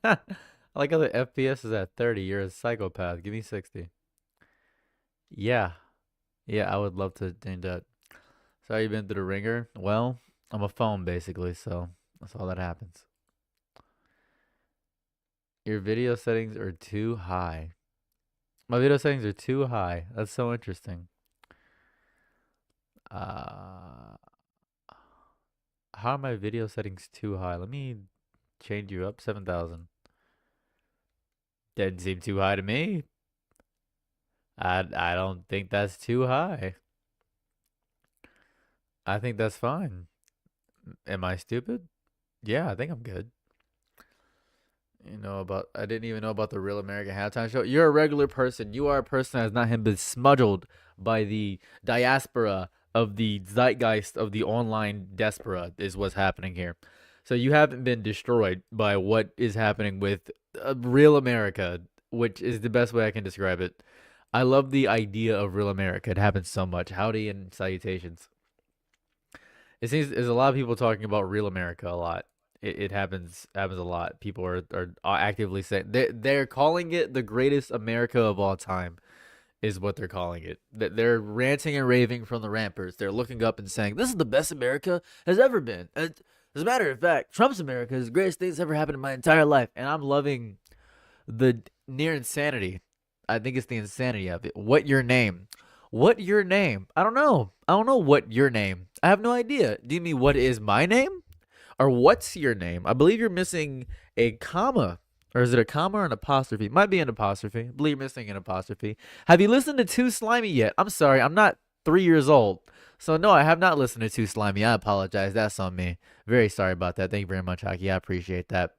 I like how the FPS is at 30. You're a psychopath. Give me 60. Yeah. Yeah, I would love to change that. Sorry you've been through the ringer. Well, I'm a phone basically, so that's all that happens. Your video settings are too high. My video settings are too high. That's so interesting. Uh, how are my video settings too high? Let me change you up 7,000. Didn't seem too high to me. I don't think that's too high. I think that's fine. Am I stupid? Yeah, I think I'm good. I didn't even know about the Real American Halftime Show. You're a regular person. You are a person that has not been smudged by the diaspora of the zeitgeist of the online diaspora, is what's happening here. So you haven't been destroyed by what is happening with Real America, which is the best way I can describe it. I love the idea of Real America. It happens so much. Howdy and salutations. It seems there's a lot of people talking about Real America a lot. It happens a lot. People are actively saying they're calling it the greatest America of all time, is what they're calling it. They're ranting and raving from the ramparts. They're looking up and saying this is the best America has ever been. As a matter of fact, Trump's America is the greatest thing that's ever happened in my entire life, and I'm loving the near insanity. I think it's the insanity of it. What your name? What your name? I don't know. I don't know what your name. I have no idea. Do you mean what is my name? Or what's your name? I believe you're missing a comma. Or is it a comma or an apostrophe? Might be an apostrophe. I believe you're missing an apostrophe. Have you listened to Too Slimy yet? I'm sorry. I'm not 3 years old. So, no, I have not listened to Too Slimy. I apologize. That's on me. Very sorry about that. Thank you very much, Hockey. I appreciate that.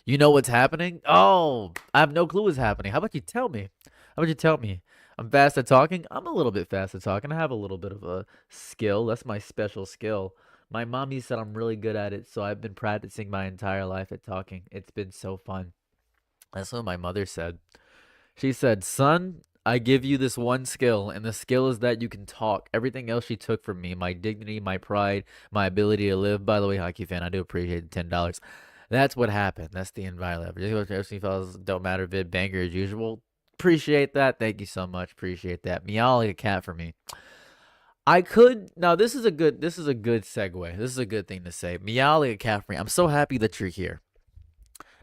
You know what's happening? Oh, I have no clue what's happening. How about you tell me? How about you tell me? I'm fast at talking. I'm a little bit fast at talking. I have a little bit of a skill. That's my special skill. My mommy said I'm really good at it, so I've been practicing my entire life at talking. It's been so fun. That's what my mother said. She said, "Son, I give you this one skill, and the skill is that you can talk. Everything else she took from me, my dignity, my pride, my ability to live." By the way, hockey fan, I do appreciate the $10. That's what happened. That's the inviolate. Just fellas don't matter vid banger as usual. Appreciate that. Thank you so much. Appreciate that. Meow like a cat for me. I could now. This is a good segue. This is a good thing to say. Meow like a cat for me. I'm so happy that you're here.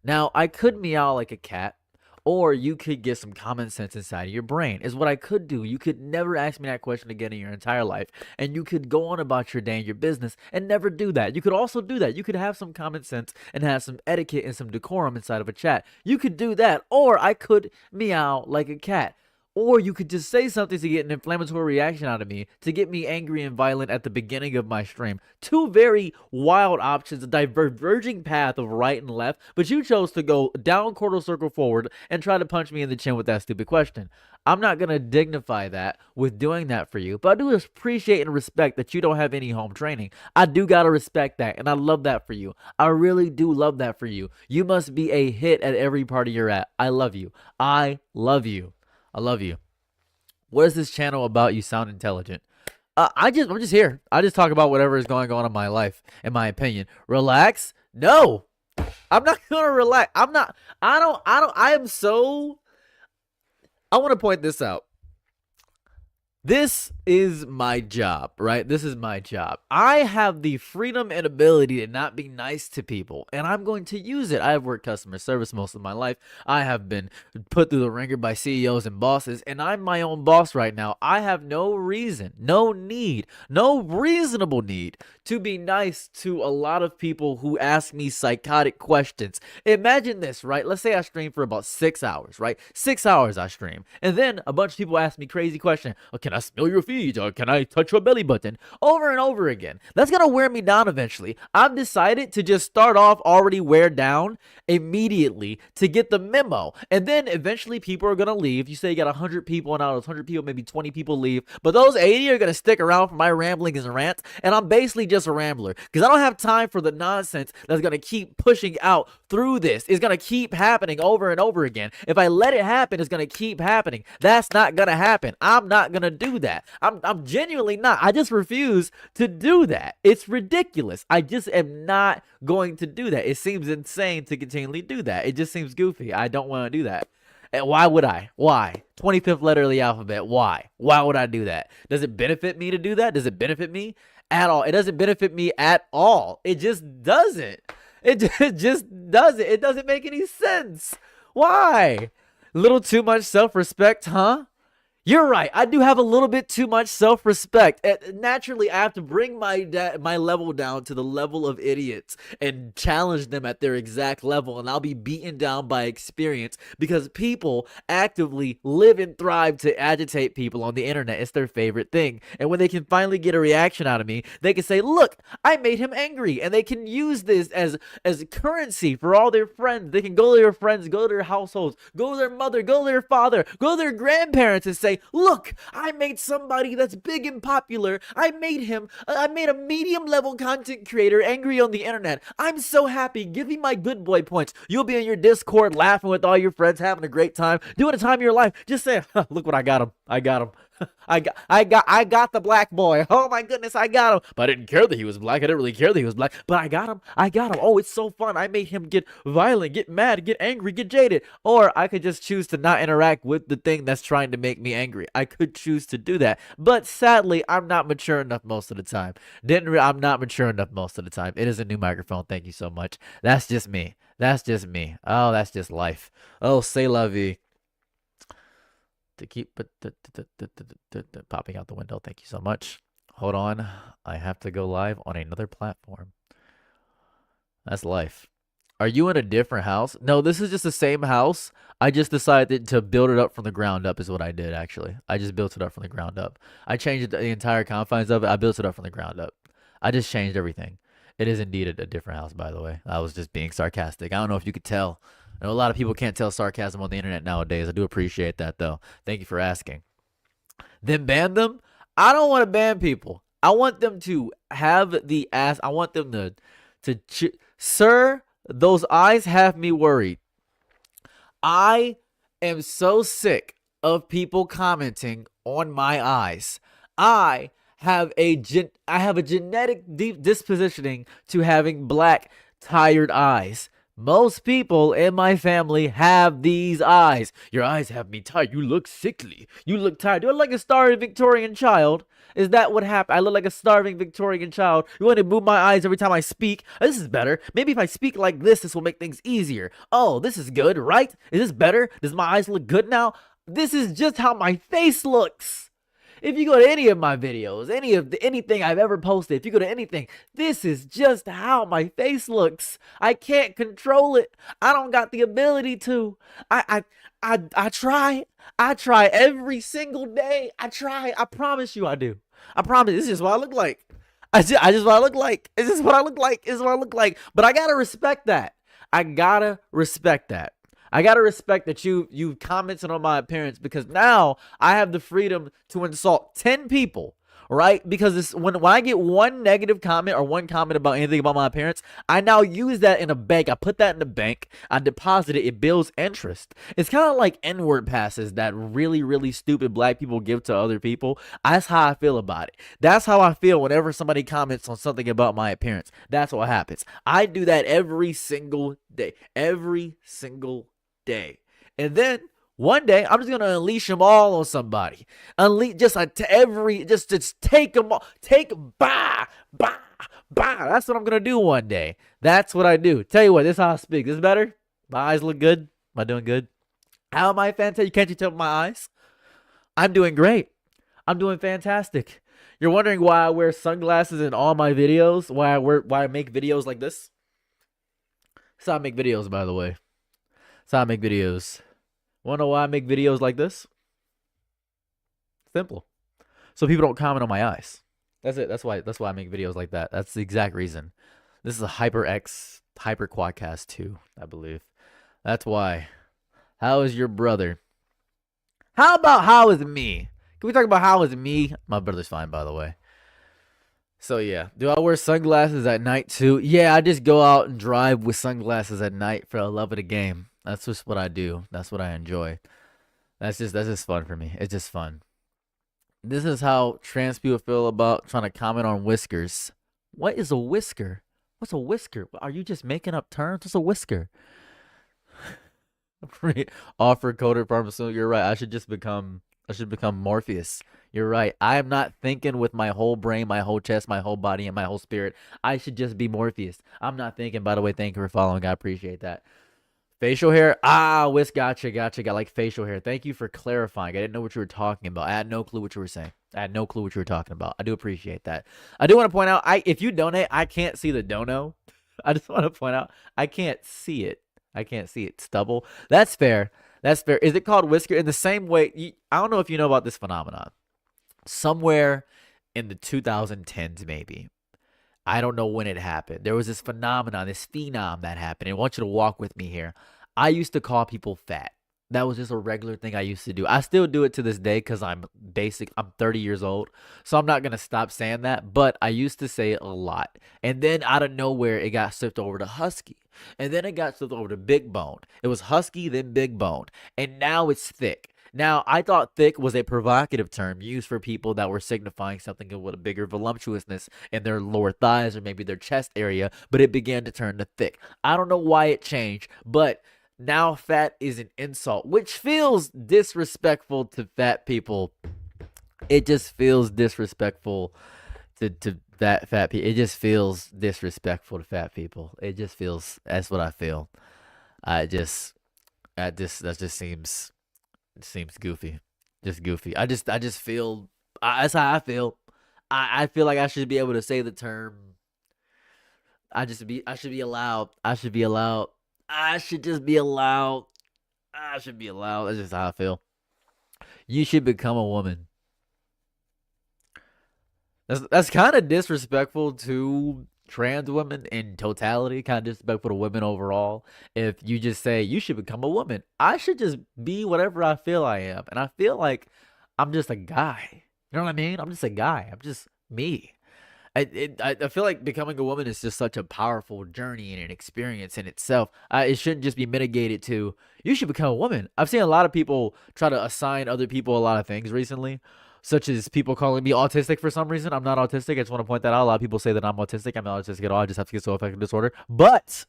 Now I could meow like a cat, or you could get some common sense inside of your brain. Is what I could do. You could never ask me that question again in your entire life, and you could go on about your day and your business and never do that. You could also do that. You could have some common sense and have some etiquette and some decorum inside of a chat. You could do that, or I could meow like a cat. Or you could just say something to get an inflammatory reaction out of me to get me angry and violent at the beginning of my stream. Two very wild options, a diverging path of right and left, but you chose to go down quarter circle forward and try to punch me in the chin with that stupid question. I'm not going to dignify that with doing that for you, but I do appreciate and respect that you don't have any home training. I do got to respect that, and I love that for you. I really do love that for you. You must be a hit at every party you're at. I love you. I love you. I love you. What is this channel about? You sound intelligent. I'm just here. I just talk about whatever is going on in my life, in my opinion. Relax? No, I'm not gonna relax. I'm not. I don't. I am so. I want to point this out. This is my job, right? This is my job. I have the freedom and ability to not be nice to people, and I'm going to use it. I have worked customer service most of my life. I have been put through the ringer by CEOs and bosses, and I'm my own boss right now. I have no reason, no need, no reasonable need to be nice to a lot of people who ask me psychotic questions. Imagine this, right? Let's say I stream for about 6 hours, right? 6 hours I stream, and then a bunch of people ask me crazy questions. Can I smell your feet? Or can I touch your belly button? Over and over again. That's going to wear me down eventually. I've decided to just start off already wear down immediately to get the memo. And then eventually people are going to leave. You say you got 100 people, and out of those 100 people, maybe 20 people leave. But those 80 are going to stick around for my ramblings and rants. And I'm basically just a rambler because I don't have time for the nonsense that's going to keep pushing out through this. It's going to keep happening over and over again. If I let it happen, it's going to keep happening. That's not going to happen. I'm not going to do that. I'm genuinely not. I just refuse to do that. It's ridiculous. I just am not going to do that. It seems insane to continually do that. It just seems goofy. I don't want to do that. And why would I? Why? 25th letter of the alphabet. Why? Why would I do that? Does it benefit me to do that? Does it benefit me at all? It doesn't benefit me at all. It just doesn't. It just doesn't. It doesn't make any sense. Why? Little too much self-respect, huh? You're right. I do have a little bit too much self-respect. Naturally, I have to bring my level down to the level of idiots and challenge them at their exact level, and I'll be beaten down by experience because people actively live and thrive to agitate people on the internet. It's their favorite thing. And when they can finally get a reaction out of me, they can say, "Look, I made him angry," and they can use this as currency for all their friends. They can go to their friends, go to their households, go to their mother, go to their father, go to their grandparents and say, "Look, I made somebody that's big and popular. I made a medium level content creator angry on the internet. I'm so happy. Give me my good boy points." You'll be in your Discord laughing with all your friends, having a great time, doing a time of your life. Just say, "Look what I got him. I got him. I got the black boy. Oh my goodness, I got him. But I didn't care that he was black. I didn't really care that he was black. But I got him. I got him. Oh, it's so fun. I made him get violent, get mad, get angry, get jaded." Or I could just choose to not interact with the thing that's trying to make me angry. I could choose to do that. But sadly, I'm not mature enough most of the time. I'm not mature enough most of the time. It is a new microphone. Thank you so much. That's just me. That's just me. Oh, that's just life. Oh, c'est la vie. To keep popping out the window. Thank you so much. Hold on. I have to go live on another platform. That's life. Are you in a different house? No, this is just the same house. I just decided to build it up from the ground up is what I did, actually. I just built it up from the ground up. I changed the entire confines of it. I built it up from the ground up. I just changed everything. It is indeed a different house, by the way. I was just being sarcastic. I don't know if you could tell. I know a lot of people can't tell sarcasm on the internet nowadays. I do appreciate that, though. Thank you for asking. Then ban them? I don't want to ban people. I want them to have the ass. I want them Sir, those eyes have me worried. I am so sick of people commenting on my eyes. I have a genetic deep dispositioning to having black, tired eyes. Most people in my family have these eyes. Your eyes have me tired. You look sickly. You look tired. Do I look like a starving Victorian child? Is that what happened? I look like a starving Victorian child. You want to move my eyes every time I speak? This is better. Maybe if I speak like this will make things easier. Oh, this is good, right? Is this better? Does my eyes look good now? This is just how my face looks. If you go to any of my videos, anything I've ever posted, if you go to anything, this is just how my face looks. I can't control it. I don't got the ability to. I try. I try every single day. I try. I promise you I do. I promise. This is what I look like. I just what I look like. Is this what I look like? Is what I look like. But I gotta respect that. I gotta respect that. I gotta respect that you commented on my appearance because now I have the freedom to insult 10 people, right? Because when I get one negative comment or one comment about anything about my appearance, I now use that in a bank. I put that in the bank. I deposit it. It builds interest. It's kind of like N-word passes that really, really stupid black people give to other people. That's how I feel about it. That's how I feel whenever somebody comments on something about my appearance. That's what happens. I do that every single day. Every single day. And then one day I'm just gonna unleash them all on somebody. Just take them all. Bah. That's what I'm gonna do one day. That's what I do. Tell you what, this is how I speak. This is better. My eyes look good. Am I doing good? How am I fantastic? Can't you tell my eyes? I'm doing great. I'm doing fantastic. You're wondering why I wear sunglasses in all my videos? Why I make videos like this? That's how I make videos, by the way. That's how I make videos. Wanna know why I make videos like this? Simple. So people don't comment on my eyes. That's it. That's why I make videos like that. That's the exact reason. This is a HyperX Hyper Quadcast 2, I believe. That's why. How is your brother? How about how is me? Can we talk about how is me? My brother's fine, by the way. So yeah, do I wear sunglasses at night too? Yeah, I just go out and drive with sunglasses at night for the love of the game. That's just what I do. That's what I enjoy. That's just fun for me. It's just fun. This is how trans people feel about trying to comment on whiskers. What is a whisker? What's a whisker? Are you just making up terms? What's a whisker? Offer coded pharmaceutical. You're right. I should become Morpheus. You're right. I am not thinking with my whole brain, my whole chest, my whole body, and my whole spirit. I should just be Morpheus. I'm not thinking. By the way, thank you for following. I appreciate that. Facial hair? Ah, gotcha. Got like facial hair. Thank you for clarifying. I didn't know what you were talking about. I had no clue what you were saying. I had no clue what you were talking about. I do appreciate that. I do want to point out, if you donate, I can't see the dono. I just want to point out, I can't see it. I can't see it. Stubble. That's fair. That's fair. Is it called whisker? In the same way, I don't know if you know about this phenomenon. Somewhere in the 2010s, maybe. I don't know when it happened. There was this phenomenon, this phenom that happened. And I want you to walk with me here. I used to call people fat. That was just a regular thing I used to do. I still do it to this day because I'm basic. I'm 30 years old. So I'm not going to stop saying that. But I used to say it a lot. And then out of nowhere, it got shifted over to husky. And then it got shifted over to big bone. It was husky, then big bone. And now it's thick. Now, I thought thick was a provocative term used for people that were signifying something with a bigger voluptuousness in their lower thighs or maybe their chest area, but it began to turn to thick. I don't know why it changed, but now fat is an insult, which feels disrespectful to fat people. It just feels disrespectful to fat people. It just feels disrespectful to fat people. It just feels, that's what I feel. I just, that just seems. It seems goofy. Just goofy. I just feel that's how I feel. I feel like I should be able to say the term. I should be allowed. I should be allowed. I should just be allowed. I should be allowed. That's just how I feel. You should become a woman. That's kind of disrespectful to trans women in totality, kind of disrespectful to women overall. If you just say you should become a woman, I should just be whatever I feel I am, and I feel like I'm just a guy. You know what I mean? I'm just a guy. I'm just me. I feel like becoming a woman is just such a powerful journey and an experience in itself. It shouldn't just be mitigated to you should become a woman. I've seen a lot of people try to assign other people a lot of things recently, such as people calling me autistic for some reason. I'm not autistic. I just want to point that out. A lot of people say that I'm autistic. I'm not autistic at all. I just have schizoaffective disorder. But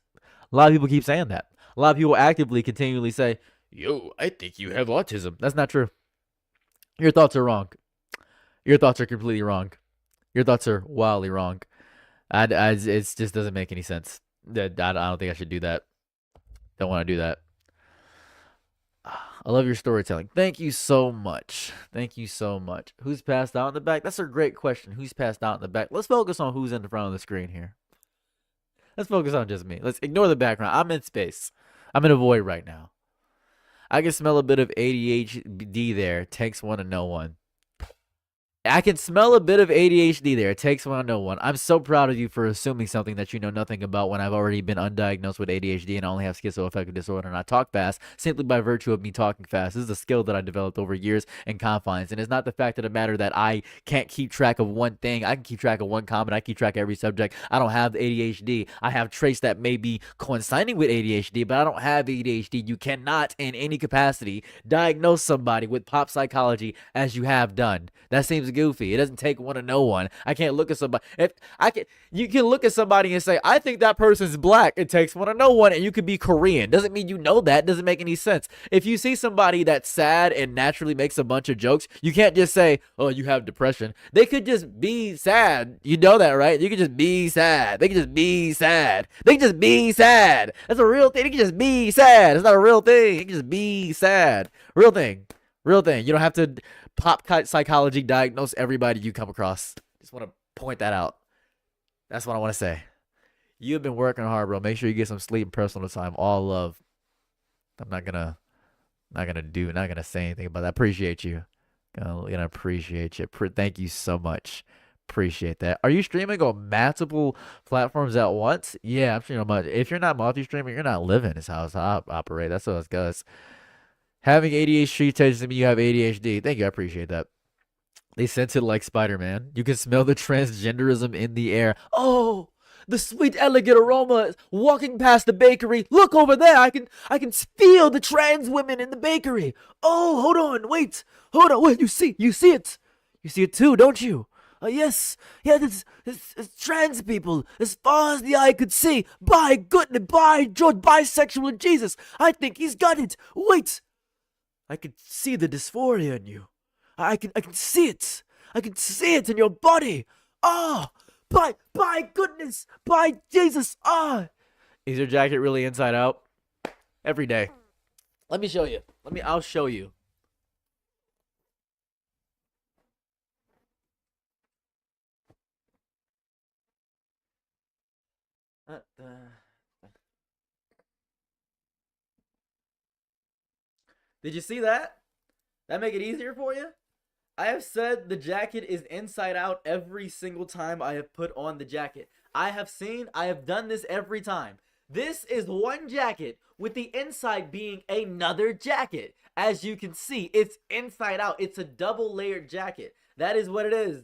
a lot of people keep saying that. A lot of people actively, continually say, "Yo, I think you have autism." That's not true. Your thoughts are wrong. Your thoughts are completely wrong. Your thoughts are wildly wrong. It just doesn't make any sense. I don't think I should do that. Don't want to do that. I love your storytelling. Thank you so much. Thank you so much. Who's passed out in the back? That's a great question. Who's passed out in the back? Let's focus on who's in the front of the screen here. Let's focus on just me. Let's ignore the background. I'm in space. I'm in a void right now. I can smell a bit of ADHD there. Takes one to know one. I can smell a bit of ADHD there. It takes one to know one. I'm so proud of you for assuming something that you know nothing about when I've already been undiagnosed with ADHD and I only have schizoaffective disorder and I talk fast simply by virtue of me talking fast. This is a skill that I developed over years and confines. And it's not the fact of the matter that I can't keep track of one thing. I can keep track of one comment. I keep track of every subject. I don't have ADHD. I have traits that may be coinciding with ADHD, but I don't have ADHD. You cannot, in any capacity, diagnose somebody with pop psychology as you have done. That seems goofy. It doesn't take one to know one. I can't look at somebody. If I can, you can look at somebody and say, I think that person's black. It takes one to know one, and you could be Korean. Doesn't mean you know that. Doesn't make any sense. If you see somebody that's sad and naturally makes a bunch of jokes, you can't just say, oh, you have depression. They could just be sad. You know that, right? You could just be sad. They could just be sad. They can just be sad. That's a real thing. They can just be sad. It's not a real thing. You can just be sad. Real thing. Real thing. You don't have to pop psychology diagnose everybody you come across. Just want to point that out. That's what I want to say. You've been working hard, bro. Make sure you get some sleep and personal time. All love. I'm not gonna say anything about that. Appreciate you. Gonna appreciate you. Thank you so much. Appreciate that. Are you streaming on multiple platforms at once? Yeah, I'm streaming on if you're not multi-streaming, you're not living. Is how I operate. That's what it goes. Having ADHD tells me you have ADHD. Thank you. I appreciate that. They sense it like Spider-Man. You can smell the transgenderism in the air. Oh, the sweet, elegant aroma walking past the bakery. Look over there. I can feel the trans women in the bakery. Oh, hold on. Wait. Hold on. Wait, you see it. You see it too, don't you? Yes, yeah, it's trans people as far as the eye could see. By goodness, by George, bisexual and Jesus. I think he's got it. Wait, I can see the dysphoria in you. I can see it. I can see it in your body. Ah, by goodness, by Jesus. Ah, is your jacket really inside out? Every day. Let me show you. I'll show you. Uh, uh, Did you see that? That make it easier for you? I have said the jacket is inside out every single time I have put on the jacket. I have done this every time. This is one jacket with the inside being another jacket. As you can see, it's inside out. It's a double layered jacket. That is what it is.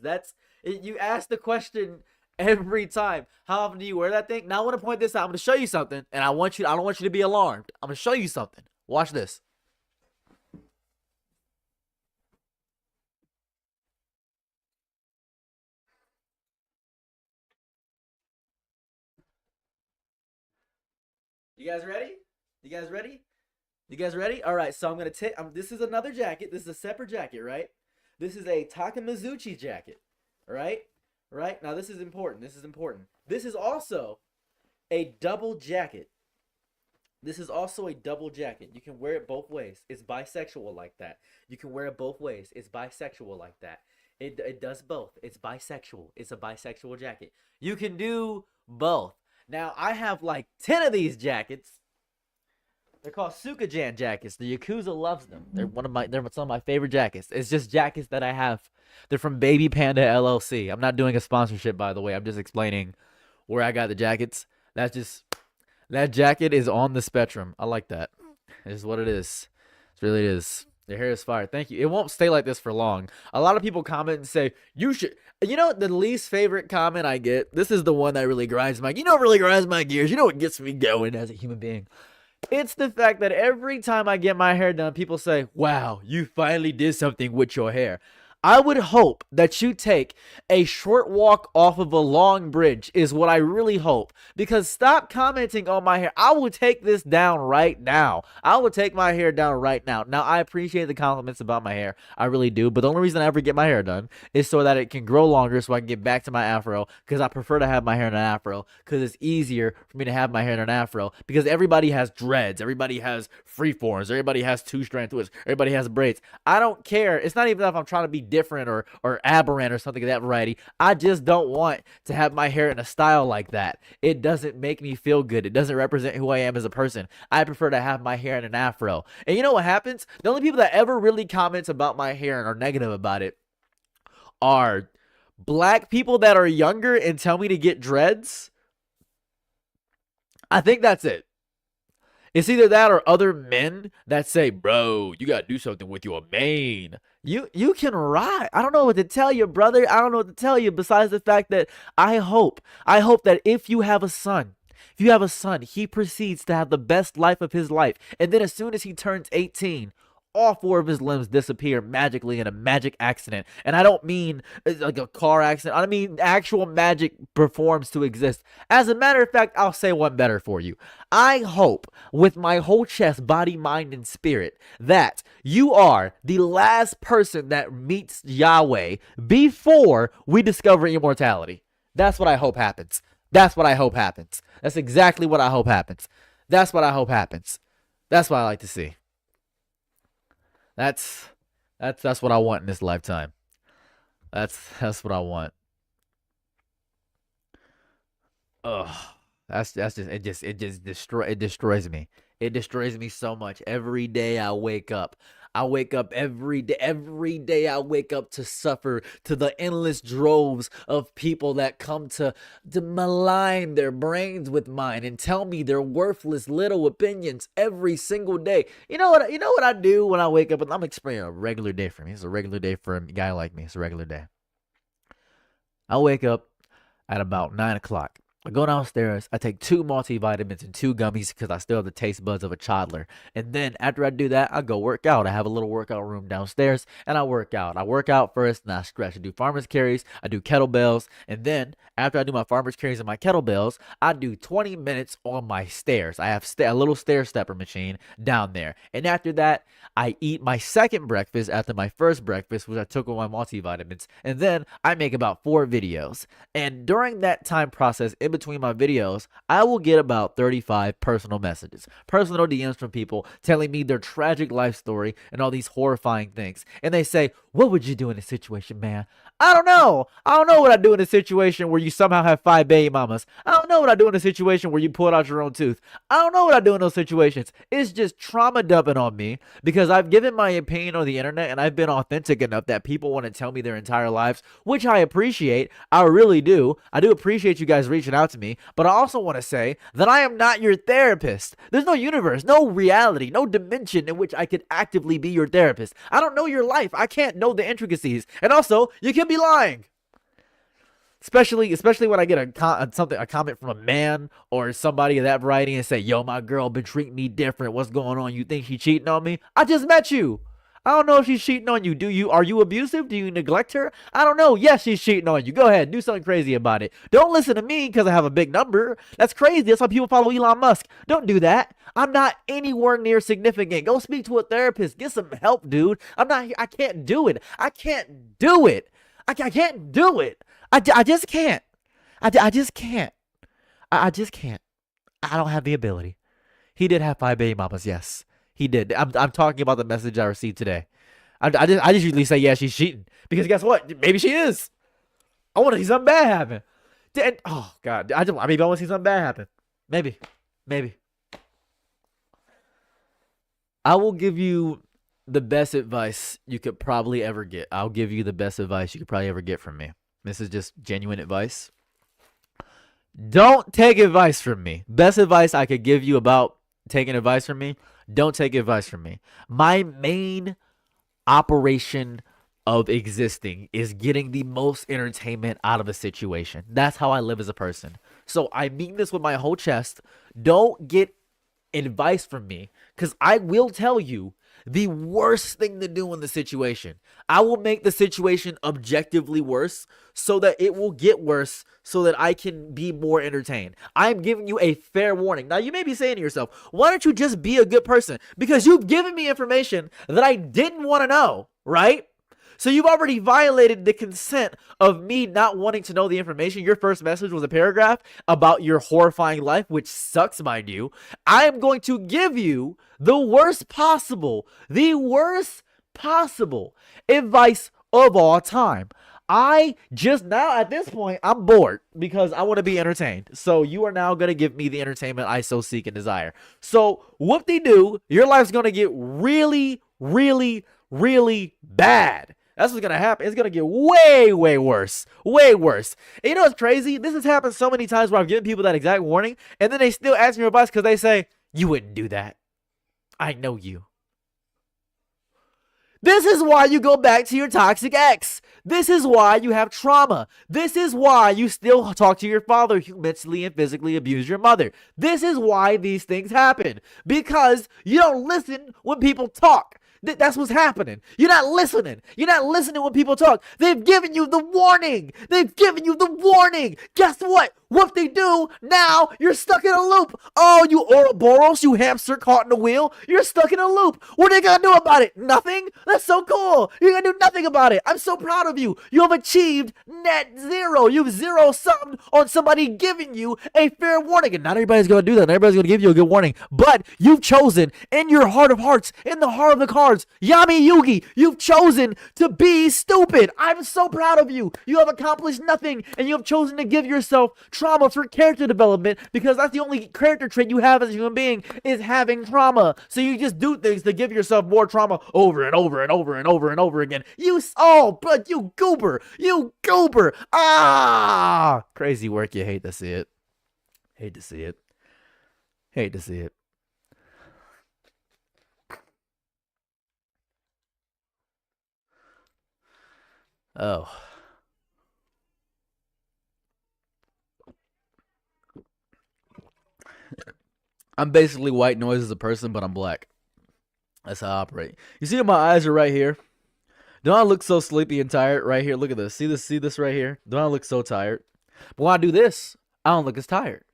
You ask the question every time. How often do you wear that thing? Now I want to point this out. I'm going to show you something, and I don't want you to be alarmed. I'm going to show you something. Watch this. You guys ready? You guys ready? You guys ready? All right, so I'm gonna take. This is another jacket. This is a separate jacket, right? This is a Takamizuchi jacket. All right, right. Now this is important. This is important. This is also a double jacket. This is also a double jacket. You can wear it both ways. It's bisexual like that. You can wear it both ways. It's bisexual like that. It does both. It's bisexual. It's a bisexual jacket. You can do both. Now I have like 10 of these jackets. They're called Sukajan jackets. The Yakuza loves them. They're some of my favorite jackets. It's just jackets that I have. They're from Baby Panda LLC. I'm not doing a sponsorship, by the way. I'm just explaining where I got the jackets. That jacket is on the spectrum. I like that. It's what it is. It really is. Your hair is fire. Thank you. It won't stay like this for long. A lot of people comment and say, you should. You know, the least favorite comment I get, this is the one that really grinds my, really grinds my gears. You know what gets me going as a human being? It's the fact that every time I get my hair done, people say, wow, you finally did something with your hair. I would hope that you take a short walk off of a long bridge is what I really hope. Because stop commenting on my hair. I will take this down right now. I will take my hair down right now. Now, I appreciate the compliments about my hair. I really do. But the only reason I ever get my hair done is so that it can grow longer so I can get back to my afro. Because I prefer to have my hair in an afro. Because it's easier for me to have my hair in an afro. Because everybody has dreads. Everybody has freeforms. Everybody has two-strand twists. Everybody has braids. I don't care. It's not even if I'm trying to be different or aberrant or something of that variety. I just don't want to have my hair in a style like that. It doesn't make me feel good. It doesn't represent who I am as a person. I prefer to have my hair in an afro. And you know what happens? The only people that ever really comment about my hair and are negative about it are black people that are younger and tell me to get dreads. I think that's it. It's either that or other men that say, bro, you gotta do something with your mane. You can ride. I don't know what to tell you, brother. I don't know what to tell you besides the fact that I hope that if you have a son, he proceeds to have the best life of his life. And then as soon as he turns 18, all four of his limbs disappear magically in a magic accident. And I don't mean like a car accident. I mean actual magic performs to exist. As a matter of fact, I'll say one better for you. I hope with my whole chest, body, mind, and spirit that you are the last person that meets Yahweh before we discover immortality. That's what I hope happens. That's what I hope happens. That's exactly what I hope happens. That's what I hope happens. That's what I like to see. That's what I want in this lifetime. That's what I want. Ugh. That's just it destroys me. It destroys me so much. Every day I wake up. I wake up every day I wake up to suffer to the endless droves of people that come to malign their brains with mine and tell me their worthless little opinions every single day. You know what I do when I wake up? And I'm explaining a regular day for me. It's a regular day for a guy like me. It's a regular day. I wake up at about 9 o'clock. I go downstairs. I take 2 multivitamins and 2 gummies because I still have the taste buds of a toddler. And then after I do that, I go work out. I have a little workout room downstairs and I work out. I work out first and I stretch. I do farmer's carries. I do kettlebells. And then after I do my farmer's carries and my kettlebells, I do 20 minutes on my stairs. I have a little stair stepper machine down there. And after that, I eat my second breakfast after my first breakfast, which I took with my multivitamins. And then I make about 4 videos. And during that time process, in between my videos, I will get about 35 personal messages, personal DMs from people telling me their tragic life story and all these horrifying things. And they say, what would you do in this situation, man? I don't know. I don't know what I'd do in a situation where you somehow have 5 baby mamas. I don't know what I'd do in a situation where you pulled out your own tooth. I don't know what I'd do in those situations. It's just trauma dumping on me because I've given my opinion on the internet and I've been authentic enough that people want to tell me their entire lives, which I appreciate. I really do. I do appreciate you guys reaching out to me, but I also want to say that I am not your therapist. There's no universe, no reality, no dimension in which I could actively be your therapist. I don't know your life. I can't know the intricacies. And also, you can be lying. Especially when I get a comment from a man or somebody of that variety and say, yo, my girl been treating me different. What's going on? You think she cheating on me? I just met you. I don't know if she's cheating on you. Are you abusive? Do you neglect her? I don't know. Yes, she's cheating on you. Go ahead. Do something crazy about it. Don't listen to me because I have a big number. That's crazy. That's why people follow Elon Musk. Don't do that. I'm not anywhere near significant. Go speak to a therapist. Get some help, dude. I can't do it. I can't do it. I can't do it. I just can't. I just can't. I just can't. I don't have the ability. He did have 5 baby mamas, yes. He did. I'm talking about the message I received today. I just usually say, yeah, she's cheating. Because guess what? Maybe she is. I want to see something bad happen. Oh, God. I want to see something bad happen. Maybe. I will give you the best advice you could probably ever get. I'll give you the best advice you could probably ever get from me. This is just genuine advice. Don't take advice from me. Best advice I could give you about taking advice from me, don't take advice from me. My main operation of existing is getting the most entertainment out of a situation. That's how I live as a person. So I mean this with my whole chest. Don't get advice from me because I will tell you the worst thing to do in the situation. I will make the situation objectively worse so that it will get worse so that I can be more entertained. I'm giving you a fair warning. Now, you may be saying to yourself, why don't you just be a good person? Because you've given me information that I didn't want to know, right? So you've already violated the consent of me not wanting to know the information. Your first message was a paragraph about your horrifying life, which sucks, mind you. I am going to give you the worst possible advice of all time. I just now at this point, I'm bored because I want to be entertained. So you are now going to give me the entertainment I so seek and desire. So whoop-de-doo, your life's going to get really, really, really bad. That's what's going to happen. It's going to get way, way worse. Way worse. And you know what's crazy? This has happened so many times where I've given people that exact warning, and then they still ask me advice because they say, you wouldn't do that. I know you. This is why you go back to your toxic ex. This is why you have trauma. This is why you still talk to your father who mentally and physically abused your mother. This is why these things happen. Because you don't listen when people talk. That's what's happening. You're not listening. You're not listening when people talk. They've given you the warning. Guess what? What they do now, you're stuck in a loop. Oh, you Ouroboros, you hamster caught in a wheel. You're stuck in a loop. What are you gonna do about it? Nothing? That's so cool. You're gonna do nothing about it. I'm so proud of you. You have achieved net zero. You've zero-summed on somebody giving you a fair warning. And not everybody's gonna do that. Not everybody's gonna give you a good warning. But you've chosen in your heart of hearts, in the heart of the cards, Yami Yugi, you've chosen to be stupid. I'm so proud of you. You have accomplished nothing, and you have chosen to give yourself trauma for character development because that's the only character trait you have as a human being is having trauma. So you just do things to give yourself more trauma over and over and over and over and over again. But you goober. Crazy work. You hate to see it. Oh. I'm basically white noise as a person, but I'm black. That's how I operate. You see, my eyes are right here. Don't I look so sleepy and tired right here? Look at this. See this? See this right here? Don't I look so tired? But when I do this, I don't look as tired.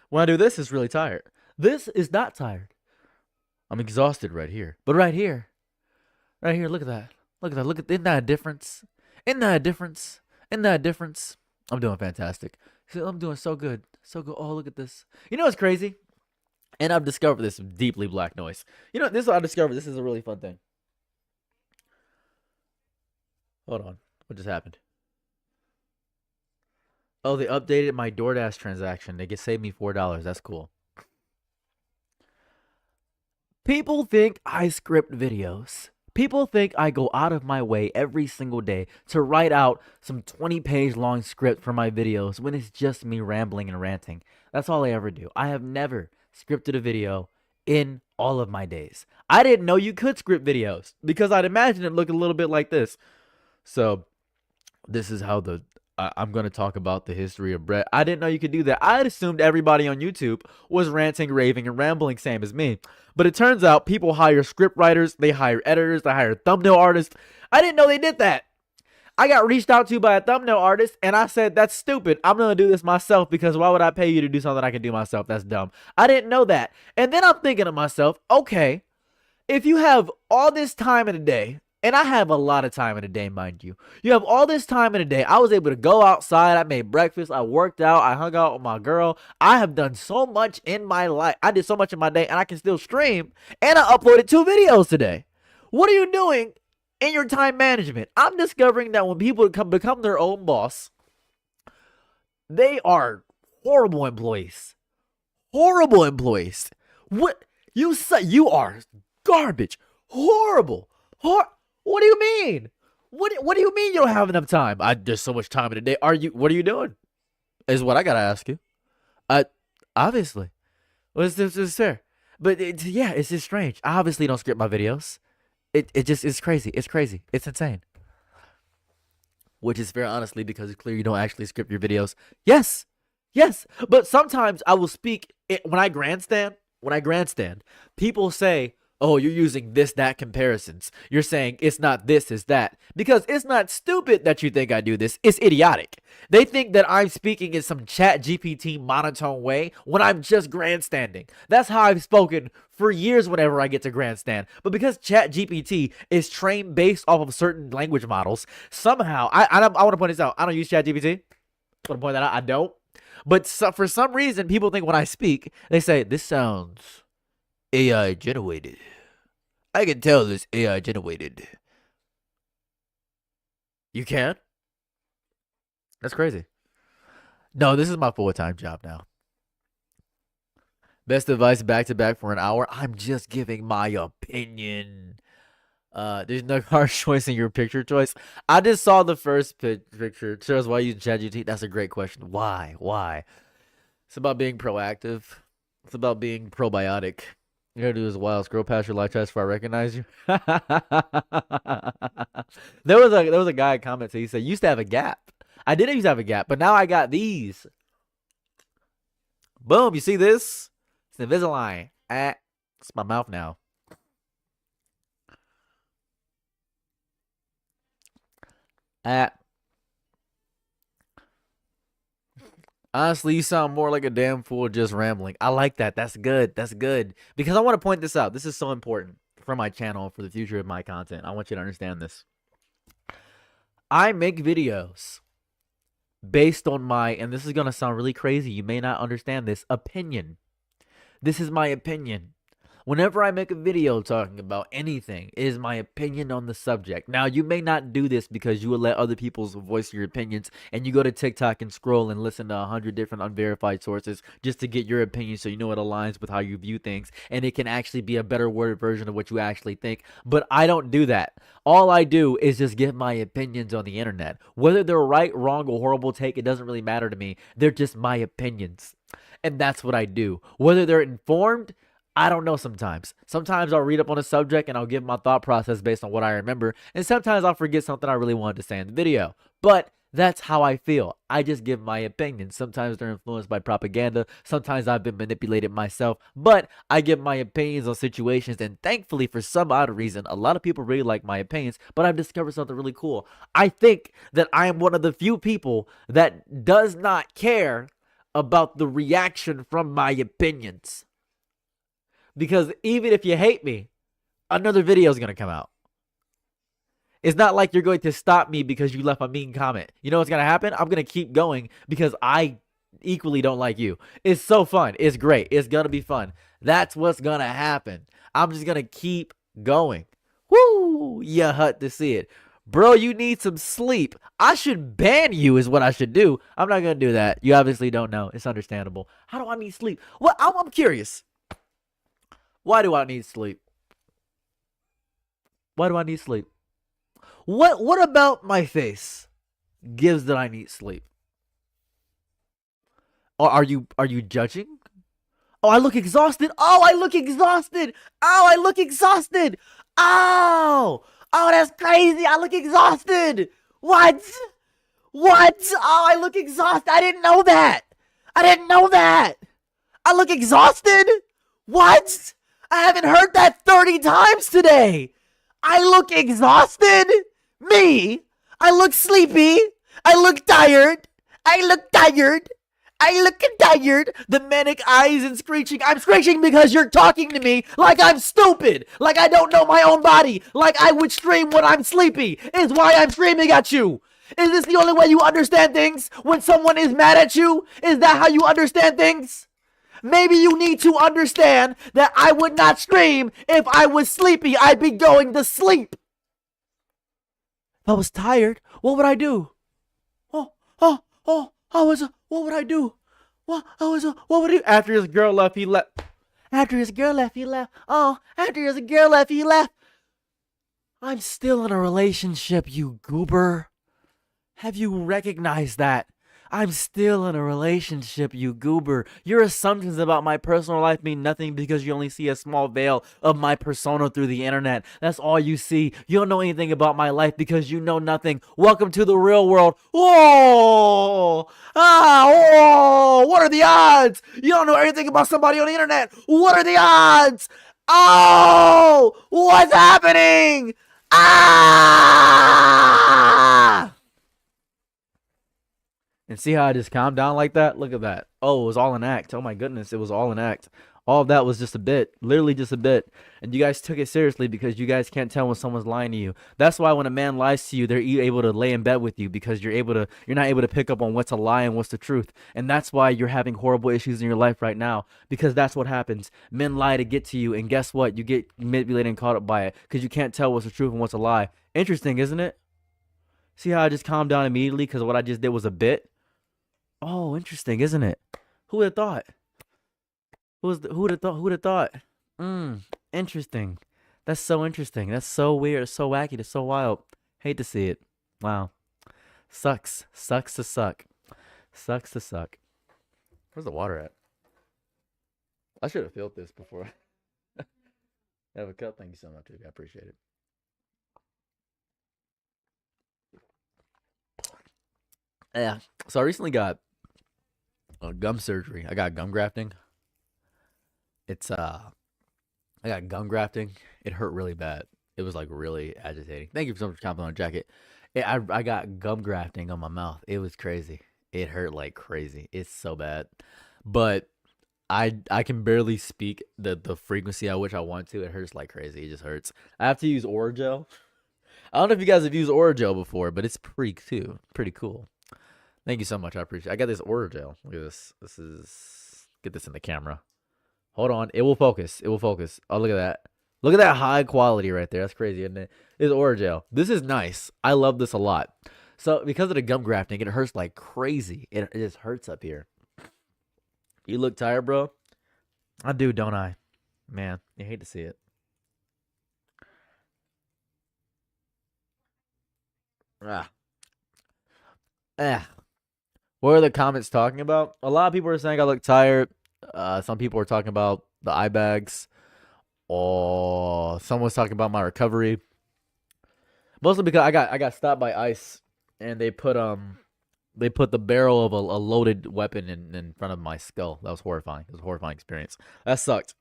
When I do this, it's really tired. This is not tired. I'm exhausted right here. But right here, look at that. Look at that. Look at, isn't that a difference? Isn't that a difference? Isn't that a difference? I'm doing fantastic. I'm doing so good. So good. Oh, look at this. You know what's crazy? And I've discovered this deeply black noise. You know, this is what I discovered. This is a really fun thing. Hold on. What just happened? Oh, they updated my DoorDash transaction. They can save me $4. That's cool. People think I script videos. People think I go out of my way every single day to write out some 20-page long script for my videos when it's just me rambling and ranting. That's all I ever do. I have never scripted a video in all of my days. I didn't know you could script videos because I'd imagine it look a little bit like this. So this is how I'm going to talk about the history of Brett. I didn't know you could do that. I had assumed everybody on YouTube was ranting, raving, and rambling, same as me. But it turns out people hire script writers, they hire editors, they hire thumbnail artists. I didn't know they did that. I got reached out to by a thumbnail artist, and I said, that's stupid. I'm going to do this myself because why would I pay you to do something I can do myself? That's dumb. I didn't know that. And then I'm thinking to myself, okay, if you have all this time in a day, and I have a lot of time in a day, mind you. You have all this time in a day. I was able to go outside. I made breakfast. I worked out. I hung out with my girl. I have done so much in my life. I did so much in my day, and I can still stream. And I uploaded 2 videos today. What are you doing in your time management? I'm discovering that when people become their own boss, they are horrible employees. Horrible employees. What? You say you are garbage. Horrible. What do you mean? What do you mean you don't have enough time? There's so much time in a day. What are you doing? Is what I gotta ask you. Obviously. Well, it's fair. But it's just strange. I obviously don't script my videos. It's crazy. It's crazy. It's insane. Which is fair, honestly, because it's clear you don't actually script your videos. Yes. But sometimes I will speak when I grandstand. People say, oh, you're using this, that comparisons. You're saying it's not this, it's that. Because it's not stupid that you think I do this. It's idiotic. They think that I'm speaking in some chat GPT monotone way when I'm just grandstanding. That's how I've spoken for years whenever I get to grandstand. But because chat GPT is trained based off of certain language models, somehow, I want to point this out. I don't use chat GPT. I want to point that out. I don't. But for some reason, people think when I speak, they say, this sounds AI generated. I can tell this AI generated. You can? That's crazy. No, this is my full-time job now. Best advice back to back for an hour. I'm just giving my opinion. There's no harsh choice in your picture choice. I just saw the first picture. Shows why you use ChatGPT. That's a great question. Why? It's about being proactive. It's about being probiotic. You gotta do this wild scroll past your live chat before I recognize you. there was a guy commented. He said, "Used to have a gap. I didn't used to have a gap, but now I got these. Boom! You see this? It's the Invisalign. It's my mouth now. Honestly, you sound more like a damn fool just rambling. I like that. That's good. Because I want to point this out. This is so important for my channel, for the future of my content. I want you to understand this. I make videos based on and this is going to sound really crazy. You may not understand this, opinion. This is my opinion. Whenever I make a video talking about anything, it is my opinion on the subject. Now, you may not do this because you will let other people voice your opinions, and you go to TikTok and scroll and listen to 100 different unverified sources just to get your opinion so you know it aligns with how you view things, and it can actually be a better worded version of what you actually think. But I don't do that. All I do is just give my opinions on the internet. Whether they're right, wrong, or horrible take, it doesn't really matter to me. They're just my opinions. And that's what I do. Whether they're informed, I don't know sometimes. Sometimes I'll read up on a subject and I'll give my thought process based on what I remember. And sometimes I'll forget something I really wanted to say in the video. But That's how I feel. I just give my opinion. Sometimes they're influenced by propaganda. Sometimes I've been manipulated myself. But I give my opinions on situations. And thankfully, for some odd reason, a lot of people really like my opinions. But I've discovered something really cool. I think that I am one of the few people that does not care about the reaction from my opinions. Because even if you hate me, another video is going to come out. It's not like you're going to stop me because you left a mean comment. You know what's going to happen? I'm going to keep going because I equally don't like you. It's so fun. It's great. It's going to be fun. That's what's going to happen. I'm just going to keep going. Woo! You hut to see it. Bro, you need some sleep. I should ban you is what I should do. I'm not going to do that. You obviously don't know. It's understandable. How do I need sleep? Well, I'm curious. Why do I need sleep? Why do I need sleep? What about my face gives that I need sleep? Or are you judging? Oh, I look exhausted. Oh, I look exhausted. Oh, I look exhausted. Oh, oh, that's crazy. I look exhausted. What? What? Oh, I look exhausted. I didn't know that. I didn't know that. I look exhausted? What? I haven't heard that 30 times today. I look exhausted? Me? I look sleepy. I look tired. I look tired. I look tired. The manic eyes and screeching. I'm screeching because you're talking to me like I'm stupid. Like I don't know my own body. Like I would scream when I'm sleepy. Is why I'm screaming at you. Is this the only way you understand things? When someone is mad at you? Is that how you understand things? Maybe you need to understand that I would not scream if I was sleepy. I'd be going to sleep. If I was tired, what would I do? What would I do? What would he? After his girl left, he left. After his girl left, he left. Oh, after his girl left, he left. I'm still in a relationship, you goober. Have you recognized that? I'm still in a relationship, you goober. Your assumptions about my personal life mean nothing because you only see a small veil of my persona through the internet. That's all you see. You don't know anything about my life because you know nothing. Welcome to the real world. Whoa! Whoa! What are the odds? You don't know anything about somebody on the internet. What are the odds? Oh! What's happening? Ah! And see how I just calmed down like that? Look at that. Oh, it was all an act. Oh my goodness, it was all an act. All of that was just a bit, literally just a bit. And you guys took it seriously because you guys can't tell when someone's lying to you. That's why when a man lies to you, they're able to lay in bed with you because you're not able to pick up on what's a lie and what's the truth. And that's why you're having horrible issues in your life right now because that's what happens. Men lie to get to you, and guess what? You get manipulated and caught up by it because you can't tell what's the truth and what's a lie. Interesting, isn't it? See how I just calmed down immediately because what I just did was a bit? Oh, interesting, isn't it? Who would have thought? Who would have thought? Who would have thought? Interesting. That's so interesting. That's so weird. It's so wacky. It's so wild. Hate to see it. Wow. Sucks. Sucks to suck. Sucks to suck. Where's the water at? I should have filled this before. Have a cup. Thank you so much, dude. I appreciate it. Yeah. So I recently got gum surgery. I got gum grafting. It's I got gum grafting. It hurt really bad. It was like really agitating. Thank you so much for complimenting on the jacket. I got gum grafting on my mouth. It was crazy. It hurt like crazy. It's so bad. But I can barely speak the frequency at which I want to. It hurts like crazy. It just hurts. I have to use Orajel. I don't know if you guys have used Orajel before, but it's pretty cool. Thank you so much. I appreciate it. I got this Orajel. Look at this. Get this in the camera. Hold on. It will focus. It will focus. Oh, look at that. Look at that high quality right there. That's crazy, isn't it? It's Orajel. This is nice. I love this a lot. So because of the gum grafting, it hurts like crazy. It just hurts up here. You look tired, bro? I do, don't I? Man, you hate to see it. Ah. Ah. What are the comments talking about? A lot of people are saying I look tired. Some people are talking about the eye bags. Or someone's talking about my recovery. Mostly because I got stopped by ICE and they put They put the barrel of a loaded weapon in front of my skull. That was horrifying. It was a horrifying experience. That sucked.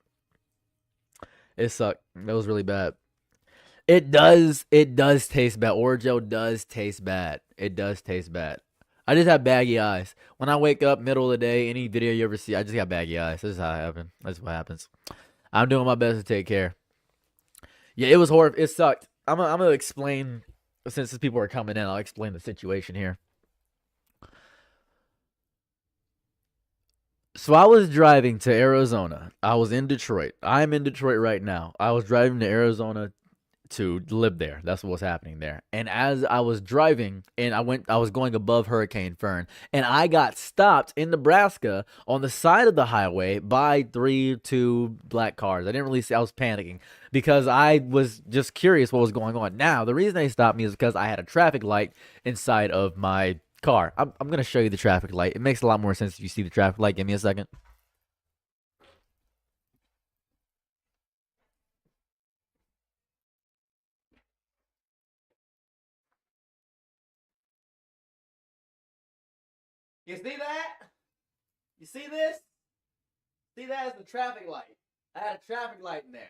It sucked. That was really bad. It does taste bad. Oreo does taste bad. It does taste bad. I just have baggy eyes. When I wake up middle of the day, any video you ever see, I just got baggy eyes. This is how it happens. That's what happens. I'm doing my best to take care. Yeah, it was horrible. It sucked. I'm gonna explain, since people are coming in, I'll explain the situation here. So I was driving to Arizona. I was in Detroit. I'm in Detroit right now. I was driving to Arizona to live there. That's what's happening there. And as I was driving, and I was going above Hurricane Fern, and I got stopped in Nebraska on the side of the highway by two black cars. I didn't really see. I was panicking because I was just curious what was going on. Now, the reason they stopped me is because I had a traffic light inside of my car. I'm gonna show you the traffic light. It makes a lot more sense if you see the traffic light. Give me a second. You see that? You see this? See that as the traffic light. I had a traffic light in there.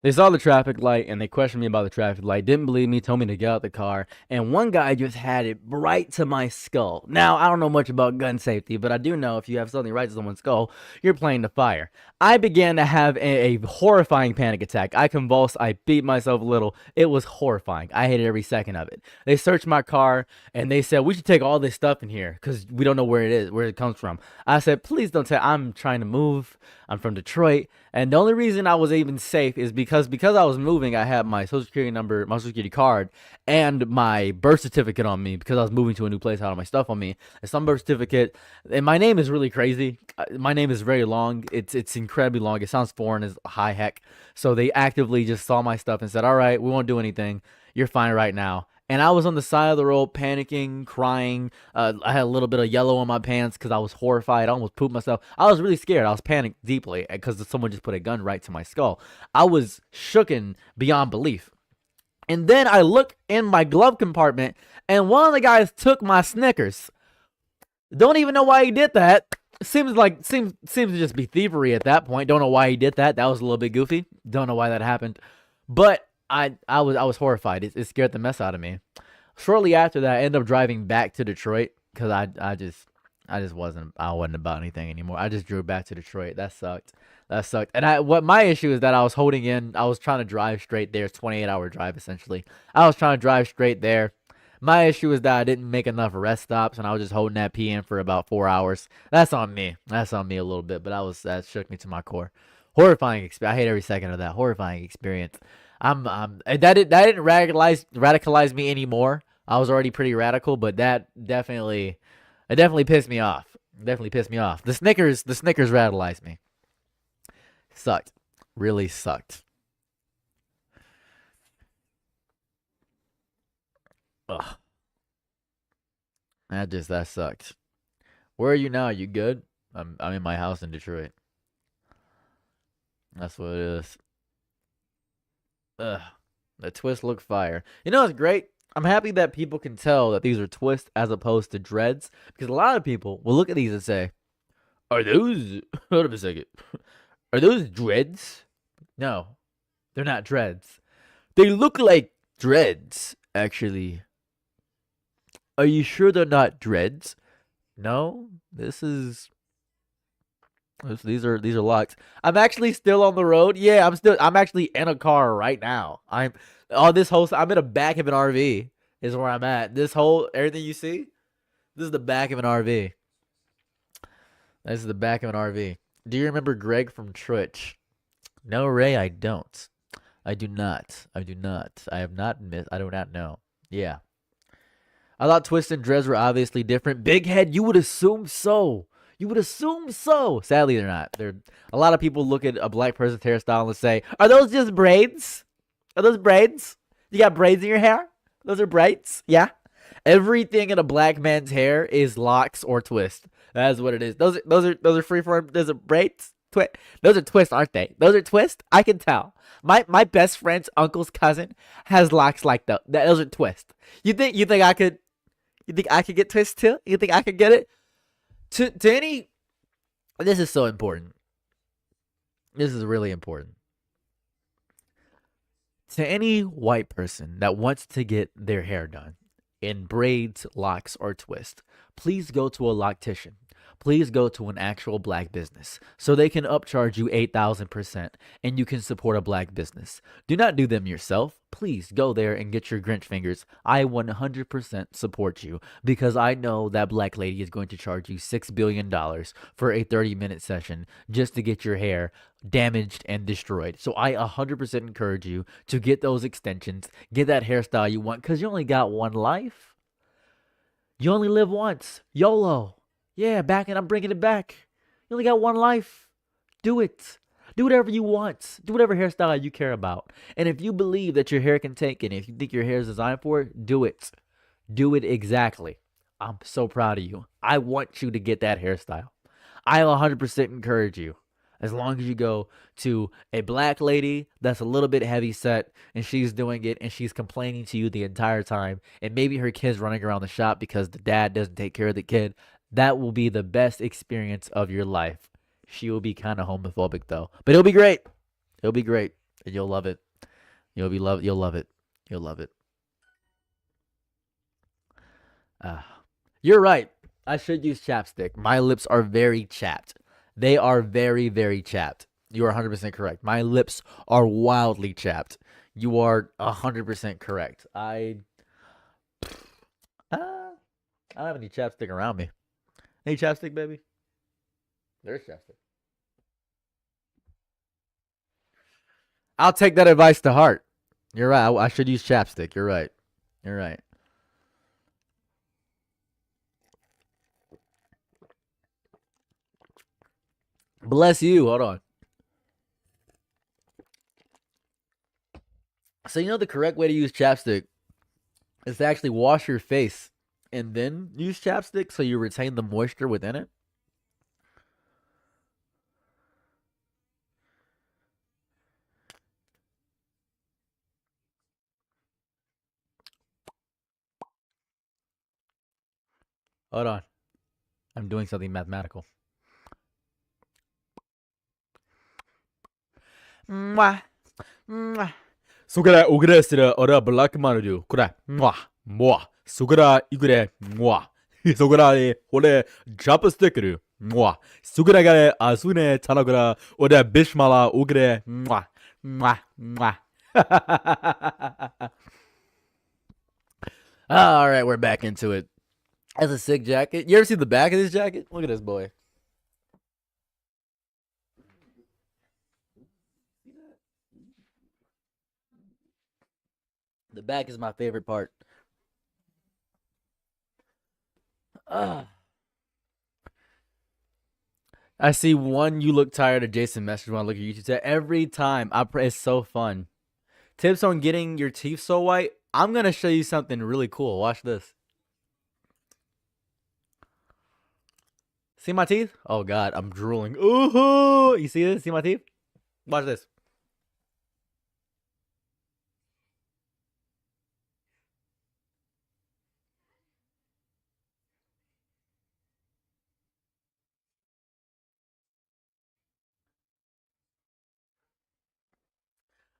They saw the traffic light and they questioned me about the traffic light. Didn't believe me, told me to get out the car. And one guy just had it right to my skull. Now, I don't know much about gun safety, but I do know if you have something right to someone's skull, you're playing to fire. I began to have a horrifying panic attack. I convulsed. I beat myself a little. It was horrifying. I hated every second of it. They searched my car and they said, we should take all this stuff in here because we don't know where it is, where it comes from. I said, please don't tell. I'm trying to move. I'm from Detroit. And the only reason I was even safe is because I was moving, I had my social security number, my social security card, and my birth certificate on me because I was moving to a new place. I had all my stuff on me. And some birth certificate, and my name is really crazy. My name is very long. It's incredibly long. It sounds foreign as high heck. So they actively just saw my stuff and said, "All right, we won't do anything. You're fine right now." And I was on the side of the road, panicking, crying. I had a little bit of yellow on my pants because I was horrified. I almost pooped myself. I was really scared. I was panicked deeply because someone just put a gun right to my skull. I was shooken beyond belief. And then I look in my glove compartment, and one of the guys took my Snickers. Don't even know why he did that. Seems to just be thievery at that point. Don't know why he did that. That was a little bit goofy. Don't know why that happened. But I was horrified. It scared the mess out of me. Shortly after that, I ended up driving back to Detroit because I just wasn't about anything anymore. I just drove back to Detroit. That sucked. That sucked. And what my issue is that I was holding in. I was trying to drive straight there. It's 28-hour drive essentially. I was trying to drive straight there. My issue is that I didn't make enough rest stops, and I was just holding that P in for about 4 hours. That's on me. That's on me a little bit, but that shook me to my core. Horrifying experience. I hate every second of that. Horrifying experience. That didn't radicalize me anymore. I was already pretty radical, but it definitely pissed me off. Definitely pissed me off. The Snickers radicalized me. Sucked. Really sucked. Ugh. That sucked. Where are you now? You good? I'm in my house in Detroit. That's what it is. Ugh. The twist look fire. You know what's great? I'm happy that people can tell that these are twists as opposed to dreads because a lot of people will look at these and say, "Are those? Hold up a second. Are those dreads?" No, they're not dreads. They look like dreads, actually. Are you sure they're not dreads? No, these are locked. I'm actually still on the road. Yeah, I'm actually in a car right now. I'm in the back of an RV is where I'm at. This whole everything you see, this is the back of an RV. This is the back of an RV. Do you remember Greg from Twitch? No, Ray, I don't. I do not. I do not. I have not missed. I do not know. Yeah. I thought Twist and Drez were obviously different. Big head, you would assume so. You would assume so. Sadly, they're not. They're a lot of people look at a black person's hairstyle and say, "Are those just braids? Are those braids? You got braids in your hair? Those are braids? Yeah." Everything in a black man's hair is locks or twist. That's what it is. Those are freeform. Those are braids. Those are twists, aren't they? Those are twists. I can tell. My best friend's uncle's cousin has locks like that. Those are twists. You think I could? You think I could get twist too? You think I could get it? To any. This is so important. This is really important. To any white person that wants to get their hair done in braids, locks, or twist, please go to a loctician. Please go to an actual black business so they can upcharge you 8,000% and you can support a black business. Do not do them yourself. Please go there and get your Grinch fingers. I 100% support you because I know that black lady is going to charge you $6 billion for a 30-minute session just to get your hair damaged and destroyed. So I 100% encourage you to get those extensions, get that hairstyle you want because you only got one life. You only live once. YOLO. Yeah, I'm bringing it back. You only got one life. Do it. Do whatever you want. Do whatever hairstyle you care about. And if you believe that your hair can take it, if you think your hair is designed for it, do it. Do it exactly. I'm so proud of you. I want you to get that hairstyle. I 100% encourage you. As long as you go to a black lady that's a little bit heavy set and she's doing it and she's complaining to you the entire time, and maybe her kid's running around the shop because the dad doesn't take care of the kid, that will be the best experience of your life. She will be kind of homophobic though, but it'll be great. It'll be great, and you'll love it. You'll love it. You'll love it. Uh, you're right. I should use chapstick. My lips are very chapped. They are very, very chapped. You are 100% correct. My lips are wildly chapped. You are 100% correct. I don't have any chapstick around me. Any chapstick, baby? There's chapstick. I'll take that advice to heart. You're right. I should use chapstick. You're right. You're right. Bless you. Hold on. So you know the correct way to use chapstick is to actually wash your face and then use chapstick so you retain the moisture within it. Hold on. I'm doing something mathematical. Mwah. Mwah. Sukara ugre sira ora black manu kura. Mwah. Mwah. Sukara igre. Mwah. Sukara e ore chopstick ru. Mwah. Sukara gare asune tanagura ora bishmala ugre. Mwah. Mwah. Mwah. All right, we're back into it. That's a sick jacket. You ever see the back of this jacket? Look at this boy. The back is my favorite part. Ah. I see one. You look tired of Jason message when I look at YouTube chat every time. It's so fun. Tips on getting your teeth so white. I'm gonna show you something really cool. Watch this. See my teeth? Oh God, I'm drooling. Ooh, you see this? See my teeth? Watch this.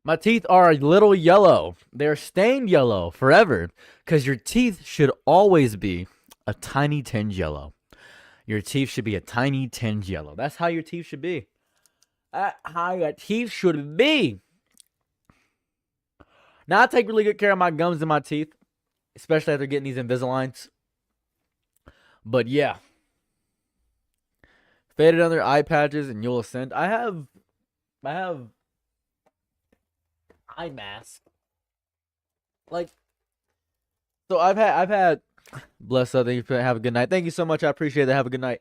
My teeth are a little yellow. They're stained yellow forever because your teeth should always be a tiny tinge yellow. Your teeth should be a tiny tinge yellow. That's how your teeth should be. That's how your teeth should be. Now I take really good care of my gums and my teeth, especially after getting these Invisaligns. But yeah, faded under eye patches and you'll ascend. I have eye mask. Like, so I've had bless up. Thank you. Have a good night. Thank you so much. I appreciate it. Have a good night.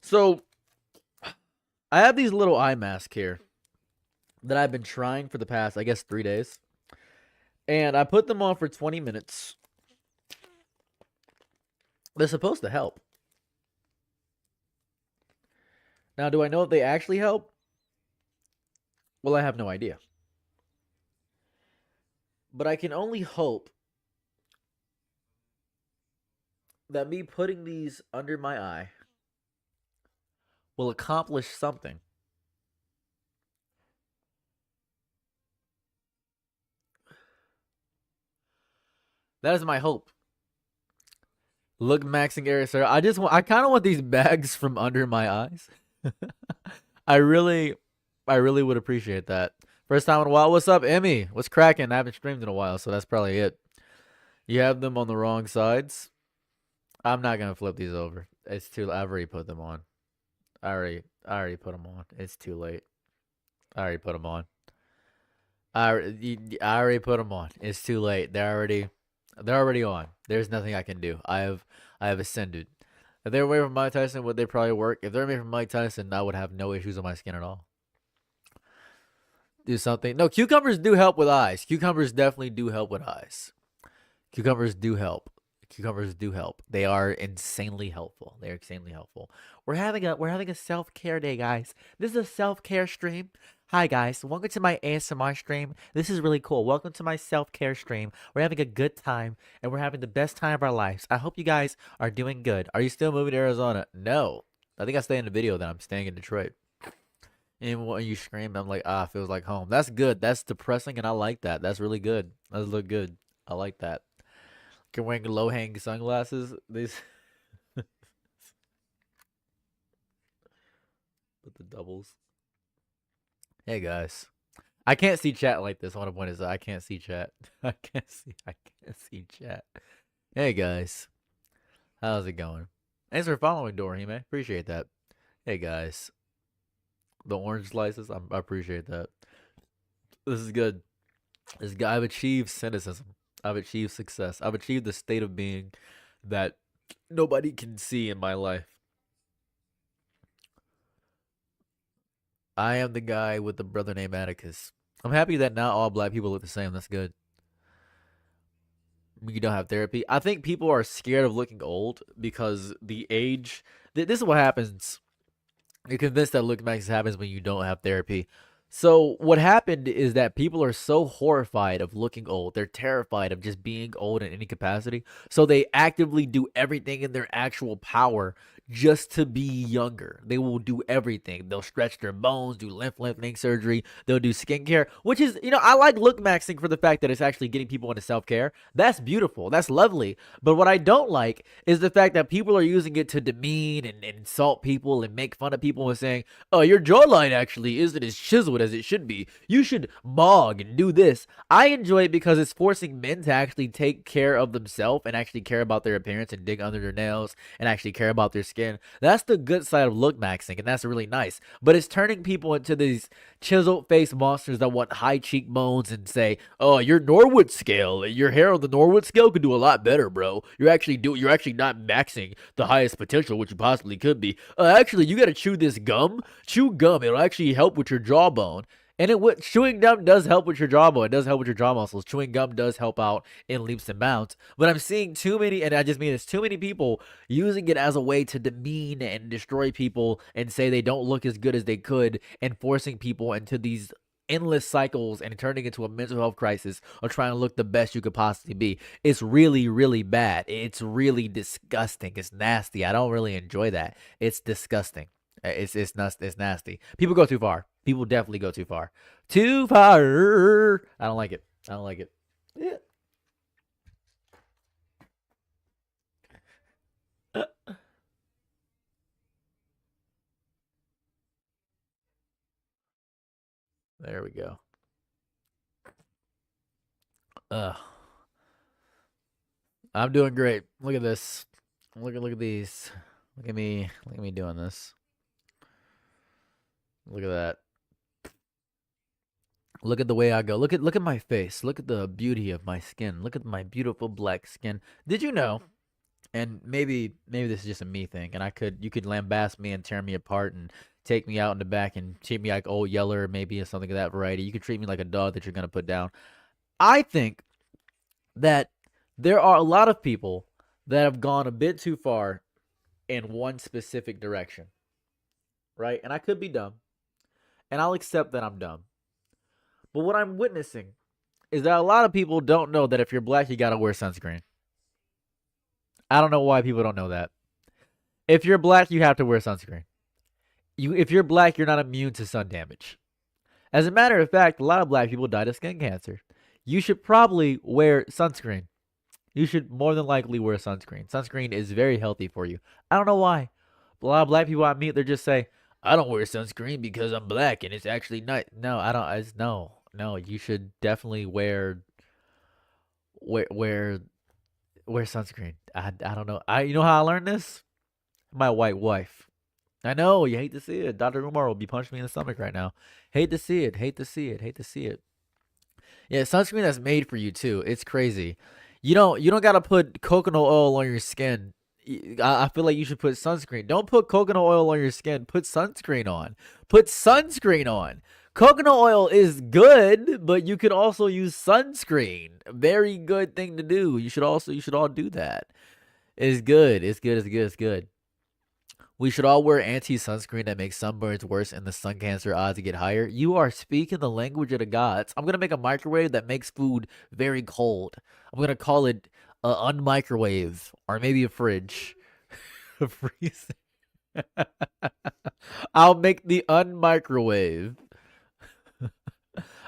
So I have these little eye masks here that I've been trying for the past, I guess, 3 days. And I put them on for 20 minutes. They're supposed to help. Now, do I know if they actually help? Well, I have no idea. But I can only hope that me putting these under my eye will accomplish something. That is my hope. Look, maxing area, sir. I kind of want these bags from under my eyes. I really, I really would appreciate that. First time in a while. What's up, Emmy? What's cracking? I haven't streamed in a while, so that's probably it. You have them on the wrong sides. I'm not gonna flip these over. It's too. I've already put them on. I already put them on. It's too late. I already put them on. I already put them on. It's too late. They're already on. There's nothing I can do. I have ascended. If they were made from Mike Tyson, would they probably work? If they're made from Mike Tyson, I would have no issues on my skin at all. Do something. No, cucumbers do help with eyes. Cucumbers definitely do help with eyes. Cucumbers do help. Cucumbers do help. They are insanely helpful. They're insanely helpful. We're having a self-care day, guys. This is a self-care stream. Hi guys, welcome to my ASMR stream. This is really cool. Welcome to my self-care stream. We're having a good time and we're having the best time of our lives. I hope you guys are doing good. Are you still moving to Arizona? No. I think I stay in the video that I'm staying in Detroit. And when you scream, I'm like, feels like home. That's good. That's depressing and I like that. That's really good. That look good. I like that. Can wearing low-hanging sunglasses. These with the doubles. Hey guys. I can't see chat like this. I want to point this out. I can't see chat. I can't see chat. Hey guys. How's it going? Thanks for following Dorime. Appreciate that. Hey guys. The orange slices, I appreciate that. This is good. I've achieved cynicism. I've achieved success. I've achieved the state of being that nobody can see in my life. I am the guy with the brother named Atticus. I'm happy that not all black people look the same. That's good. You don't have therapy. I think people are scared of looking old because the age. This is what happens. You're convinced that look max happens when you don't have therapy. So what happened is that people are so horrified of looking old. They're terrified of just being old in any capacity. So they actively do everything in their actual power just to be younger. They will do everything. They'll stretch their bones, do lengthening surgery. They'll do skincare, which is, I like look maxing for the fact that it's actually getting people into self-care. That's beautiful. That's lovely. But what I don't like is the fact that people are using it to demean and insult people and make fun of people and saying, oh, your jawline actually isn't as chiseled as it should be. You should mog and do this. I enjoy it because it's forcing men to actually take care of themselves and actually care about their appearance and dig under their nails and actually care about their skin. That's the good side of look maxing, and that's really nice. But it's turning people into these chiseled face monsters that want high cheekbones and say, oh, your Norwood scale, your hair on the Norwood scale could do a lot better, bro. You're actually not maxing the highest potential, which you possibly could be. Actually, you gotta chew this gum. Chew gum. It'll actually help with your jawbone. And chewing gum does help with your jawbone. It does help with your jaw muscles. Chewing gum does help out in leaps and bounds. But I'm seeing too many, and I just mean it's too many people using it as a way to demean and destroy people and say they don't look as good as they could, and forcing people into these endless cycles and turning into a mental health crisis of trying to look the best you could possibly be. It's really, really bad. It's really disgusting. It's nasty. I don't really enjoy that. It's disgusting. It's nasty. People go too far. People definitely go too far. Too far. I don't like it. I don't like it. Yeah. There we go. Ugh. I'm doing great. Look at this. Look at these. Look at me. Look at me doing this. Look at that. Look at the way I go. Look at my face. Look at the beauty of my skin. Look at my beautiful black skin. Did you know? And maybe this is just a me thing, and you could lambast me and tear me apart and take me out in the back and treat me like old Yeller, maybe, or something of that variety. You could treat me like a dog that you're gonna put down. I think that there are a lot of people that have gone a bit too far in one specific direction, right? And I could be dumb, and I'll accept that I'm dumb. But what I'm witnessing is that a lot of people don't know that if you're black, you gotta wear sunscreen. I don't know why people don't know that. If you're black, you have to wear sunscreen. If you're black, you're not immune to sun damage. As a matter of fact, a lot of black people died of skin cancer. You should probably wear sunscreen. You should more than likely wear sunscreen. Sunscreen is very healthy for you. I don't know why. A lot of black people I meet, they just say, I don't wear sunscreen because I'm black and it's actually nice. No, I don't. No. You should definitely wear, wear, wear sunscreen. I don't know. You know how I learned this? My white wife. I know you hate to see it. Dr. Umar will be punching me in the stomach right now. Hate to see it. Hate to see it. Hate to see it. Yeah, sunscreen that's made for you too. It's crazy. You don't gotta put coconut oil on your skin. I feel like you should put sunscreen. Don't put coconut oil on your skin. Put sunscreen on. Put sunscreen on. Coconut oil is good, but you could also use sunscreen. Very good thing to do. You should all do that. It's good. It's good. It's good. It's good. We should all wear anti-sunscreen that makes sunburns worse and the sun cancer odds to get higher. You are speaking the language of the gods. I'm gonna make a microwave that makes food very cold. I'm gonna call it a unmicrowave or maybe a fridge. A freezer. I'll make the unmicrowave.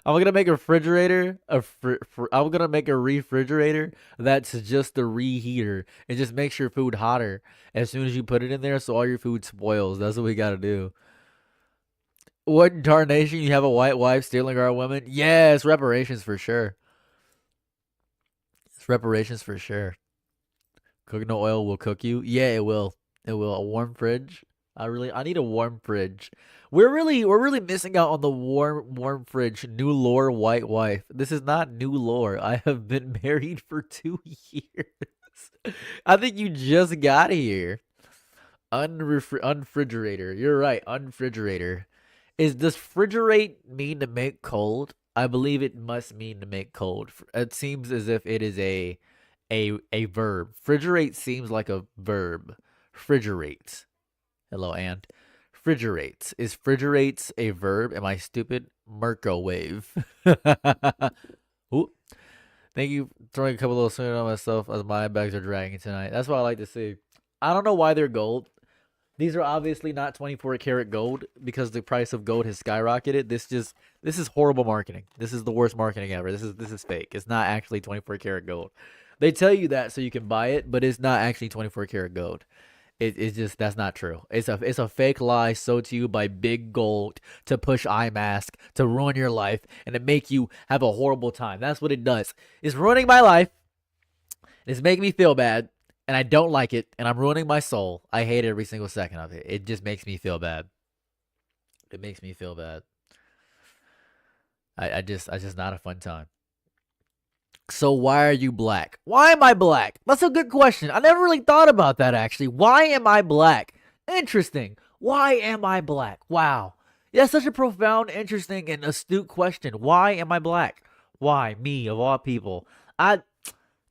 I'm gonna make a refrigerator. I'm gonna make a refrigerator that's just a reheater. It just makes your food hotter as soon as you put it in there, so all your food spoils. That's what we gotta do. What tarnation? You have a white wife stealing our women? Yeah, it's reparations for sure. It's reparations for sure. Coconut oil will cook you. Yeah, it will. It will. A warm fridge. I need a warm fridge. We're really missing out on the warm fridge. New lore, white wife. This is not new lore. I have been married for 2 years. I think you just got here. Unrefrigerator. You're right. Unfrigerator. Does frigerate mean to make cold? I believe it must mean to make cold. It seems as if it is a verb. Frigerate seems like a verb. Frigerate. Hello, and frigerates. Is frigerates a verb? Am I stupid? Microwave. Ooh. Thank you for throwing a couple little swimming on myself as my bags are dragging tonight. That's what I like to see. I don't know why they're gold. These are obviously not 24 karat gold because the price of gold has skyrocketed. This is horrible marketing. This is the worst marketing ever. This is fake. It's not actually 24 karat gold. They tell you that so you can buy it, but it's not actually 24 karat gold. It's just that's not true. It's a fake lie sold to you by Big Gold to push eye mask to ruin your life and to make you have a horrible time. That's what it does. It's ruining my life. It's making me feel bad, and I don't like it, and I'm ruining my soul. I hate every single second of it. It just makes me feel bad. It makes me feel bad. I just not a fun time. So why are you black? Why am I black? That's a good question. I never really thought about that actually. Why am I black? Interesting. Why am I black? Wow. That's such a profound, interesting, and astute question. Why am I black? Why me of all people? I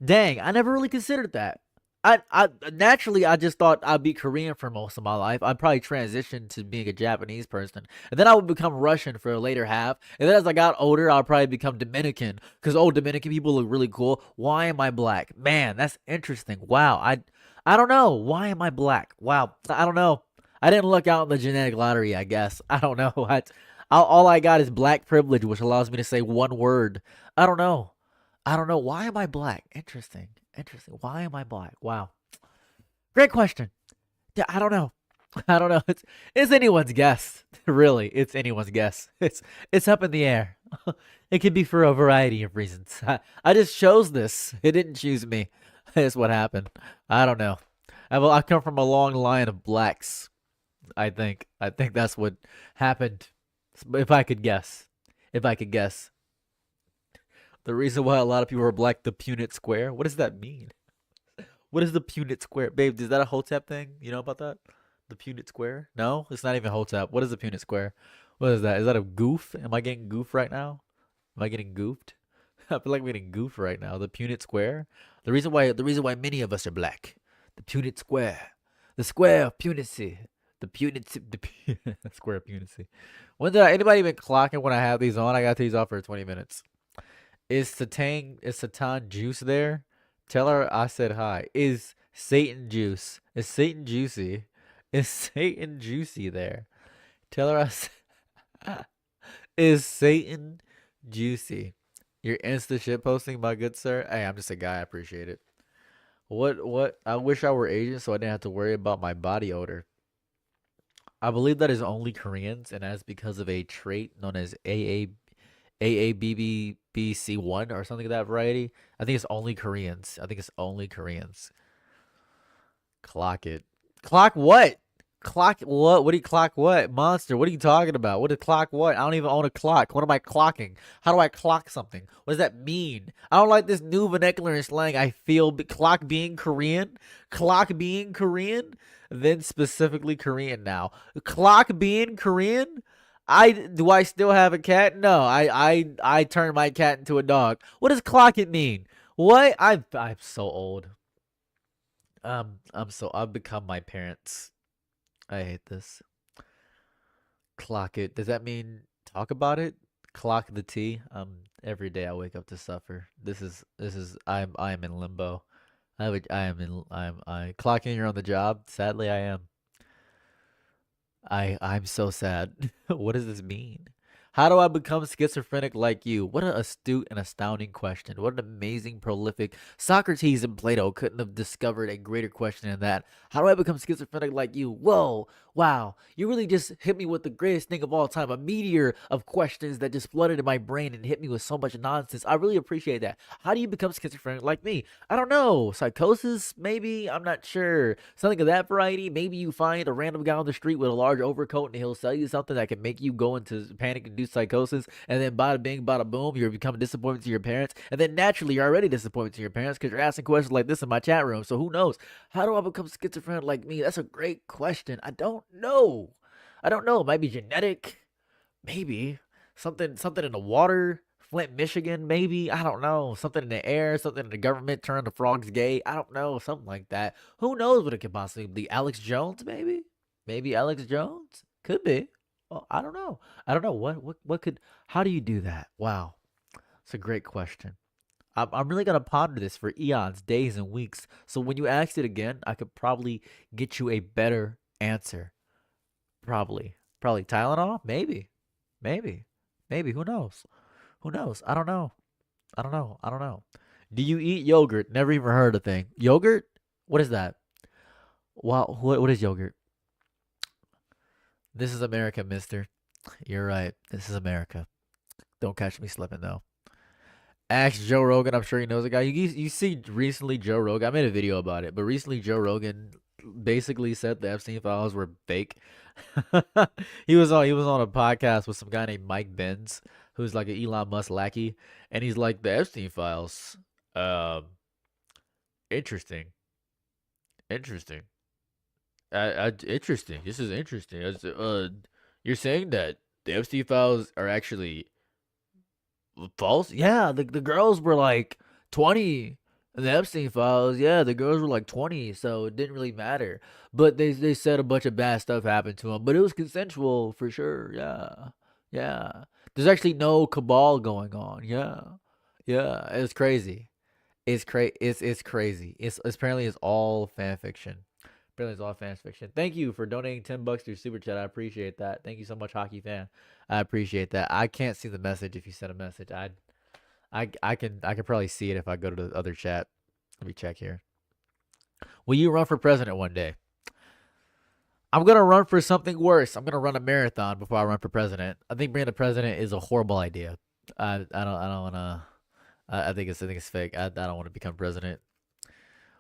Dang, I never really considered that. I naturally I just thought I'd be Korean for most of my life. I'd probably transition to being a Japanese person, and then I would become Russian for a later half. And then as I got older, I'll probably become Dominican because Dominican people look really cool. Why am I black? Man, that's interesting. Wow, I don't know. Why am I black? Wow, I don't know. I didn't look out in the genetic lottery. I guess I don't know. All I got is black privilege, which allows me to say one word. I don't know. I don't know. Why am I black? Interesting. Interesting. Why am I black? Wow. Great question. Yeah, I don't know. I don't know. It's anyone's guess. Really, it's anyone's guess. It's up in the air. It could be for a variety of reasons. I just chose this. It didn't choose me. That's what happened. I don't know. I come from a long line of blacks. I think. I think that's what happened. If I could guess. If I could guess. The reason why a lot of people are black, the Punnett Square. What does that mean? What is the Punnett Square? Babe, is that a Hotep thing? You know about that? The Punnett Square? No? It's not even Hotep. What is the Punnett Square? What is that? Is that a goof? Am I getting goofed right now? Am I getting goofed? I feel like I'm getting goofed right now. The Punnett Square? The reason why many of us are black. The Punnett Square. The Square of Punacy. The Square of Punacy. When did anybody been clocking when I have these on? I got these off for 20 minutes. Is Satan Juice there? Tell her I said hi. Is Satan Juice? Is Satan Juicy? Is Satan Juicy there? Tell her I said. Is Satan Juicy? You're insta shit posting, my good sir. Hey, I'm just a guy. I appreciate it. What? I wish I were Asian so I didn't have to worry about my body odor. I believe that is only Koreans, and that's because of a trait known as AABBBC1 or something of that variety. I think it's only Koreans. I think it's only Koreans. Clock it. Clock what? Clock what? What do you clock what? Monster, what are you talking about? What is clock what? I don't even own a clock. What am I clocking? How do I clock something? What does that mean? I don't like this new vernacular and slang. I feel clock being Korean. Clock being Korean. Then specifically Korean now. Clock being Korean? I still have a cat? No, I turned my cat into a dog. What does clock it mean? What? I'm so old. I've become my parents. I hate this. Clock it. Does that mean talk about it? Clock the tea. Every day I wake up to suffer. I am in limbo. I am in I clocking you're on the job. Sadly I am. I'm so sad. What does this mean? How do I become schizophrenic like you? What an astute and astounding question. What an amazing, prolific. Socrates and Plato couldn't have discovered a greater question than that. How do I become schizophrenic like you? Whoa, wow. You really just hit me with the greatest thing of all time. A meteor of questions that just flooded in my brain and hit me with so much nonsense. I really appreciate that. How do you become schizophrenic like me? I don't know. Psychosis, maybe? I'm not sure. Something of that variety. Maybe you find a random guy on the street with a large overcoat and he'll sell you something that can make you go into panic and psychosis, and then bada bing, bada boom, you're becoming disappointed to your parents, and then naturally you're already disappointed to your parents because you're asking questions like this in my chat room. So who knows? How do I become schizophrenic like me? That's a great question. I don't know. It might be genetic, maybe something in the water. Flint, Michigan, maybe. I don't know. Something in the air, something in the government turned the frogs gay. I don't know. Something like that. Who knows what it could possibly be? Alex Jones, maybe? Maybe Alex Jones? Could be. Well, I don't know. I don't know what could. How do you do that? Wow, it's a great question. I'm really gonna ponder this for eons, days, and weeks. So when you ask it again, I could probably get you a better answer. Probably Tylenol. Maybe. Who knows? Who knows? I don't know. I don't know. Do you eat yogurt? Never even heard of thing. Yogurt? What is that? Wow. What is yogurt? This is America, mister. You're right. This is America. Don't catch me slipping, though. Ask Joe Rogan. I'm sure he knows the guy. You see, recently Joe Rogan. I made a video about it, but recently Joe Rogan basically said the Epstein files were fake. He was on a podcast with some guy named Mike Benz, who's like an Elon Musk lackey, and he's like the Epstein files. Um, interesting, interesting. Interesting. This is interesting. You're saying that the Epstein files are actually false? Yeah, the girls were like 20. In the Epstein files, yeah, the girls were like 20, so it didn't really matter. But they said a bunch of bad stuff happened to them, but it was consensual for sure. Yeah, yeah. There's actually no cabal going on. Yeah, yeah. It's crazy. It's crazy. It's apparently it's all fan fiction. Apparently it's all fan fiction. Thank you for donating $10 to your super chat. I appreciate that. Thank you so much, hockey fan. I appreciate that. I can't see the message if you sent a message. I can probably see it if I go to the other chat. Let me check here. Will you run for president one day? I'm gonna run for something worse. I'm gonna run a marathon before I run for president. I think being a president is a horrible idea. I don't wanna. I think it's fake. I don't want to become president.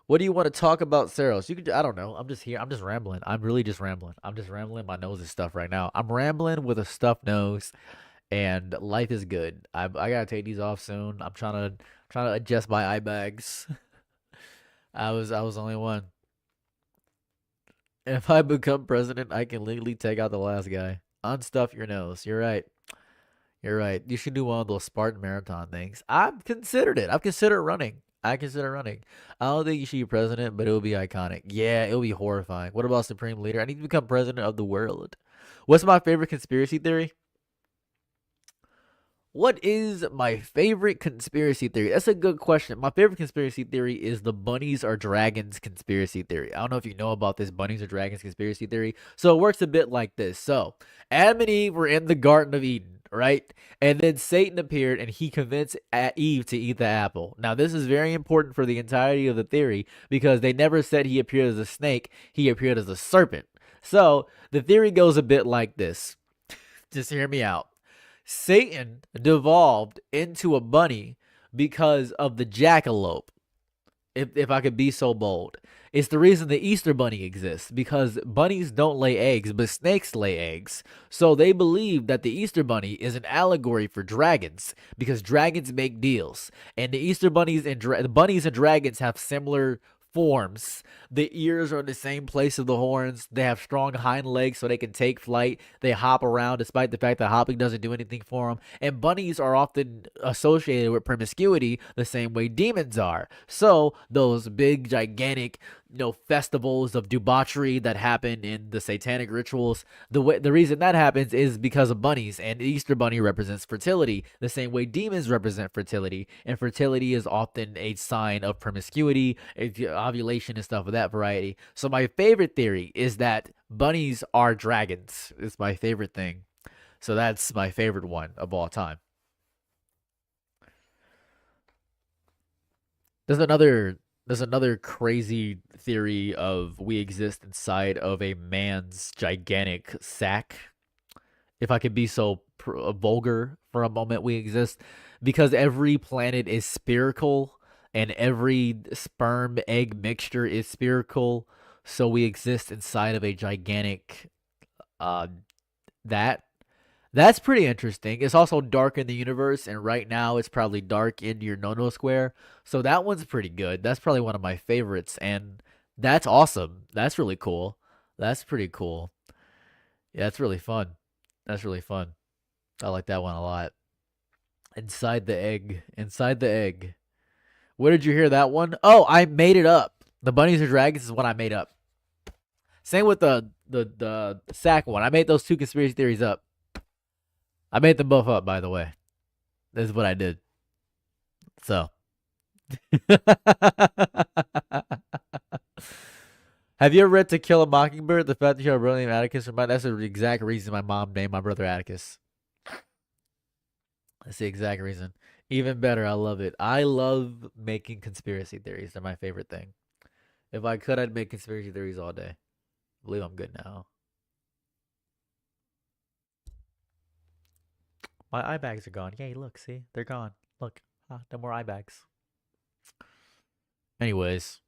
What do you want to talk about, Saros? You could. I don't know. I'm just here. I'm just rambling. I'm really just rambling. I'm just rambling. My nose is stuffed right now. I'm rambling with a stuffed nose, and life is good. I gotta take these off soon. I'm trying to adjust my eye bags. I was only one. If I become president, I can legally take out the last guy. Unstuff your nose. You're right. You're right. You should do one of those Spartan marathon things. I've considered it. I've considered running. I consider running. I don't think you should be president, but it will be iconic. Yeah, it will be horrifying. What about supreme leader? I need to become president of the world. What's my favorite conspiracy theory? What is my favorite conspiracy theory? That's a good question. My favorite conspiracy theory is the bunnies are dragons conspiracy theory. I don't know if you know about this bunnies are dragons conspiracy theory. So it works a bit like this. So Adam and Eve were in the Garden of Eden, right? And then Satan appeared and he convinced Eve to eat the apple. Now, this is very important for the entirety of the theory because they never said he appeared as a snake, he appeared as a serpent. So the theory goes a bit like this. Just hear me out. Satan devolved into a bunny because of the jackalope. If I could be so bold, it's the reason the Easter bunny exists because bunnies don't lay eggs, but snakes lay eggs. So they believe that the Easter bunny is an allegory for dragons because dragons make deals, and the Easter bunnies and the bunnies and dragons have similar forms. The ears are in the same place of the horns. They have strong hind legs so they can take flight. They hop around despite the fact that hopping doesn't do anything for them. And bunnies are often associated with promiscuity the same way demons are. So those big, gigantic, festivals of debauchery that happen in the satanic rituals, the reason that happens is because of bunnies, and the Easter bunny represents fertility the same way demons represent fertility, and fertility is often a sign of promiscuity, ovulation, and stuff of that variety. So my favorite theory is that bunnies are dragons. It's my favorite thing. So that's my favorite one of all time. There's another crazy theory of we exist inside of a man's gigantic sack. If I could be so vulgar for a moment, we exist because every planet is spherical and every sperm egg mixture is spherical. So we exist inside of a gigantic uh that that's pretty interesting. It's also dark in the universe, and right now it's probably dark in your Nono square. So that one's pretty good. That's probably one of my favorites, and that's awesome. That's really cool. That's pretty cool. Yeah, that's really fun. That's really fun. I like that one a lot. Inside the egg. Inside the egg. Where did you hear that one? Oh, I made it up. The bunnies or dragons is what I made up. Same with the sack one. I made those two conspiracy theories up. I made them both up, by the way. This is what I did. So. Have you ever read To Kill a Mockingbird? The fact that you have a brother named Atticus, that's the exact reason my mom named my brother Atticus. That's the exact reason. Even better, I love it. I love making conspiracy theories. They're my favorite thing. If I could, I'd make conspiracy theories all day. I believe I'm good now. My eye bags are gone. Yay, look, see? They're gone. Look. No more eye bags. Anyways.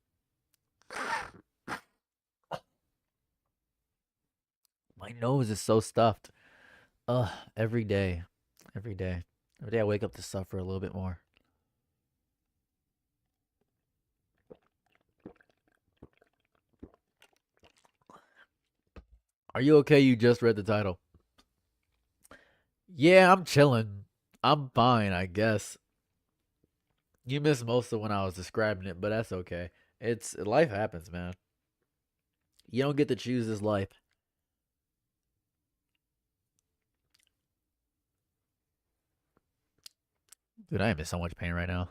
My nose is so stuffed. Ugh, every day. Every day. Every day I wake up to suffer a little bit more. Are you okay? You just read the title. Yeah, I'm chilling. I'm fine, I guess. You missed most of when I was describing it, but that's okay. It's life happens, man. You don't get to choose this life. Dude, I am in so much pain right now.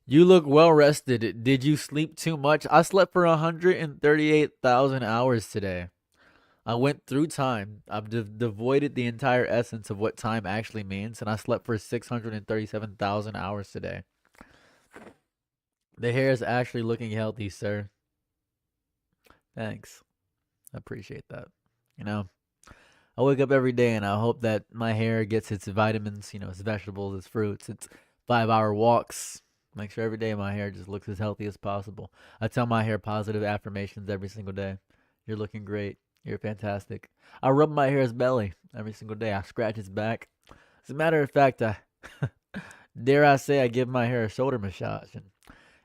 You look well rested. Did you sleep too much? I slept for 138,000 hours today. I went through time. I've devoided the entire essence of what time actually means, and I slept for 637,000 hours today. The hair is actually looking healthy, sir. Thanks. I appreciate that. You know, I wake up every day and I hope that my hair gets its vitamins, its vegetables, its fruits, its 5 hour walks. Make sure every day my hair just looks as healthy as possible. I tell my hair positive affirmations every single day. You're looking great. You're fantastic. I rub my hair's belly every single day. I scratch its back. As a matter of fact, I dare I say I give my hair a shoulder massage and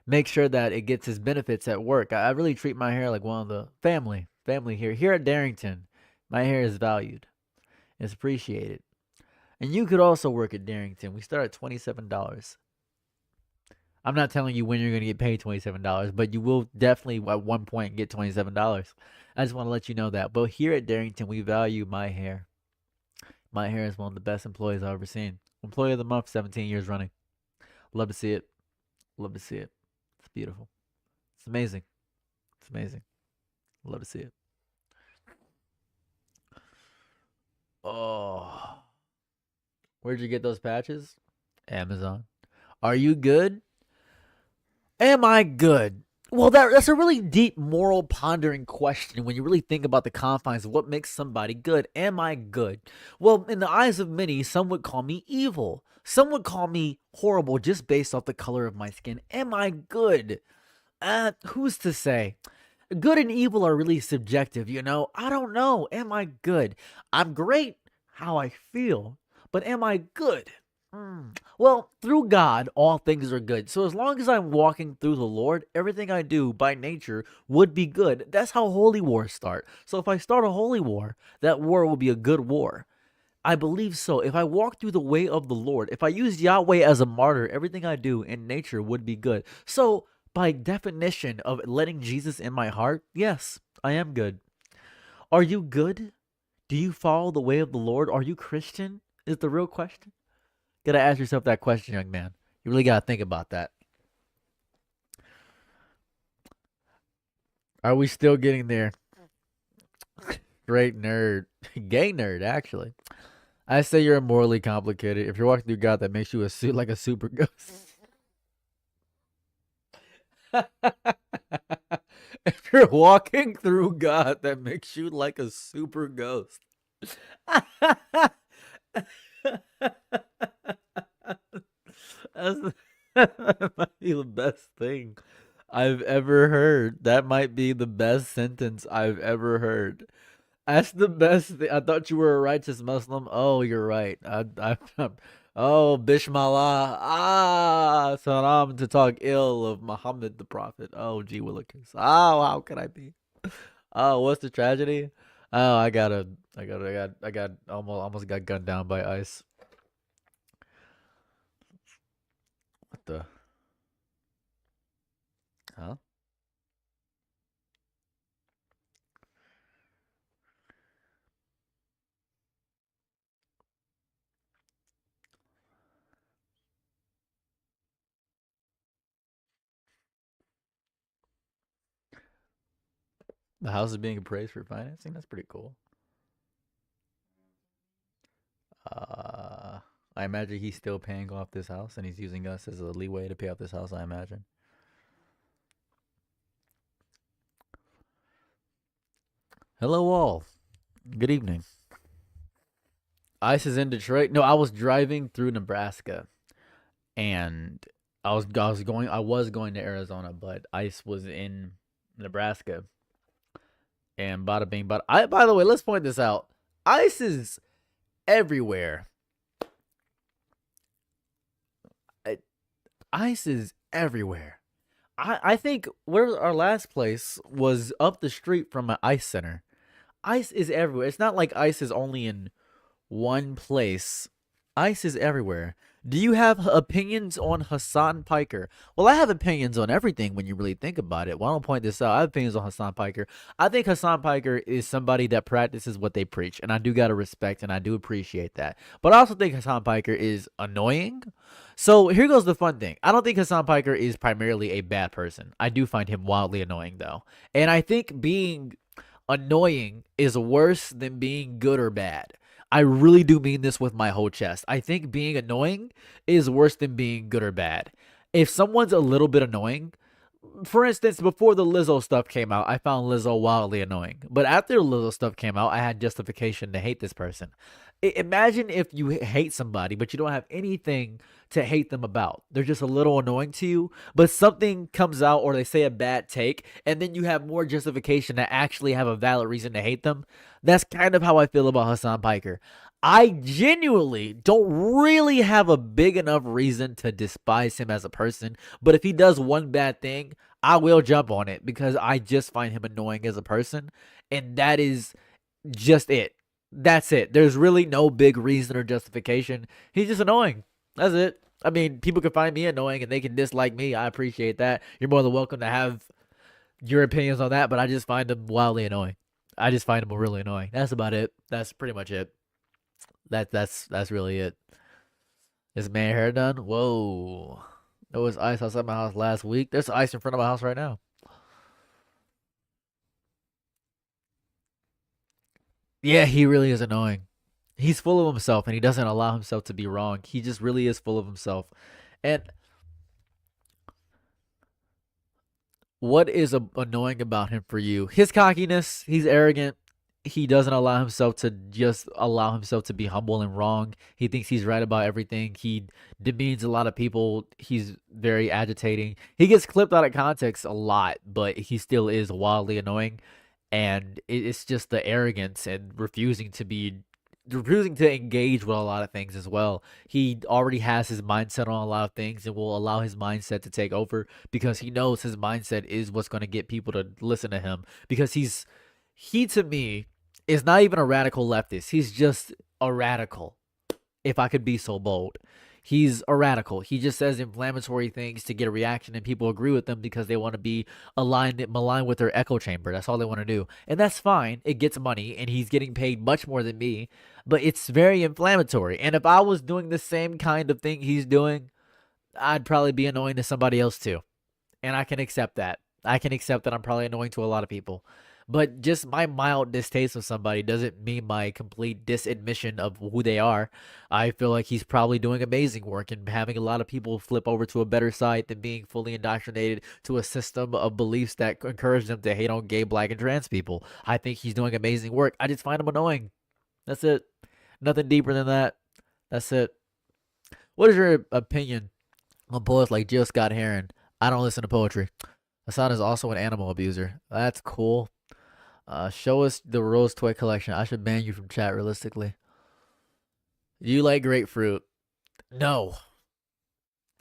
make sure that it gets its benefits at work. I really treat my hair like one of the family here. Here at Darrington, my hair is valued. It's appreciated. And you could also work at Darrington. We start at $27. I'm not telling you when you're gonna get paid $27, but you will definitely at one point get $27. I just want to let you know that. But here at Darrington, we value my hair. My hair is one of the best employees I've ever seen. Employee of the month, 17 years running. Love to see it. Love to see it. It's beautiful. It's amazing. It's amazing. Love to see it. Oh, where'd you get those patches? Amazon. Are you good? Am I good? Well, that's a really deep moral pondering question when you really think about the confines of what makes somebody good. Am I good? Well, in the eyes of many, some would call me evil. Some would call me horrible just based off the color of my skin. Am I good? Who's to say? Good and evil are really subjective, you know? I don't know. Am I good? I'm great how I feel, but am I good? Well, through God, all things are good. So as long as I'm walking through the Lord, everything I do by nature would be good. That's how holy wars start. So if I start a holy war, that war will be a good war. I believe so. If I walk through the way of the Lord, if I use Yahweh as a martyr, everything I do in nature would be good. So, by definition of letting Jesus in my heart, yes, I am good. Are you good? Do you follow the way of the Lord? Are you Christian? Is the real question. Gotta ask yourself that question, young man. You really gotta think about that. Are we still getting there? Great nerd. Gay nerd, actually. I say you're morally complicated. If you're walking through God, that makes you a suit like a super ghost. If you're walking through God, that makes you like a super ghost. That's, that might be the best thing I've ever heard. That might be the best sentence I've ever heard. That's the best thing. I thought you were a righteous Muslim. Oh, you're right. Oh, Bismillah. Ah, salam to talk ill of Muhammad the Prophet. Oh, gee willikers. Oh, how could I be? Oh, what's the tragedy? Oh, I got almost got gunned down by ICE. What the? Huh? The house is being appraised for financing. That's pretty cool. Uh, I imagine he's still paying off this house, and he's using us as a leeway to pay off this house. I imagine. Hello, all. Good evening. ICE is in Detroit. No, I was driving through Nebraska, and I was going to Arizona, but ICE was in Nebraska, and bada bing, bada. By the way, let's point this out. ICE is everywhere. ICE is everywhere. I think where our last place was up the street from an ICE center. ICE is everywhere. It's not like ICE is only in one place. ICE is everywhere. Do you have opinions on Hassan Piker? Well, I have opinions on everything when you really think about it. Well, I don't point this out. I have opinions on Hassan Piker. I think Hassan Piker is somebody that practices what they preach, and I do gotta respect and I do appreciate that. But I also think Hassan Piker is annoying. So here goes the fun thing. I don't think Hassan Piker is primarily a bad person. I do find him wildly annoying though. And I think being annoying is worse than being good or bad. I really do mean this with my whole chest. I think being annoying is worse than being good or bad. If someone's a little bit annoying, for instance, before the Lizzo stuff came out, I found Lizzo wildly annoying. But after the Lizzo stuff came out, I had justification to hate this person. Imagine if you hate somebody, but you don't have anything to hate them about. They're just a little annoying to you, but something comes out or they say a bad take, and then you have more justification to actually have a valid reason to hate them. That's kind of how I feel about Hassan Piker. I genuinely don't really have a big enough reason to despise him as a person, but if he does one bad thing, I will jump on it because I just find him annoying as a person, and that is just it. That's it. There's really no big reason or justification. He's just annoying. That's it. I mean, people can find me annoying and they can dislike me. I appreciate that. You're more than welcome to have your opinions on that, but I just find them wildly annoying. I just find them really annoying. That's about it. That's pretty much it. That's really it. Is man hair done? Whoa. There was ice outside my house last week. There's ice in front of my house right now. Yeah, he really is annoying. He's full of himself and he doesn't allow himself to be wrong. He just really is full of himself. And what is annoying about him for you? His cockiness. He's arrogant. He doesn't allow himself to just allow himself to be humble and wrong. He thinks he's right about everything. He demeans a lot of people. He's very agitating. He gets clipped out of context a lot, but he still is wildly annoying. And it's just the arrogance and refusing to engage with a lot of things as well. He already has his mindset on a lot of things and will allow his mindset to take over because he knows his mindset is what's going to get people to listen to him because he to me is not even a radical leftist. He's just a radical, if I could be so bold. He's a radical. He just says inflammatory things to get a reaction, and people agree with them because they want to be maligned with their echo chamber. That's all they want to do, and that's fine. It gets money, and he's getting paid much more than me, but it's very inflammatory. And if I was doing the same kind of thing he's doing, I'd probably be annoying to somebody else too, and I can accept that. I can accept that I'm probably annoying to a lot of people. But just my mild distaste of somebody doesn't mean my complete disadmission of who they are. I feel like he's probably doing amazing work and having a lot of people flip over to a better side than being fully indoctrinated to a system of beliefs that encourage them to hate on gay, black, and trans people. I think he's doing amazing work. I just find him annoying. That's it. Nothing deeper than that. That's it. What is your opinion on poets like Jill Scott Heron? I don't listen to poetry. Hassan is also an animal abuser. That's cool. Show us the Rose toy collection. I should ban you from chat realistically. Do you like grapefruit? No.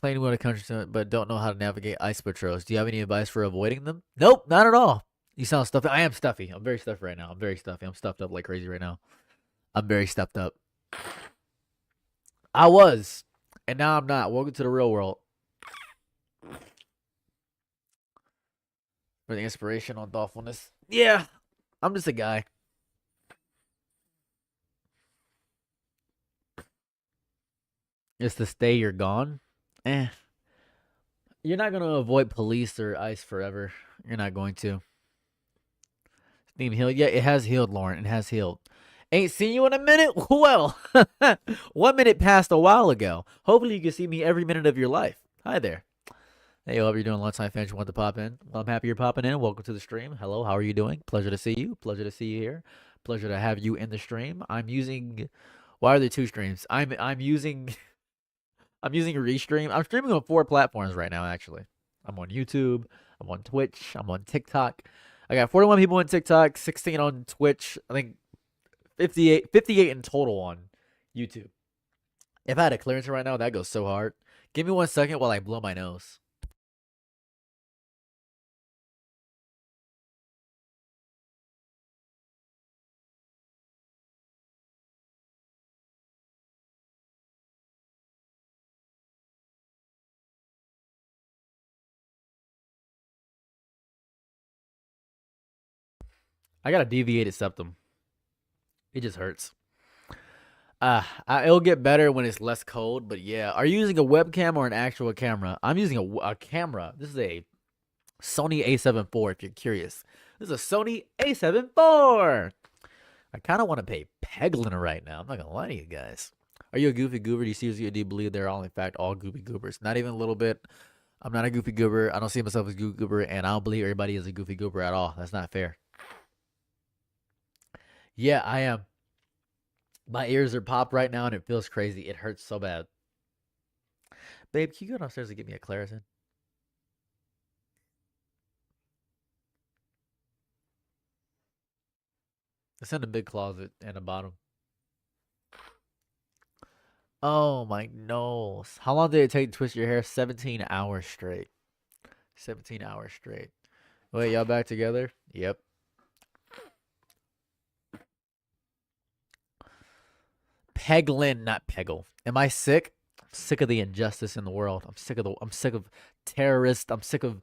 Playing with a country, but don't know how to navigate ice patrols. Do you have any advice for avoiding them? Nope, not at all. You sound stuffy. I am stuffy. I'm very stuffy right now. I'm very stuffy. I'm stuffed up like crazy right now. I'm very stuffed up. I was, and now I'm not. Welcome to the real world. For the inspiration on thoughtfulness. Yeah, I'm just a guy. It's to stay you're gone. Eh. You're not gonna avoid police or ice forever. You're not going to. Steam healed. Yeah, it has healed, Lauren. It has healed. Ain't seen you in a minute? Well, 1 minute passed a while ago. Hopefully you can see me every minute of your life. Hi there. Hey, I hope you're doing lunchtime fans. You want to pop in? Well, I'm happy you're popping in. Welcome to the stream. Hello, how are you doing? Pleasure to see you. Pleasure to see you here. Pleasure to have you in the stream. I'm using. Why are there two streams? I'm using. I'm using Restream. I'm streaming on 4 platforms right now. Actually, I'm on YouTube. I'm on Twitch. I'm on TikTok. I got 41 people on TikTok, 16 on Twitch. I think 58 in total on YouTube. If I had a clearance right now, that goes so hard. Give me 1 second while I blow my nose. I got a deviated septum. It just hurts. It'll get better when it's less cold, but yeah. Are you using a webcam or an actual camera? I'm using a camera. This is a Sony A7 IV, if you're curious. This is a Sony A7 IV. I kind of want to pay Peglin right now. I'm not going to lie to you guys. Are you a goofy goober? Do you seriously do you believe they're all, in fact, all goofy goobers? Not even a little bit. I'm not a goofy goober. I don't see myself as a goofy goober, and I don't believe everybody is a goofy goober at all. That's not fair. Yeah, I am. My ears are popped right now, and it feels crazy. It hurts so bad. Babe, can you go downstairs and get me a Claritin? It's in the big closet and the bottom. Oh my nose. How long did it take to twist your hair? 17 hours straight. 17 hours straight. Wait, y'all back together? Yep. Peglin, not Peggle. Am I sick? Sick of the injustice in the world. I'm sick of terrorists. I'm sick of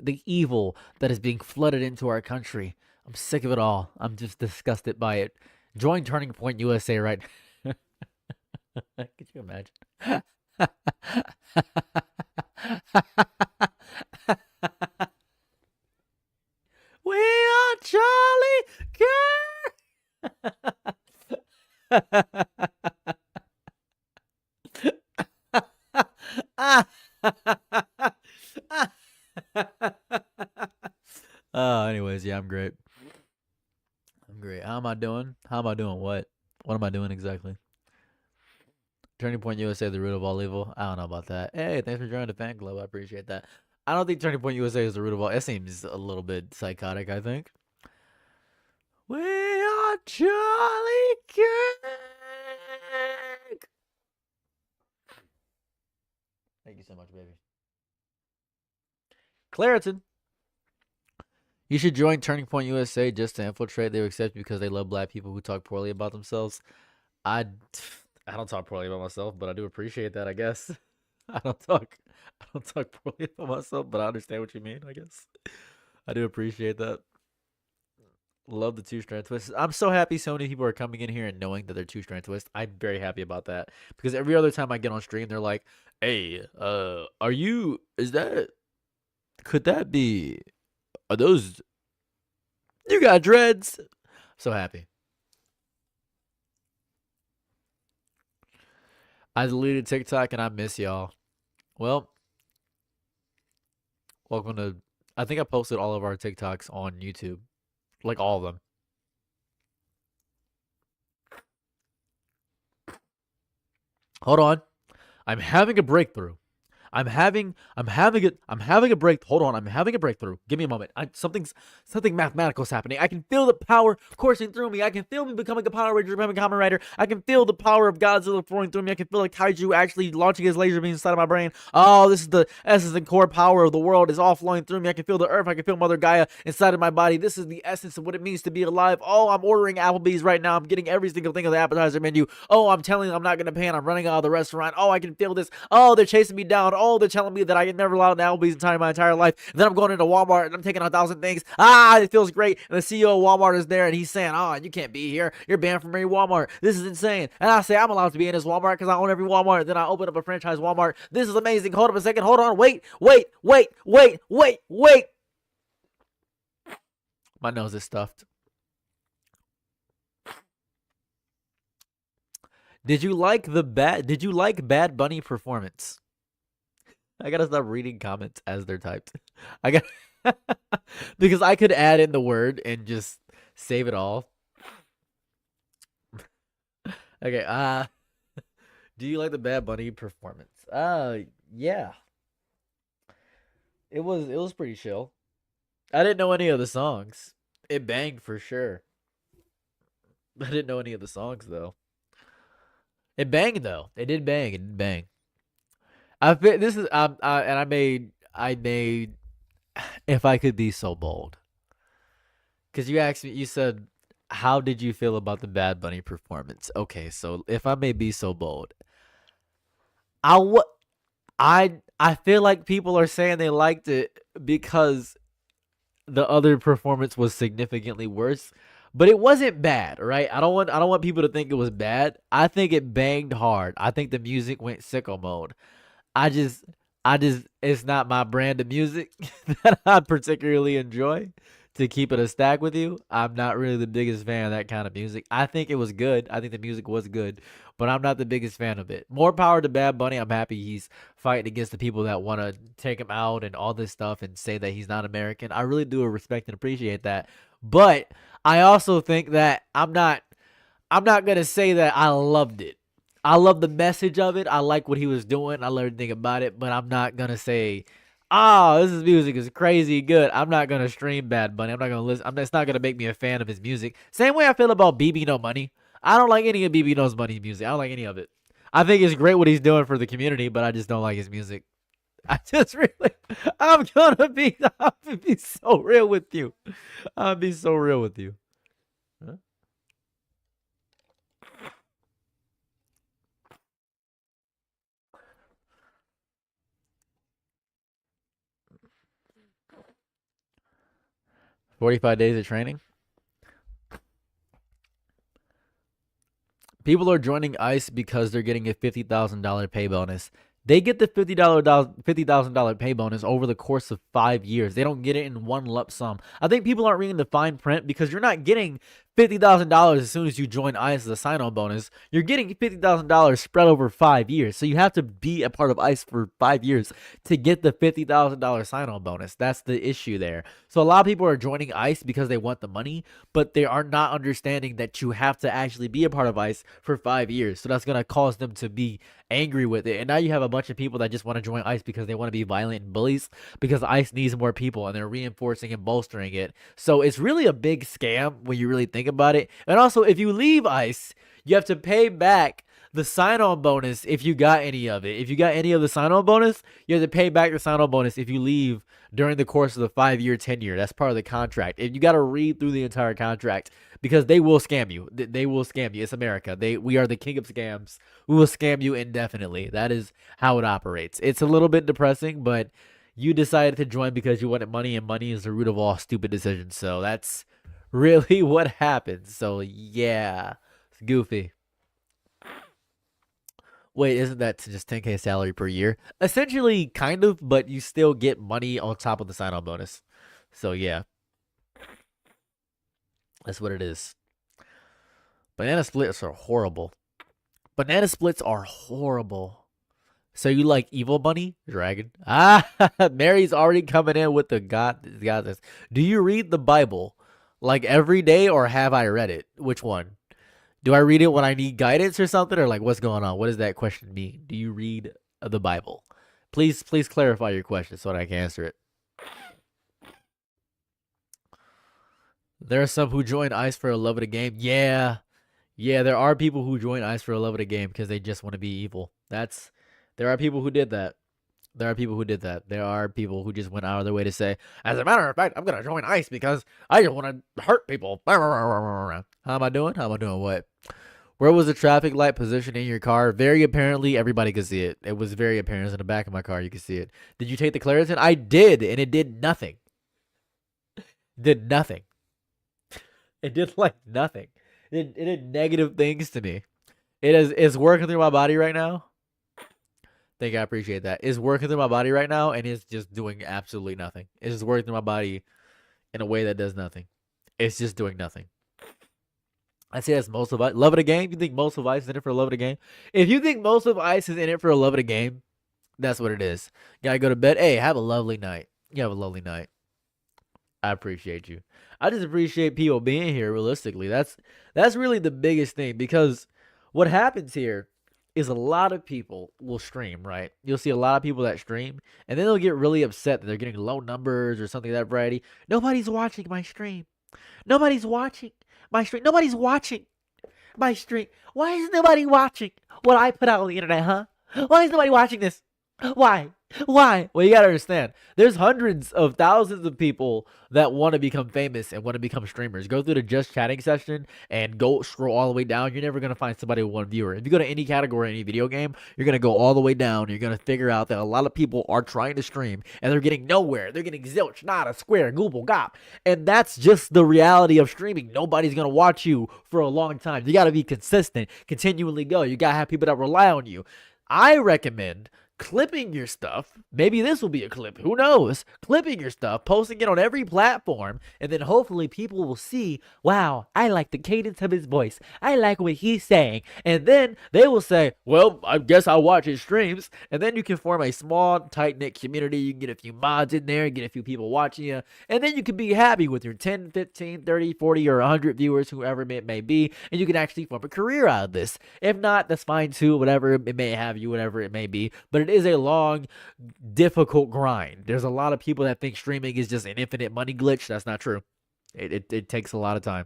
the evil that is being flooded into our country. I'm sick of it all. I'm just disgusted by it. Join Turning Point USA right. Could you imagine? We are Charlie Anyways, yeah, I'm great. I'm great. How am I doing? How am I doing? What? What am I doing exactly? Turning Point USA, the root of all evil. I don't know about that. Hey, thanks for joining the fan club. I appreciate that. I don't think Turning Point USA is the root of all. It seems a little bit psychotic, I think. We are Charlie Kirk. Thank you so much, baby. Claritin. You should join Turning Point USA just to infiltrate. They will accept you because they love black people who talk poorly about themselves. I don't talk poorly about myself, but I do appreciate that, I guess. I don't talk poorly about myself, but I understand what you mean, I guess. I do appreciate that. Love the two-strand twist. I'm so happy so many people are coming in here and knowing that they're two-strand twist. I'm very happy about that. Because every other time I get on stream, they're like, hey, could that be, are those, you got dreads? So happy. I deleted TikTok and I miss y'all. Well, welcome to, I think I posted all of our TikToks on YouTube. Like all of them. Hold on. I'm having a breakthrough. I'm having a break. Hold on, I'm having a breakthrough. Give me a moment. Something mathematical is happening. I can feel the power coursing through me. I can feel me becoming a Power Ranger, becoming a Kamen Rider. I can feel the power of Godzilla flowing through me. I can feel like Kaiju actually launching his laser beams inside of my brain. Oh, this is the essence and core power of the world is all flowing through me. I can feel the earth. I can feel Mother Gaia inside of my body. This is the essence of what it means to be alive. Oh, I'm ordering Applebee's right now. I'm getting every single thing on the appetizer menu. Oh, I'm telling them I'm not gonna pay and I'm running out of the restaurant. Oh, I can feel this. Oh, they're chasing me down. Oh, they're telling me that I can never allow Applebee's my entire life. And then I'm going into Walmart and I'm taking 1,000 things. It feels great. And the CEO of Walmart is there and he's saying, oh, you can't be here. You're banned from every Walmart. This is insane. And I say, I'm allowed to be in this Walmart because I own every Walmart. Then I open up a franchise Walmart. This is amazing. Hold up a second. Hold on. Wait. My nose is stuffed. Did you like Bad Bunny performance? I gotta stop reading comments as they're typed. I got because I could add in the word and just save it all. Okay, do you like the Bad Bunny performance? Yeah. It was pretty chill. I didn't know any of the songs. It banged for sure. I didn't know any of the songs though. It banged though. It did bang. It did bang. This is and I made if I could be so bold. Cuz you asked me, you said how did you feel about the Bad Bunny performance? Okay, so if I may be so bold, I w- I feel like people are saying they liked it because the other performance was significantly worse, but it wasn't bad, right? I don't want people to think it was bad. I think it banged hard. I think the music went sicko mode. I just it's not my brand of music that I particularly enjoy. To keep it a stack with you, I'm not really the biggest fan of that kind of music. I think it was good. I think the music was good, but I'm not the biggest fan of it. More power to Bad Bunny. I'm happy he's fighting against the people that want to take him out and all this stuff and say that he's not American. I really do respect and appreciate that. But I also think that I'm not gonna say that I loved it. I love the message of it. I like what he was doing. I love everything about it. But I'm not gonna say, "Oh, this is music is crazy good." I'm not gonna stream Bad Bunny. I'm not gonna listen. It's not gonna make me a fan of his music. Same way I feel about BB No Money. I don't like any of BB No's Money music. I don't like any of it. I think it's great what he's doing for the community, but I just don't like his music. I just really, I'm gonna be so real with you. I'll be so real with you. Huh? 45 days of training. People are joining ICE because they're getting a $50,000 pay bonus. They get the $50,000 pay bonus over the course of 5 years. They don't get it in one lump sum. I think people aren't reading the fine print because you're not getting $50,000 as soon as you join ICE as a sign-on bonus. You're getting $50,000 spread over 5 years. So you have to be a part of ICE for 5 years to get the $50,000 sign-on bonus. That's the issue there. So a lot of people are joining ICE because they want the money, but they are not understanding that you have to actually be a part of ICE for 5 years. So that's going to cause them to be angry with it. And now you have a bunch of people that just want to join ICE because they want to be violent and bullies because ICE needs more people and they're reinforcing and bolstering it. So it's really a big scam when you really think about it. And also, if you leave ICE, you have to pay back the sign-on bonus if you got any of it. If you got any of the sign-on bonus, you have to pay back the sign-on bonus if you leave during the course of the 5-year tenure. That's part of the contract. And you got to read through the entire contract because they will scam you. They will scam you. It's America. We are the king of scams. We will scam you indefinitely. That is how it operates. It's a little bit depressing, but you decided to join because you wanted money, and money is the root of all stupid decisions. So that's really what happens. So yeah, it's goofy. Wait, isn't that just 10K salary per year? Essentially, kind of, but you still get money on top of the sign-on bonus. So yeah, that's what it is. Banana splits are horrible. Banana splits are horrible. So you like Evil Bunny Dragon? Ah, Mary's already coming in with the got this. Do you read the Bible like every day, or have I read it? Which one? Do I read it when I need guidance or something, or like what's going on? What does that question mean? Do you read the Bible? Please clarify your question so that I can answer it. There are some who join ICE for a love of the game. Yeah, there are people who join ICE for a love of the game because they just want to be evil. There are people who did that. There are people who did that. There are people who just went out of their way to say, as a matter of fact, I'm gonna join ICE because I just want to hurt people. How am I doing? How am I doing? What? Where was the traffic light position in your car? Very apparently, everybody could see it. It was very apparent. It was in the back of my car. You could see it. Did you take the Claritin? I did, and it did nothing. Did nothing. It did like nothing. It did negative things to me. It's working through my body right now. Thank you, I appreciate that. It's working through my body right now, and it's just doing absolutely nothing. It's just working through my body in a way that does nothing. It's just doing nothing. I say that's most of ICE. Love of the game? You think most of ICE is in it for a love of the game? If you think most of ICE is in it for a love of the game, that's what it is. Gotta go to bed. Hey, have a lovely night. You have a lovely night. I appreciate you. I just appreciate people being here. Realistically, that's really the biggest thing, because what happens here is a lot of people will stream, right? You'll see a lot of people that stream, and then they'll get really upset that they're getting low numbers or something of that variety. Nobody's watching my stream. Nobody's watching my stream. Nobody's watching my stream. Why is nobody watching what I put out on the internet, huh? Why is nobody watching this? Why? Why? Well, you gotta understand. There's hundreds of thousands of people that want to become famous and want to become streamers. Go through the just chatting section and go scroll all the way down. You're never gonna find somebody with one viewer. If you go to any category, any video game, you're gonna go all the way down. You're gonna figure out that a lot of people are trying to stream and they're getting nowhere. They're getting zilch, nada, square, google, gop. And that's just the reality of streaming. Nobody's gonna watch you for a long time. You gotta be consistent, continually go. You gotta have people that rely on you. I recommend clipping your stuff. Maybe this will be a clip. Who knows? Clipping your stuff, posting it on every platform, and then hopefully people will see, wow, I like the cadence of his voice. I like what he's saying. And then they will say, well, I guess I'll watch his streams. And then you can form a small, tight-knit community. You can get a few mods in there, get a few people watching you. And then you can be happy with your 10, 15, 30, 40, or 100 viewers, whoever it may be. And you can actually form a career out of this. If not, that's fine too. Whatever it may have you, whatever it may be. But it is a long, difficult grind. There's a lot of people that think streaming is just an infinite money glitch. That's not true. It takes a lot of time.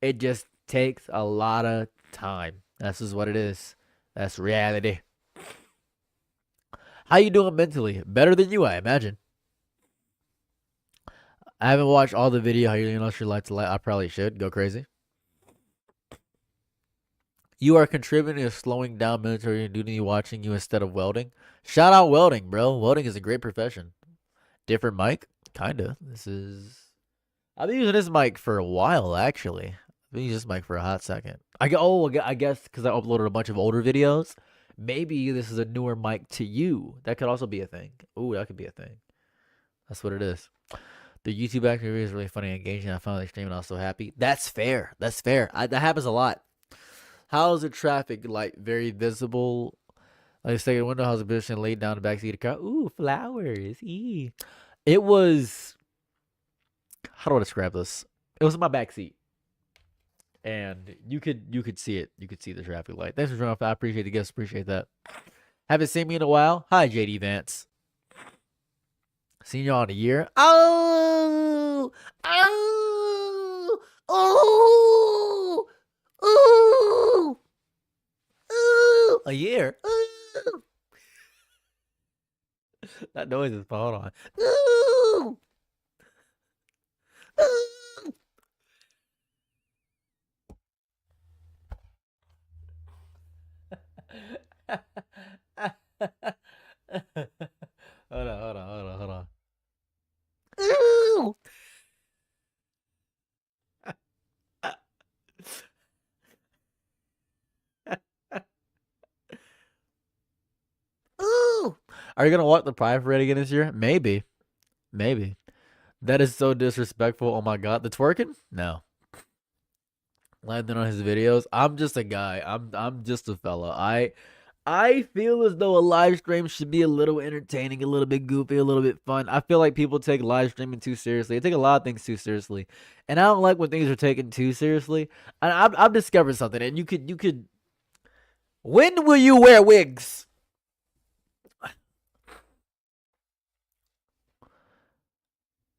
It just takes a lot of time. That's just what it is. That's reality. How you doing mentally? Better than you, I imagine. I haven't watched all the video. How you know your life to light? I probably should go crazy. You are contributing to slowing down military duty watching you instead of welding. Shout out welding, bro. Welding is a great profession. Different mic? Kinda. This is I've been using this mic for a while, actually. I've been using this mic for a hot second. I guess because I uploaded a bunch of older videos. Maybe this is a newer mic to you. That could also be a thing. Ooh, that could be a thing. That's what it is. The YouTube activity is really funny and engaging. I found the stream and I was so happy. That's fair. That's fair. That happens a lot. How is the traffic light very visible? Like second window, how's the position laid down the backseat of the car? Ooh, flowers. It was, how do I describe this? It was in my backseat. And you could see it. You could see the traffic light. Thanks for joining us. I appreciate the guests. Appreciate that. Haven't seen me in a while. Hi, JD Vance. Seen y'all in a year. Oh, oh, oh, oh, oh, a year. Ooh. That noise is hold on. Ooh. Ooh. Hold on. Ooh. Ooh. Are you gonna walk the Pride Parade again this year? Maybe. That is so disrespectful. Oh my god, the twerking? No. Landon on his videos. I'm just a guy. I'm just a fella. I feel as though a live stream should be a little entertaining, a little bit goofy, a little bit fun. I feel like people take live streaming too seriously. They take a lot of things too seriously, and I don't like when things are taken too seriously. And I've discovered something. And you could. When will you wear wigs?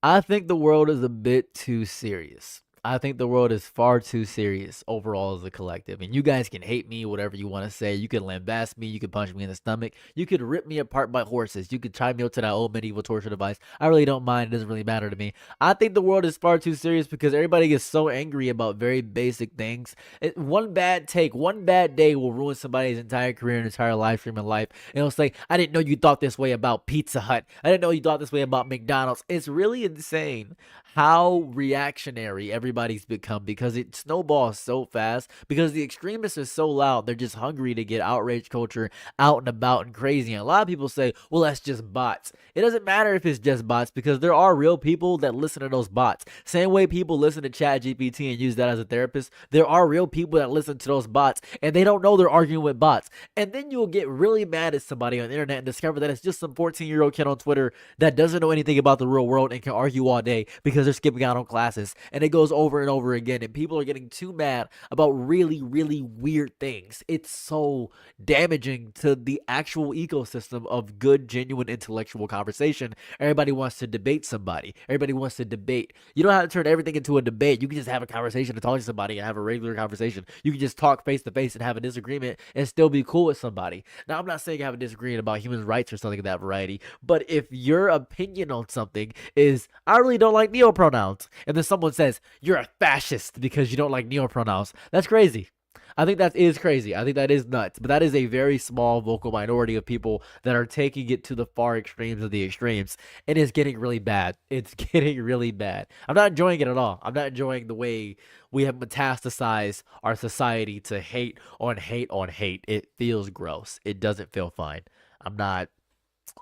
I think the world is a bit too serious. I think the world is far too serious overall as a collective. And you guys can hate me, whatever you want to say. You can lambast me. You can punch me in the stomach. You could rip me apart by horses. You could tie me up to that old medieval torture device. I really don't mind. It doesn't really matter to me. I think the world is far too serious because everybody gets so angry about very basic things. One bad take, one bad day will ruin somebody's entire career and entire live stream and life. And it'll say, I didn't know you thought this way about Pizza Hut. I didn't know you thought this way about McDonald's. It's really insane how reactionary everybody's become because it snowballs so fast because the extremists are so loud. They're just hungry to get outrage culture out and about and crazy. And a lot of people say, well, that's just bots. It doesn't matter if it's just bots because there are real people that listen to those bots. Same way people listen to ChatGPT and use that as a therapist, there are real people that listen to those bots and they don't know they're arguing with bots. And then you'll get really mad at somebody on the internet and discover that it's just some 14-year-old kid on Twitter that doesn't know anything about the real world and can argue all day because they're skipping out on classes. And it goes over and over again. And people are getting too mad about really, really weird things. It's so damaging to the actual ecosystem of good, genuine intellectual conversation. Everybody wants to debate somebody. Everybody wants to debate. You don't have to turn everything into a debate. You can just have a conversation and talk to somebody and have a regular conversation. You can just talk face to face and have a disagreement and still be cool with somebody. Now, I'm not saying I have a disagreement about human rights or something of that variety, but if your opinion on something is, I really don't like neopronouns, and then someone says, you're a fascist because you don't like neopronouns, that's crazy. I think that is crazy. I think that is nuts. But that is a very small vocal minority of people that are taking it to the far extremes of the extremes. And it's getting really bad. It's getting really bad. I'm not enjoying it at all. I'm not enjoying the way we have metastasized our society to hate on hate on hate. It feels gross. It doesn't feel fine. I'm not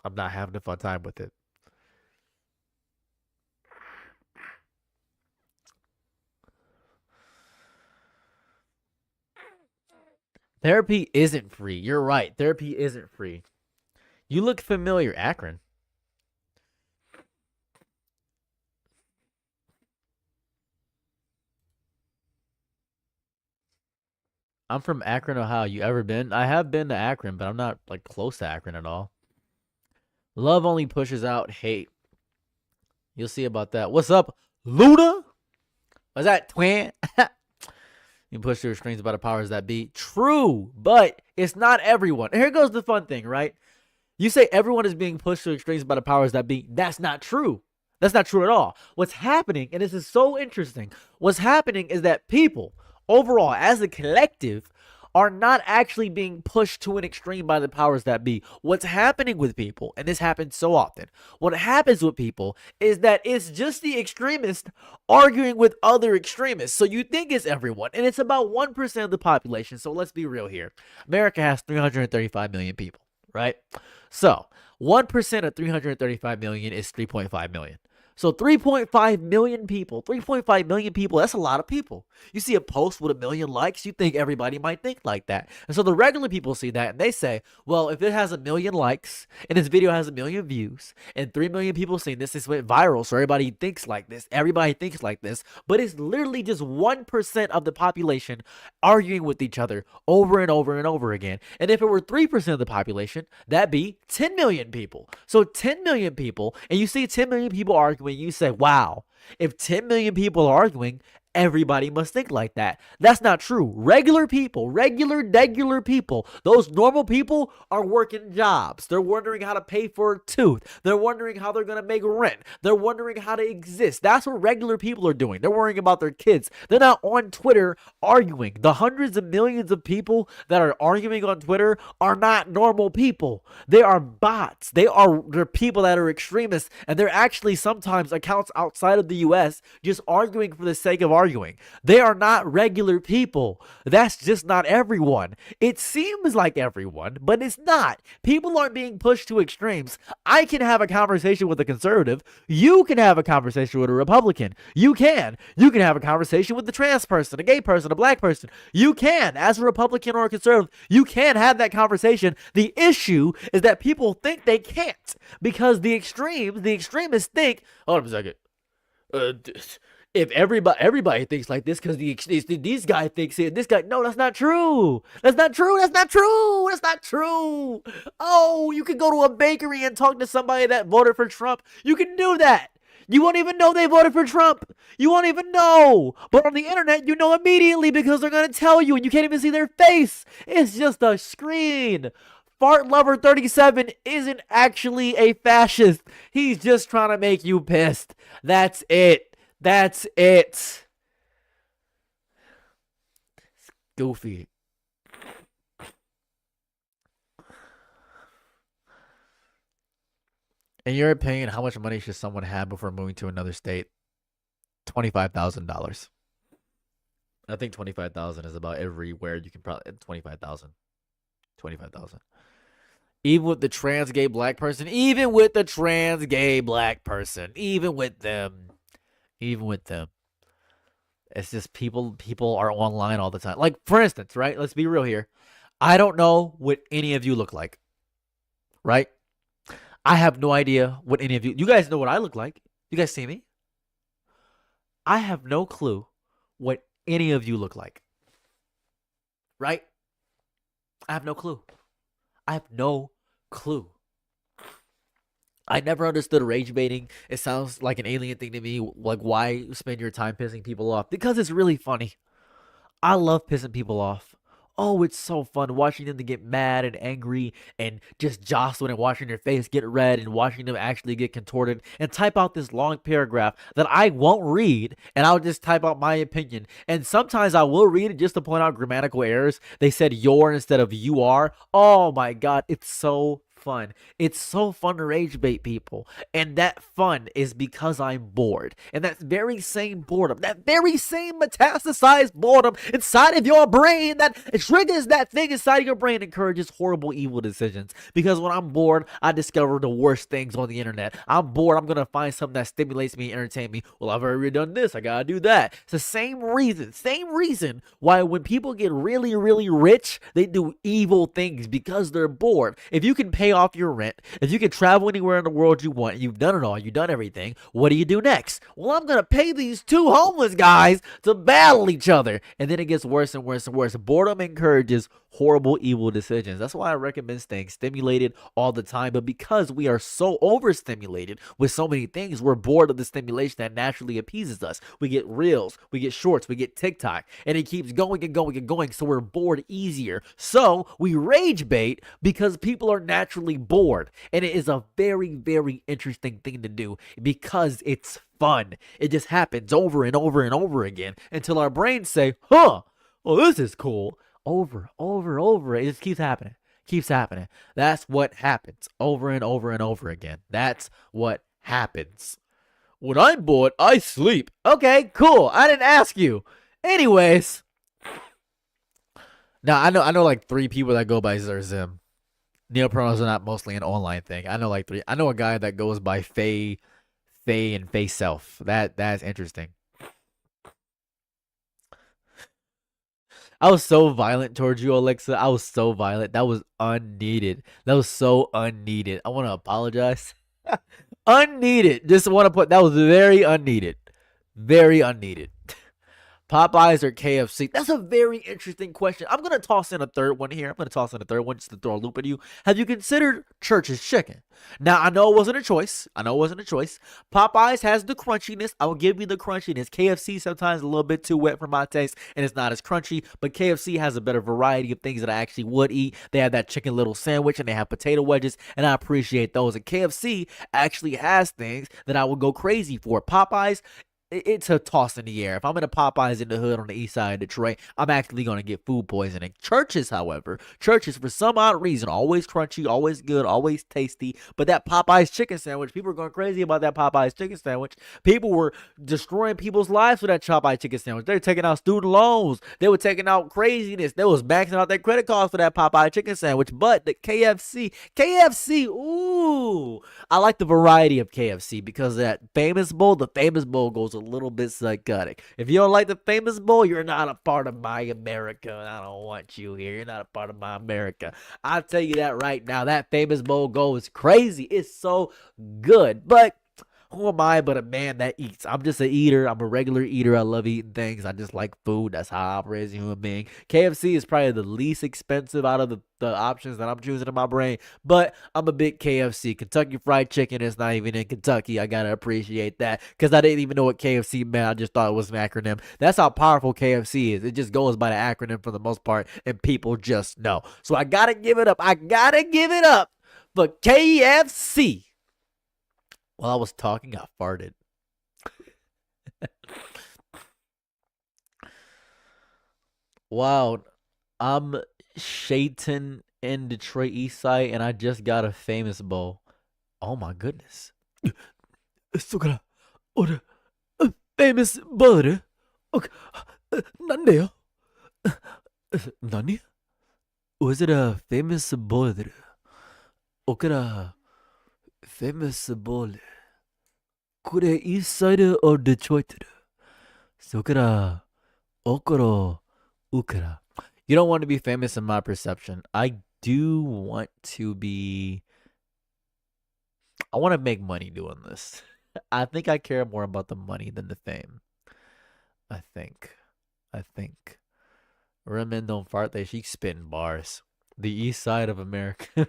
having a fun time with it. Therapy isn't free. You're right. Therapy isn't free. You look familiar, Akron. I'm from Akron, Ohio. You ever been? I have been to Akron, but I'm not like close to Akron at all. Love only pushes out hate. You'll see about that. What's up, Luda? Was that twin? You push your strings by the powers that be. True, but it's not everyone. And here goes the fun thing, right? You say everyone is being pushed to extremes by the powers that be. That's not true. That's not true at all. What's happening, and this is so interesting, what's happening is that people, overall, as a collective, are not actually being pushed to an extreme by the powers that be. What's happening with people, and this happens so often, what happens with people is that it's just the extremist arguing with other extremists. So you think it's everyone, and it's about 1% of the population. So let's be real here. America has 335 million people, right? So 1% of 335 million is 3.5 million. So 3.5 million people, 3.5 million people, that's a lot of people. You see a post with 1 million likes, you think everybody might think like that. And so the regular people see that and they say, well, if it has 1 million likes and this video has 1 million views and 3 million people seen this, this went viral, so everybody thinks like this. Everybody thinks like this. But it's literally just 1% of the population arguing with each other over and over and over again. And if it were 3% of the population, that'd be 10 million people. So 10 million people, and you see 10 million people arguing, you say, wow, if 10 million people are arguing, everybody must think like that. That's not true. Regular people, regular people, those normal people are working jobs. They're wondering how to pay for a tooth. They're wondering how they're going to make rent. They're wondering how to exist. That's what regular people are doing. They're worrying about their kids. They're not on Twitter arguing. The hundreds of millions of people that are arguing on Twitter are not normal people. They are bots. They're people that are extremists, and they're actually sometimes accounts outside of the US just arguing for the sake of arguing. They are not regular people. That's just not everyone. It seems like everyone, but it's not. People aren't being pushed to extremes. I can have a conversation with a conservative. You can have a conversation with a Republican. You can. You can have a conversation with a trans person, a gay person, a black person. You can. As a Republican or a conservative, you can have that conversation. The issue is that people think they can't because the extremists think, hold on a second. If everybody thinks like this because these guy thinks it, this guy, no, that's not true. That's not true. That's not true. That's not true. Oh, you can go to a bakery and talk to somebody that voted for Trump. You can do that. You won't even know they voted for Trump. You won't even know. But on the internet, you know immediately because they're going to tell you and you can't even see their face. It's just a screen. Fart Lover 37 isn't actually a fascist. He's just trying to make you pissed. That's it. That's it. Goofy. In your opinion, how much money should someone have before moving to another state? $25,000. I think 25,000 is about everywhere you can probably 25,000. 25,000. Even with the trans gay black person, even with them, it's just people are online all the time. Like, for instance, right? Let's be real here. I don't know what any of you look like, right? I have no idea what any of you guys know what I look like. You guys see me? I have no clue what any of you look like, right? I have no clue. I never understood rage baiting. It sounds like an alien thing to me. Like, why spend your time pissing people off? Because it's really funny. I love pissing people off. Oh, it's so fun watching them to get mad and angry and just jostling and watching their face get red and watching them actually get contorted and type out this long paragraph that I won't read, and I'll just type out my opinion. And sometimes I will read it just to point out grammatical errors. They said your instead of you are. Oh my God, it's so fun. It's so fun to rage bait people. And that fun is because I'm bored. And that very same boredom, that very same metastasized boredom inside of your brain that triggers that thing inside of your brain encourages horrible, evil decisions. Because when I'm bored, I discover the worst things on the internet. I'm bored, I'm going to find something that stimulates me, entertain me. Well, I've already done this, I gotta do that. It's the same reason why when people get really, really rich, they do evil things because they're bored. If you can pay off your rent, if you can travel anywhere in the world you want, you've done it all, you've done everything, what do you do next? Well, I'm gonna pay these two homeless guys to battle each other. And then it gets worse and worse and worse. Boredom encourages horrible, evil decisions. That's why I recommend staying stimulated all the time. But because we are so overstimulated with so many things, we're bored of the stimulation that naturally appeases us. We get reels, we get shorts, we get TikTok, and it keeps going and going and going. So we're bored easier. So we rage bait because people are naturally bored. And it is a very, very interesting thing to do because it's fun. It just happens over and over and over again until our brains say, huh, well, this is cool. over. It just keeps happening. Keeps happening. That's what happens over and over and over again. That's what happens. When I'm bored, I sleep. Okay, cool. I didn't ask you. Anyways, now I know like three people that go by Zerzim. Neopronouns are not mostly an online thing. I know like three. I know a guy that goes by Faye, and Faye Self. That's interesting. I was so violent towards you, Alexa. I was so violent. That was unneeded. That was so unneeded. I want to apologize. Unneeded. Just want to put that was very unneeded. Very unneeded. Popeyes or KFC? That's a very interesting question. I'm gonna toss in a third one here. I'm gonna toss in a third one just to throw a loop at you. Have you considered Church's chicken? Now I know it wasn't a choice. I know it wasn't a choice. Popeyes has the crunchiness. I will give you the crunchiness. KFC sometimes a little bit too wet for my taste, and it's not as crunchy. But KFC has a better variety of things that I actually would eat. They have that chicken little sandwich, and they have potato wedges, and I appreciate those. And KFC actually has things that I would go crazy for. Popeyes, it's a toss in the air. If I'm in a Popeyes in the hood on the east side of Detroit, I'm actually going to get food poisoning. Churches, however, Churches, for some odd reason, always crunchy, always good, always tasty. But that Popeyes chicken sandwich, people are going crazy about that Popeyes chicken sandwich. People were destroying people's lives with that Popeyes chicken sandwich. They were taking out student loans. They were taking out craziness. They was maxing out their credit cards for that Popeye chicken sandwich. But the KFC, ooh, I like the variety of KFC because that famous bowl, the famous bowl goes a little bit psychotic. If you don't like the famous bowl, you're not a part of my America. I don't want you here. You're not a part of my America. I'll tell you that right now. That famous bowl goes crazy. It's so good. But who am I but a man that eats? I'm just an eater. I'm a regular eater. I love eating things. I just like food. That's how I operate as a human being. KFC is probably the least expensive out of the options that I'm choosing in my brain. But I'm a big KFC. Kentucky Fried Chicken is not even in Kentucky. I gotta appreciate that because I didn't even know what KFC meant. I just thought it was an acronym. That's how powerful KFC is. It just goes by the acronym for the most part, and people just know. So I gotta give it up. I gotta give it up for KFC. While I was talking, I farted. Wow, I'm Shayton in Detroit East Side, and I just got a famous bowl. Oh my goodness. そこから、俺、famous bowl? 何? Was it a famous bowl? おから、famous bowl? これ East Side of Detroit? そこから、おころ、うから. You don't want to be famous in my perception. I do want to be. I want to make money doing this. I think I care more about the money than the fame. I think. I think. Women don't fart. They she spitting bars. The east side of America.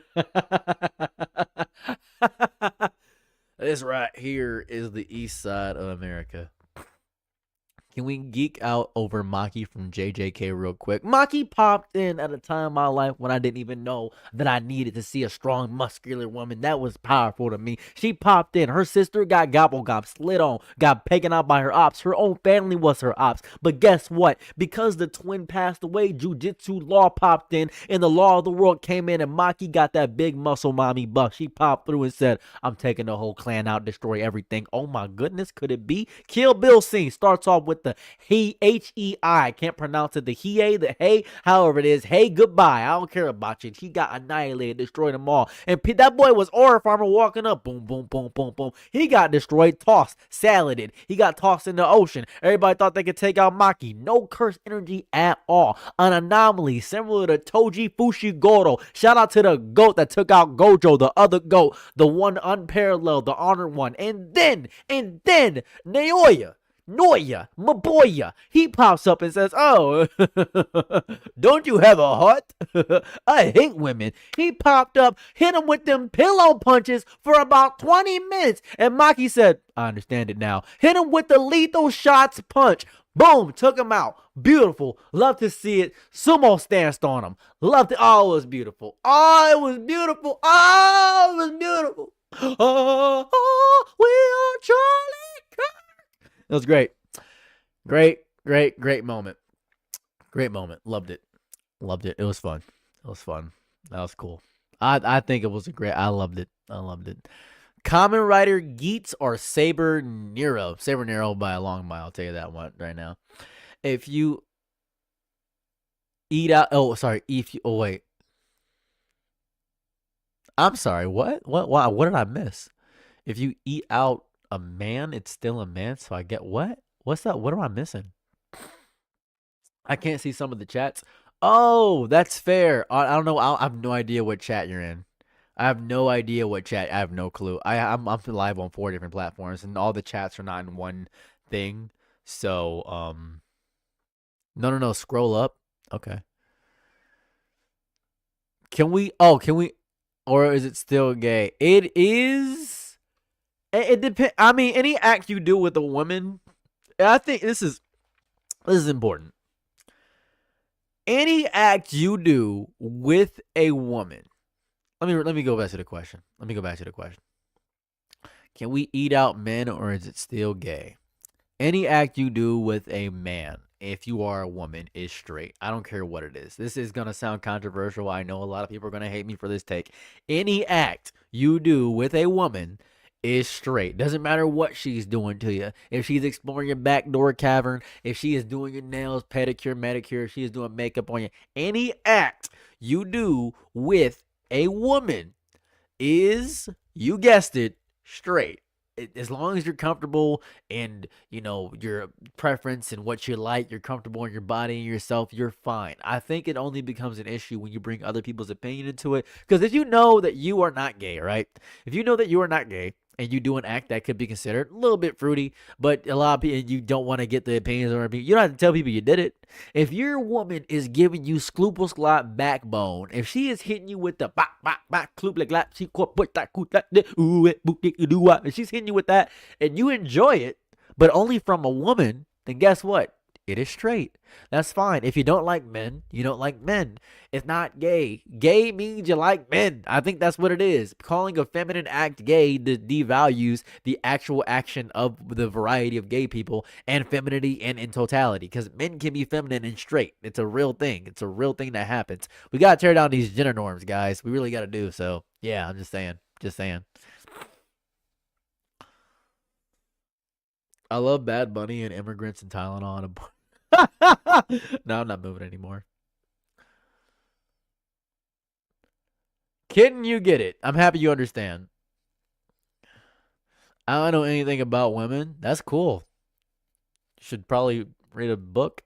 This right here is the east side of America. Can we geek out over Maki from JJK real quick? Maki popped in at a time in my life when I didn't even know that I needed to see a strong, muscular woman. That was powerful to me. She popped in. Her sister got gobble gob, slid on, got taken out by her ops. Her own family was her ops. But guess what? Because the twin passed away, Jujitsu Law popped in, and the law of the world came in, and Maki got that big muscle mommy buff. She popped through and said, I'm taking the whole clan out, destroy everything. Oh my goodness, could it be? Kill Bill scene starts off with the Hei. Can't pronounce it. The Hei, the Hey, however it is. Hey, goodbye. I don't care about you. She got annihilated, destroyed them all. And that boy was Aura Farmer walking up. Boom, boom, boom, boom, boom. He got destroyed, tossed, saladed. He got tossed in the ocean. Everybody thought they could take out Maki. No curse energy at all. An anomaly similar to Toji Fushigoro. Shout out to the goat that took out Gojo, the other goat, the one unparalleled, the honored one. And then, Noya, Maboya, he pops up and says, oh, don't you have a heart? I hate women. He popped up, hit him with them pillow punches for about 20 minutes. And Maki said, I understand it now. Hit him with the lethal shots punch. Boom, took him out. Beautiful. Love to see it. Sumo stanced on him. Loved it. Oh, it was beautiful. Oh, it was beautiful. Oh, it was beautiful. Oh, we are Charlie. It was great. Great moment. Great moment. Loved it. Loved it. It was fun. It was fun. That was cool. I think it was a great. I loved it. I loved it. Common Rider Geats or Saber Nero? Saber Nero by a long mile. I'll tell you that one right now. If you eat out, oh sorry. If you, oh wait, I'm sorry. What? What? Wow. What did I miss? If you eat out a man, it's still a man. So I get what? What's that? What am I missing? I can't see some of the chats. Oh, that's fair. I don't know. I have no idea what chat you're in. I have no idea what chat. I have no clue. I'm live on 4 different platforms, and all the chats are not in one thing. So no. Scroll up. Okay. Can we? Oh, can we? Or is it still gay? It is. It depends. I mean, any act you do with a woman, I think this is important. Any act you do with a woman. Let me go back to the question. Let me go back to the question. Can we eat out men or is it still gay? Any act you do with a man, if you are a woman, is straight. I don't care what it is. This is going to sound controversial. I know a lot of people are going to hate me for this take. Any act you do with a woman is straight. Doesn't matter what she's doing to you. If she's exploring your backdoor cavern, if she is doing your nails, pedicure, manicure, if she is doing makeup on you, any act you do with a woman is, you guessed it, straight. As long as you're comfortable and your preference and what you like, you're comfortable in your body and yourself, you're fine. I think it only becomes an issue when you bring other people's opinion into it. Because if you know that you are not gay, right? If you know that you are not gay and you do an act that could be considered a little bit fruity, but a lot of people, you don't want to get the opinions or you don't have to tell people you did it. If your woman is giving you scloople squat backbone, if she is hitting you with the and she's hitting you with that and you enjoy it, but only from a woman, then guess what? It is straight. That's fine. If you don't like men, you don't like men. It's not gay. Gay means you like men. I think that's what it is. Calling a feminine act gay devalues the actual action of the variety of gay people and femininity and in totality. Because men can be feminine and straight. It's a real thing. It's a real thing that happens. We got to tear down these gender norms, guys. We really got to do so. Yeah, I'm just saying. Just saying. I love Bad Bunny and immigrants and Tylenol. No, I'm not moving anymore. Kitten, you get it. I'm happy you understand. I don't know anything about women. That's cool. You should probably read a book.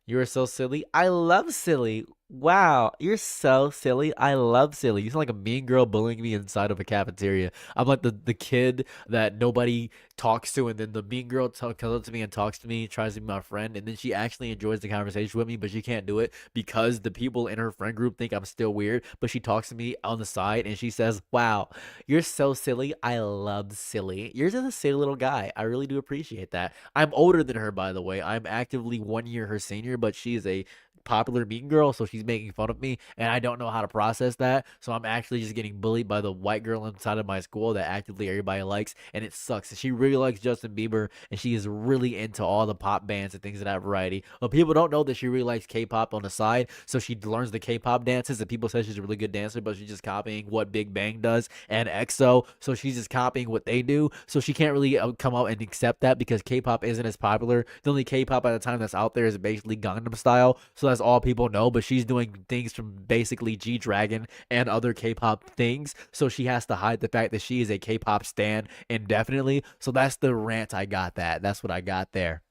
You are so silly. I love silly. Wow, you're so silly. I love silly. You sound like a mean girl bullying me inside of a cafeteria. I'm like the kid that nobody talks to, and then the mean girl comes up to me and talks to me, tries to be my friend, and then she actually enjoys the conversation with me, but she can't do it because the people in her friend group think I'm still weird. But she talks to me on the side and she says, "Wow, you're so silly. I love silly. You're just a silly little guy. I really do appreciate that." I'm older than her, by the way. I'm actively 1 year her senior, but she is a popular mean girl, so she's making fun of me, and I don't know how to process that. So I'm actually just getting bullied by the white girl inside of my school that actively everybody likes, and it sucks. She really likes Justin Bieber, and she is really into all the pop bands and things of that variety. But people don't know that she really likes K-pop on the side, so she learns the K-pop dances, and people say she's a really good dancer, but she's just copying what Big Bang does and EXO, so she's just copying what they do. So she can't really come out and accept that because K-pop isn't as popular. The only K-pop at the time that's out there is basically Gangnam Style, so that's all people know. But she's doing things from basically G Dragon and other K-pop things, so she has to hide the fact that she is a K-pop stan indefinitely. So that's the rant I got. That's what I got there.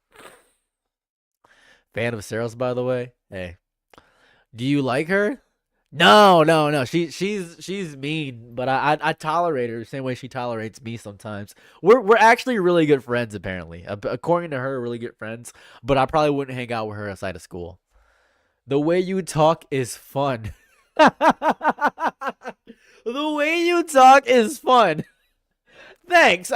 Fan of Sarah's, by the way. Hey, do you like her? No. She's mean, but I tolerate her the same way she tolerates me sometimes. We're actually really good friends apparently. According to her, really good friends. But I probably wouldn't hang out with her outside of school. The way you talk is fun. The way you talk is fun. Thanks.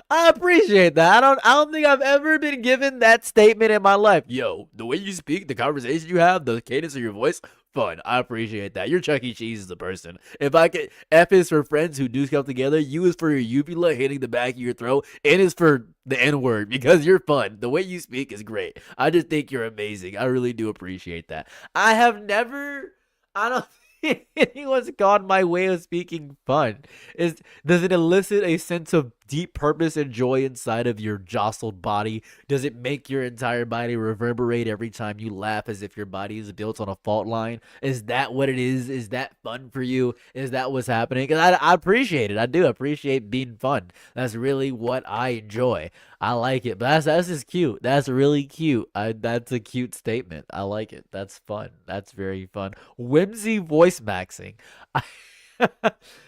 I appreciate that. I don't think I've ever been given that statement in my life. Yo, the way you speak, the conversation you have, the cadence of your voice, fun. I appreciate that. You're Chuck E. Cheese as a person. If I could, F is for friends who do stuff together. U is for your uvula hitting the back of your throat. N is for the N word because you're fun. The way you speak is great. I just think you're amazing. I really do appreciate that. I have never. I don't think anyone's called my way of speaking fun. Is does it elicit a sense of deep purpose and joy inside of your jostled body? Does it make your entire body reverberate every time you laugh as if your body is built on a fault line? Is that what it is? Is that fun for you? Is that what's happening? Because I appreciate it. I do appreciate being fun. That's really what I enjoy. I like it. But that's just cute. That's really cute. That's a cute statement. I like it. That's fun. That's very fun. Whimsy voice maxing. I,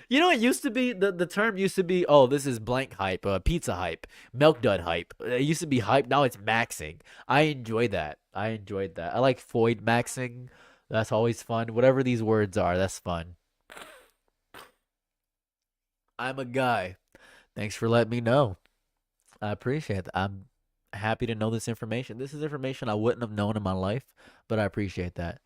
you know, it used to be the term used to be, oh, this is blank hype, pizza hype, milk dud hype. It used to be hype. Now it's maxing. I enjoy that. I enjoyed that. I like Foyd maxing. That's always fun. Whatever these words are, that's fun. I'm a guy. Thanks for letting me know. I appreciate that. I'm happy to know this information. This is information I wouldn't have known in my life, but I appreciate that.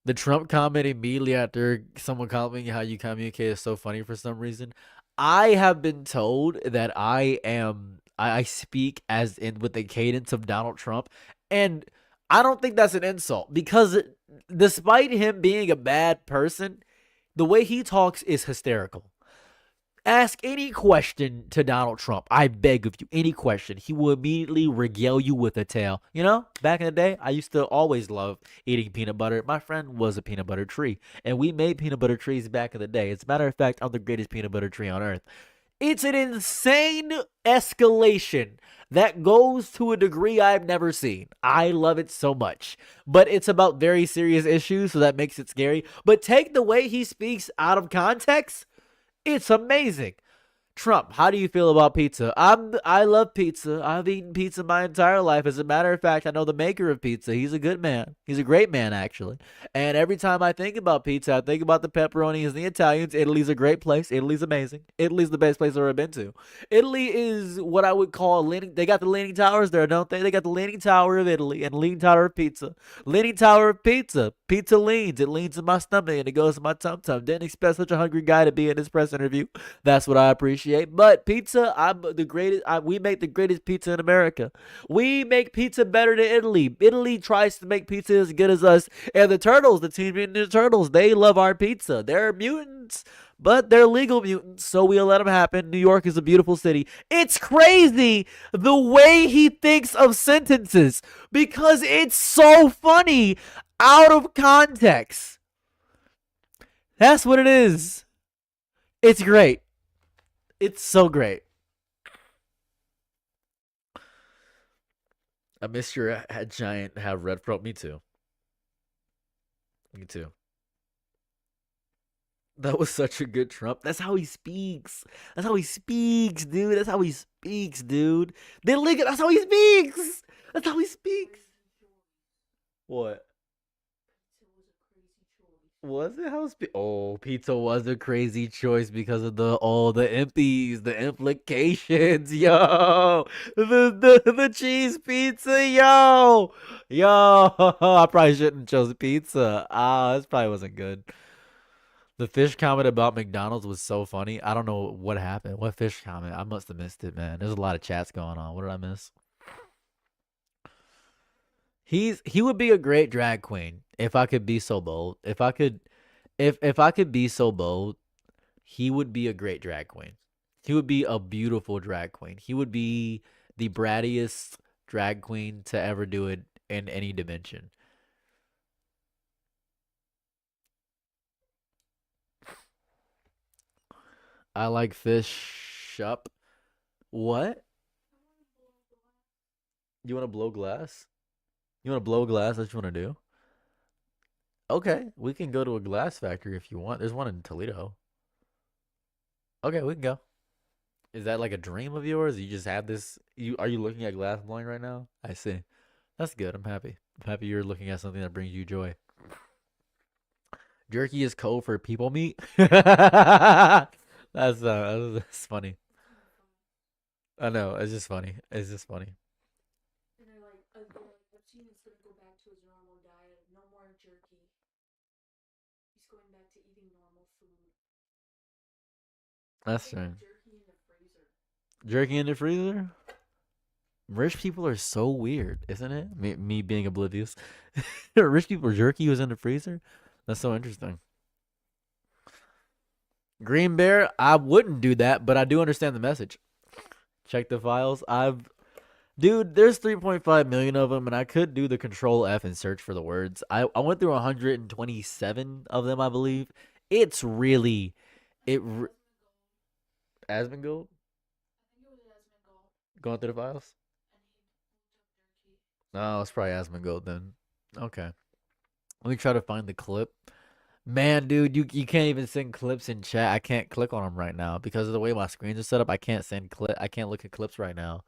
The Trump comment immediately after someone commenting how you communicate is so funny for some reason. I have been told that I speak as in with the cadence of Donald Trump, and I don't think that's an insult because despite him being a bad person, the way he talks is hysterical. Ask any question to Donald Trump. I beg of you, any question. He will immediately regale you with a tale. You know, back in the day, I used to always love eating peanut butter. My friend was a peanut butter tree, and we made peanut butter trees back in the day. As a matter of fact, I'm the greatest peanut butter tree on earth. It's an insane escalation that goes to a degree I've never seen. I love it so much. But it's about very serious issues, so that makes it scary. But take the way he speaks out of context, it's amazing. Trump, how do you feel about pizza? I love pizza. I've eaten pizza my entire life. As a matter of fact, I know the maker of pizza. He's a good man. He's a great man, actually. And every time I think about pizza, I think about the pepperonis and the Italians. Italy's a great place. Italy's amazing. Italy's the best place I've ever been to. Italy is what I would call leaning. They got the leaning towers there, don't they? They got the leaning tower of Italy and leaning tower of pizza. Leaning tower of pizza. Pizza leans. It leans in my stomach and it goes in my tum tum. Didn't expect such a hungry guy to be in this press interview. That's what I appreciate. But pizza, I'm the greatest. We make the greatest pizza in America. We make pizza better than Italy. Italy tries to make pizza as good as us. And the turtles, the Teenage Mutant Ninja Turtles, they love our pizza. They're mutants, but they're legal mutants, so we'll let them happen. New York is a beautiful city. It's crazy the way he thinks of sentences because it's so funny out of context. That's what it is. It's great. It's so great. I miss your head giant have red pro. Me too. Me too. That was such a good Trump. That's how he speaks. That's how he speaks, dude. That's how he speaks, dude. They lick it. That's how he speaks. That's how he speaks. What? Was it how oh, pizza was a crazy choice because of the impies, the implications, yo. The cheese pizza, yo. I probably shouldn't have chosen pizza. Ah, this probably wasn't good. The fish comment about McDonald's was so funny. I don't know what happened. What fish comment? I must have missed it, man. There's a lot of chats going on. What did I miss? He would be a great drag queen if I could be so bold. If I could be so bold, he would be a great drag queen. He would be a beautiful drag queen. He would be the brattiest drag queen to ever do it in any dimension. I like fish up. What? You want to blow glass? You want to blow glass? That's what you want to do? Okay, we can go to a glass factory if you want. There's one in Toledo. Okay, we can go. Is that like a dream of yours? You just have this. You are you looking at glass blowing right now? I see. That's good. I'm happy. I'm happy you're looking at something that brings you joy. Jerky is code for people meat. That's funny. I know. It's just funny. It's just funny. That's strange. Jerky in the freezer? Rich people are so weird, isn't it? Me being oblivious. Rich people jerky was in the freezer? That's so interesting. Green Bear, I wouldn't do that, but I do understand the message. Check the files. Dude, there's 3.5 million of them, and I could do the control F and search for the words. I went through 127 of them, I believe. It's really, it, Asmongold? Going through the files? No, it's probably Asmongold then. Okay. Let me try to find the clip. Man, dude, you can't even send clips in chat. I can't click on them right now because of the way my screens are set up. I can't send clip. I can't look at clips right now.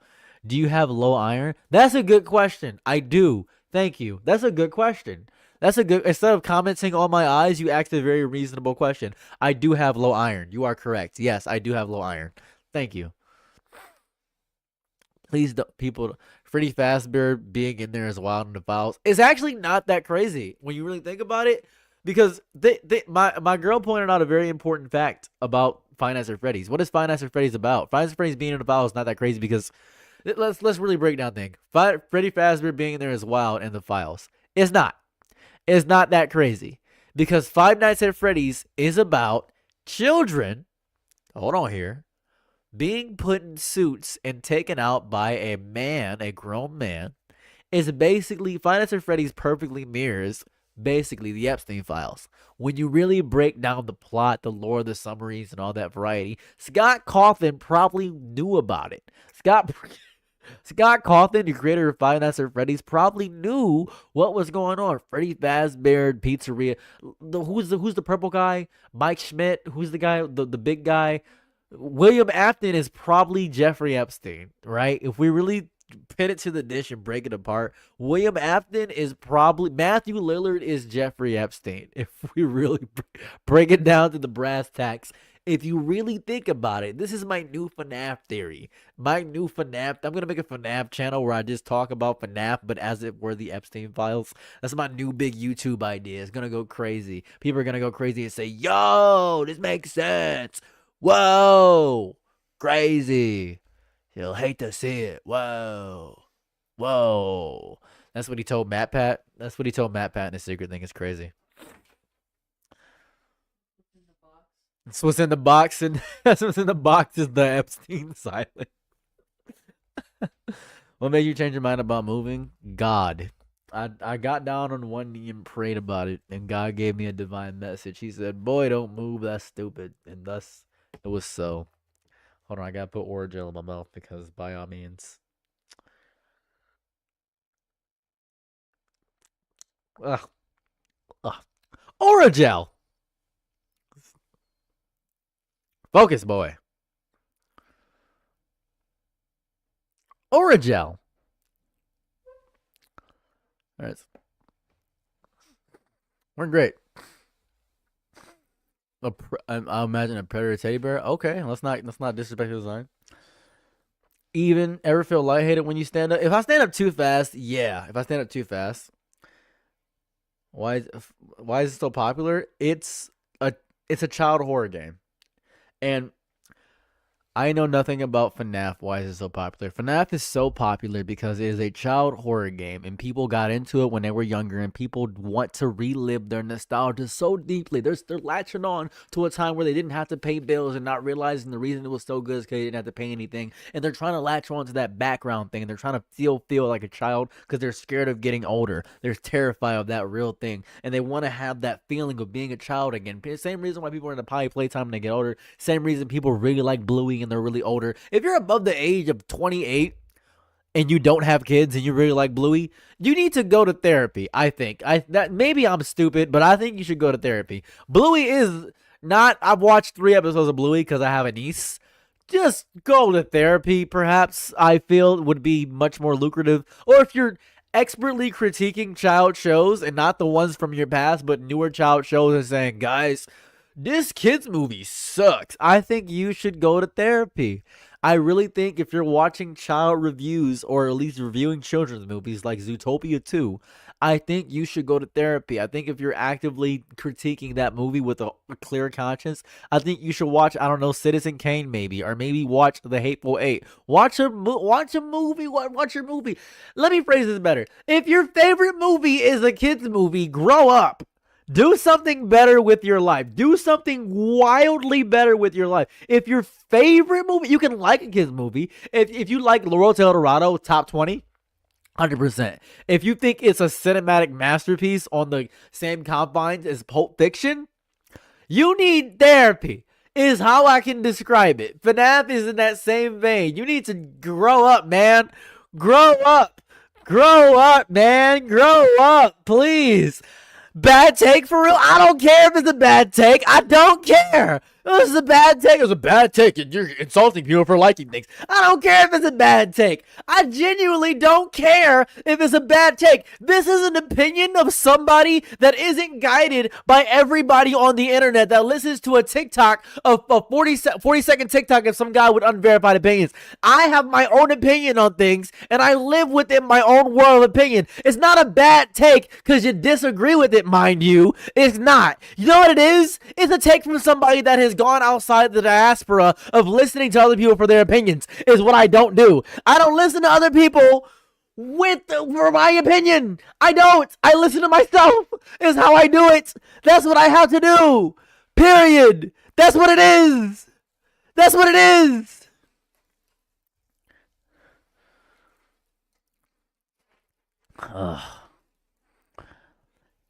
Do you have low iron? That's a good question. I do. Thank you. That's a good question. That's a good. Instead of commenting on my eyes, you asked a very reasonable question. I do have low iron. You are correct. Yes, I do have low iron. Thank you. Please, people. Freddy Fazbear being in there as wild in the files is actually not that crazy when you really think about it. Because my girl pointed out a very important fact about Five Nights at Freddy's. What is Five Nights at Freddy's about? Five Nights at Freddy's being in the files is not that crazy because let's really break down things. Freddy Fazbear being in there is wild in the files. It's not. It's not that crazy because Five Nights at Freddy's is about children. Hold on here. Being put in suits and taken out by a man, a grown man, is basically Five Nights at Freddy's perfectly mirrors basically the Epstein files. When you really break down the plot, the lore, the summaries, and all that variety, Scott Cawthon probably knew about it. Scott Cawthon, the creator of Five Nights at Freddy's, probably knew what was going on. Freddy Fazbear Pizzeria. Who's the purple guy? Mike Schmidt. Who's the guy? The big guy. William Afton is probably Jeffrey Epstein, right? If we really pin it to the dish and break it apart, William Afton is probably Matthew Lillard is Jeffrey Epstein. If we really break it down to the brass tacks, if you really think about it, this is my new FNAF theory. My new FNAF. I'm gonna make a FNAF channel where I just talk about FNAF, but as it were the Epstein files. That's my new big YouTube idea. It's gonna go crazy. People are gonna go crazy and say, "Yo, this makes sense. Whoa, crazy. You'll hate to see it. Whoa. Whoa." That's what he told MatPat. That's what he told MatPat in his secret thing. Is crazy. That's what's in the box, and that's what's in the box is the Epstein silent. What made you change your mind about moving? God. I got down on one knee and prayed about it, and God gave me a divine message. He said, "Boy, don't move. That's stupid." And thus, it was so. Hold on, I gotta put Orajel in my mouth because by all means. Ugh. Ugh. Orajel! Focus, boy. Orajel. Alright. We're great. I imagine a predator teddy bear. Okay, let's not disrespect the design. Even ever feel lightheaded when you stand up? If I stand up too fast, yeah. If I stand up too fast, why is it so popular? It's a child horror game, and I know nothing about FNAF. Why is it so popular? FNAF is so popular because it is a child horror game, and people got into it when they were younger, and people want to relive their nostalgia so deeply. They're latching on to a time where they didn't have to pay bills and not realizing the reason it was so good is because they didn't have to pay anything, and they're trying to latch on to that background thing, and they're trying to feel like a child because they're scared of getting older. They're terrified of that real thing, and they want to have that feeling of being a child again. Same reason why people are in the potty playtime when they get older. Same reason people really like Bluey and they're really older. If you're above the age of 28 and you don't have kids and you really like Bluey, you need to go to therapy. I think that maybe I'm stupid, but I think you should go to therapy. Bluey is not. I've watched 3 episodes of Bluey because I have a niece. Just go to therapy. Perhaps I feel would be much more lucrative. Or if you're expertly critiquing child shows and not the ones from your past, but newer child shows and saying, guys, this kid's movie sucks, I think you should go to therapy. I really think if you're watching child reviews or at least reviewing children's movies like Zootopia 2, I think you should go to therapy. I think if you're actively critiquing that movie with a clear conscience, I think you should watch, I don't know, Citizen Kane maybe, or maybe watch The Hateful Eight. Watch a movie. Watch your movie. Let me phrase this better. If your favorite movie is a kids movie, grow up. Do something better with your life. Do something wildly better with your life. If your favorite movie, you can like a kids movie. If you like La Road to El Dorado, top 20, 100%. If you think it's a cinematic masterpiece on the same confines as Pulp Fiction, you need therapy, is how I can describe it. FNAF is in that same vein. You need to grow up, man. Grow up. Grow up, man. Grow up, please. Bad take for real? I don't care if it's a bad take. I don't care. This is a bad take. It's a bad take, and you're insulting people for liking things. I don't care if it's a bad take. I genuinely don't care if it's a bad take. This is an opinion of somebody that isn't guided by everybody on the internet that listens to a TikTok of a 40-second TikTok of some guy with unverified opinions. I have my own opinion on things, and I live within my own world of opinion. It's not a bad take because you disagree with it, mind you. It's not. You know what it is? It's a take from somebody that has gone outside the diaspora of listening to other people for their opinions, is what I don't do. I don't listen to other people for my opinion. I don't. I listen to myself, is how I do it. That's what I have to do. Period. That's what it is. That's what it is.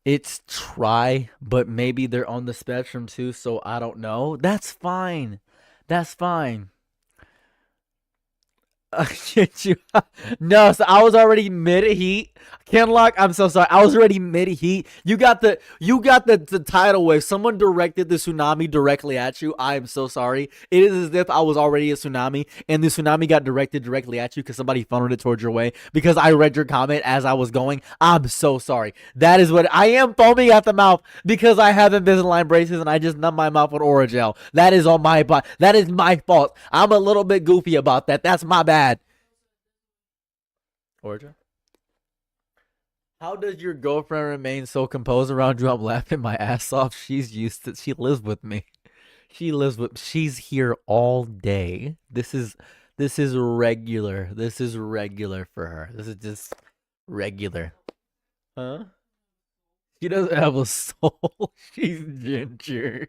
It's try, but maybe they're on the spectrum too, so I don't know. That's fine. That's fine. You. No, so I was already mid heat. Kenlock, I'm so sorry. I was already mid heat. You got the tidal wave. Someone directed the tsunami directly at you. I am so sorry. It is as if I was already a tsunami and the tsunami got directed directly at you because somebody funneled it towards your way because I read your comment as I was going. I'm so sorry. That is what I am, foaming at the mouth because I have Invisalign braces and I just numb my mouth with Oragel. That is on my butt. That is my fault. I'm a little bit goofy about that. That's my bad. Origin? How does your girlfriend remain so composed around you? I'm laughing my ass off. She's used to. She lives with me. She's here all day. This is regular. This is regular for her. This is just regular. Huh? She doesn't have a soul. She's ginger.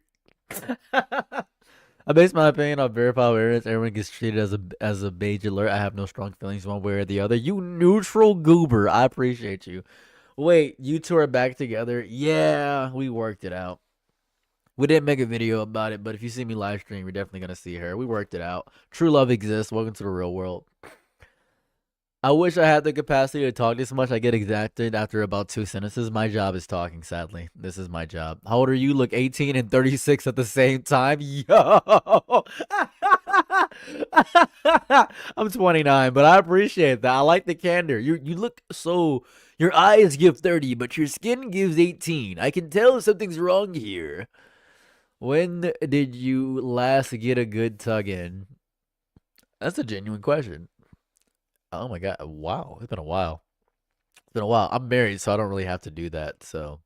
I base my opinion on verifiable evidence. Everyone gets treated as a beige alert. I have no strong feelings one way or the other. You neutral goober. I appreciate you. Wait, you two are back together? Yeah, we worked it out. We didn't make a video about it, but if you see me live stream, you're definitely gonna see her. We worked it out. True love exists. Welcome to the real world. I wish I had the capacity to talk this much. I get exhausted after about 2 sentences. My job is talking, sadly. This is my job. How old are you? Look 18 and 36 at the same time. Yo. I'm 29, but I appreciate that. I like the candor. You look so, your eyes give 30, but your skin gives 18. I can tell something's wrong here. When did you last get a good tug in? That's a genuine question. Oh my god! Wow, it's been a while. It's been a while. I'm married, so I don't really have to do that. So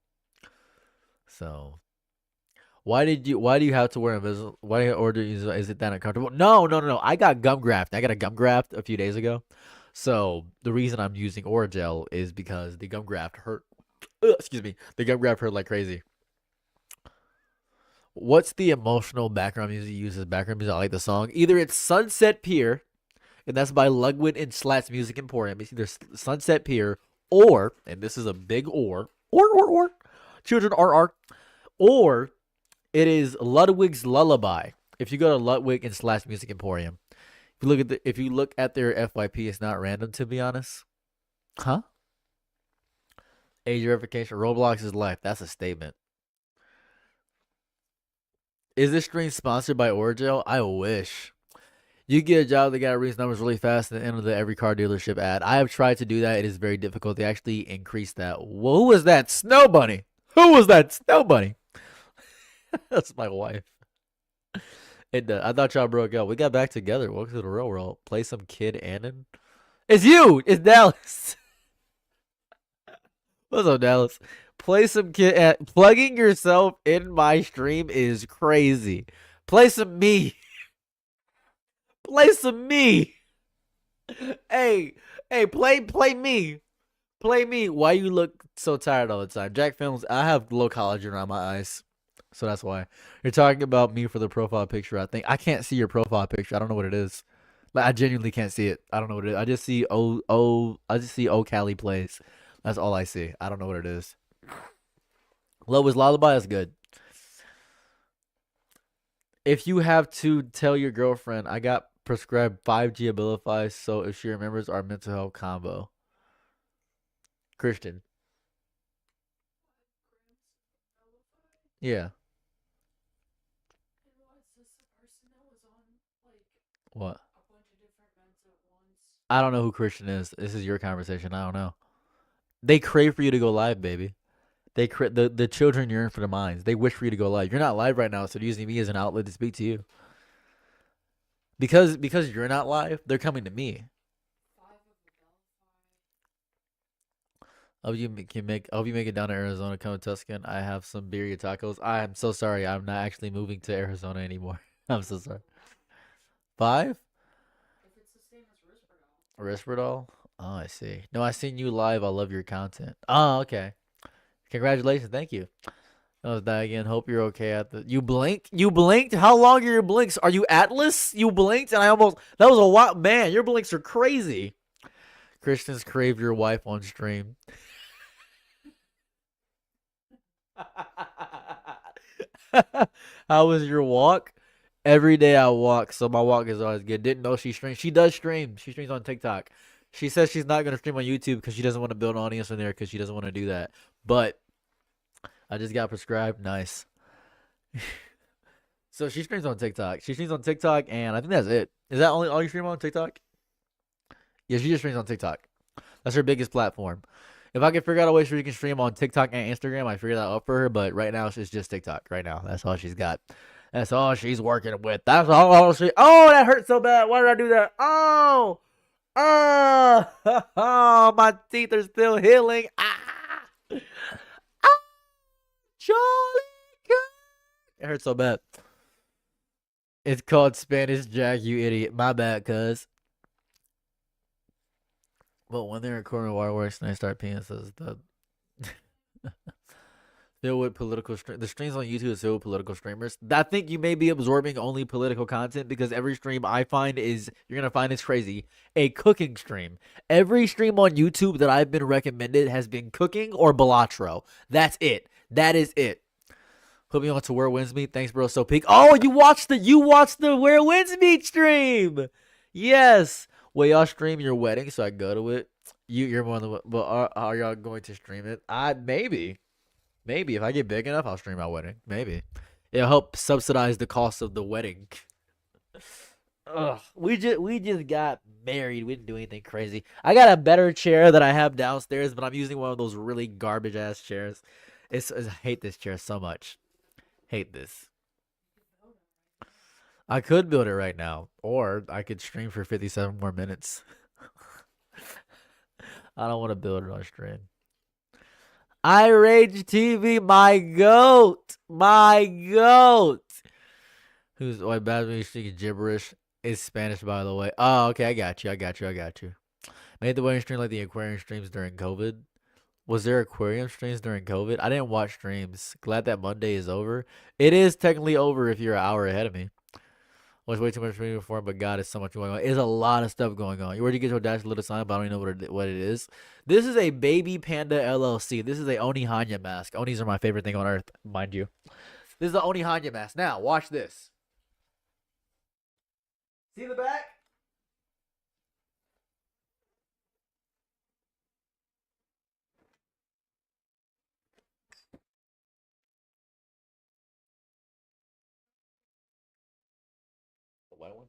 why do you have to wear invisible? Why order is it that uncomfortable? No. I got gum graft. I got a gum graft a few days ago. So the reason I'm using Oragel is because the gum graft hurt. Excuse me. The gum graft hurt like crazy. What's the emotional background music you use as background music? I like the song. Either it's Sunset Pier, and that's by Ludwig and Slats Music Emporium. It's either Sunset Pier or, and this is a big or, children are, or it is Ludwig's Lullaby. If you go to Ludwig and Slats Music Emporium, if you look at their FYP, it's not random, to be honest. Huh? Age verification. Roblox is life. That's a statement. Is this stream sponsored by Oragel? I wish. You get a job that got to reach numbers really fast at the end of the every car dealership ad. I have tried to do that. It is very difficult. They actually increase that. Whoa, who was that? Snow Bunny. Who was that? Snow Bunny. That's my wife. I thought y'all broke up. We got back together. Welcome to the real world. Play some Kid Anon. It's you. It's Dallas. What's up, Dallas? Play some kid. Plugging yourself in my stream is crazy. Play some me. Play some me. Hey, hey, play me. Play me. Why you look so tired all the time? Jack Films. I have low collagen around my eyes, so that's why. You're talking about me for the profile picture. I think I can't see your profile picture. I don't know what it is. Like I genuinely can't see it. I don't know what it is. I just see I just see Cali plays. That's all I see. I don't know what it is. Lois Lullaby is good. If you have to tell your girlfriend, I got prescribed 5G Abilify, so if she remembers our mental health combo. Christian. Yeah. What? I don't know who Christian is. This is your conversation. I don't know. They crave for you to go live, baby. The children yearn for the minds. They wish for you to go live. You're not live right now, so they're using me as an outlet to speak to you. Because you're not live, they're coming to me. I hope you make it down to Arizona, come to Tuscan. I have some birria tacos. I am so sorry. I'm not actually moving to Arizona anymore. I'm so sorry. Five? Risperdal? Oh, I see. No, I seen you live. I love your content. Oh, okay. Congratulations. Thank you. That was that again. Hope you're okay at the. You blinked? You blinked? How long are your blinks? Are you Atlas? You blinked and I almost. That was a while. Man, your blinks are crazy. Christians crave your wife on stream. How was your walk? Every day I walk, so my walk is always good. Didn't know she streams. She does stream. She streams on TikTok. She says she's not gonna stream on YouTube because she doesn't want to build an audience on there because she doesn't want to do that. But I just got prescribed. Nice. So she streams on TikTok. She streams on TikTok, and I think that's it. Is that only all you stream on TikTok? Yeah, she just streams on TikTok. That's her biggest platform. If I can figure out a way so she can stream on TikTok and Instagram, I figure that out for her. But right now, it's just TikTok. Right now, that's all she's got. That's all she's working with. That's all she. Oh, that hurt so bad. Why did I do that? Oh, oh, oh, my teeth are still healing. Ah, ah, Charlie. It hurts so bad. It's called Spanish Jack, you idiot. My bad, cuz. But when they're recording waterworks and they start penises, the filled with the streams on YouTube is filled with political streamers. I think you may be absorbing only political content because every stream I find is you're gonna find it's crazy. A cooking stream. Every stream on YouTube that I've been recommended has been cooking or Balatro. That's it. That is it. Put me on to Where Winds Meet. Thanks, bro. So peak. Oh, you watched the Where Winds Meet stream. Yes. Well, y'all stream your wedding, so I go to it. You're more than. But are y'all going to stream it? Maybe if I get big enough, I'll stream my wedding. Maybe it'll help subsidize the cost of the wedding. Ugh, we just got married. We didn't do anything crazy. I got a better chair that I have downstairs, but I'm using one of those really garbage ass chairs. I hate this chair so much. Hate this. I could build it right now, or I could stream for 57 more minutes. I don't want to build it on stream. I Rage TV, my goat, my goat. Who's white bad when you speaking gibberish? Is Spanish, by the way. Oh, okay, I got you. Made the wedding stream like the aquarium streams during COVID. Was there aquarium streams during COVID? I didn't watch streams. Glad that Monday is over. It is technically over if you're an hour ahead of me. Was way too much for me before, but God, it's so much going on. There's a lot of stuff going on. You already get to a dash little sign, but I don't even know what it is. This is a Baby Panda LLC. This is a Oni Hanya mask. Onis are my favorite thing on earth, mind you. This is the Oni Hanya mask. Now, watch this. See the back? The white one.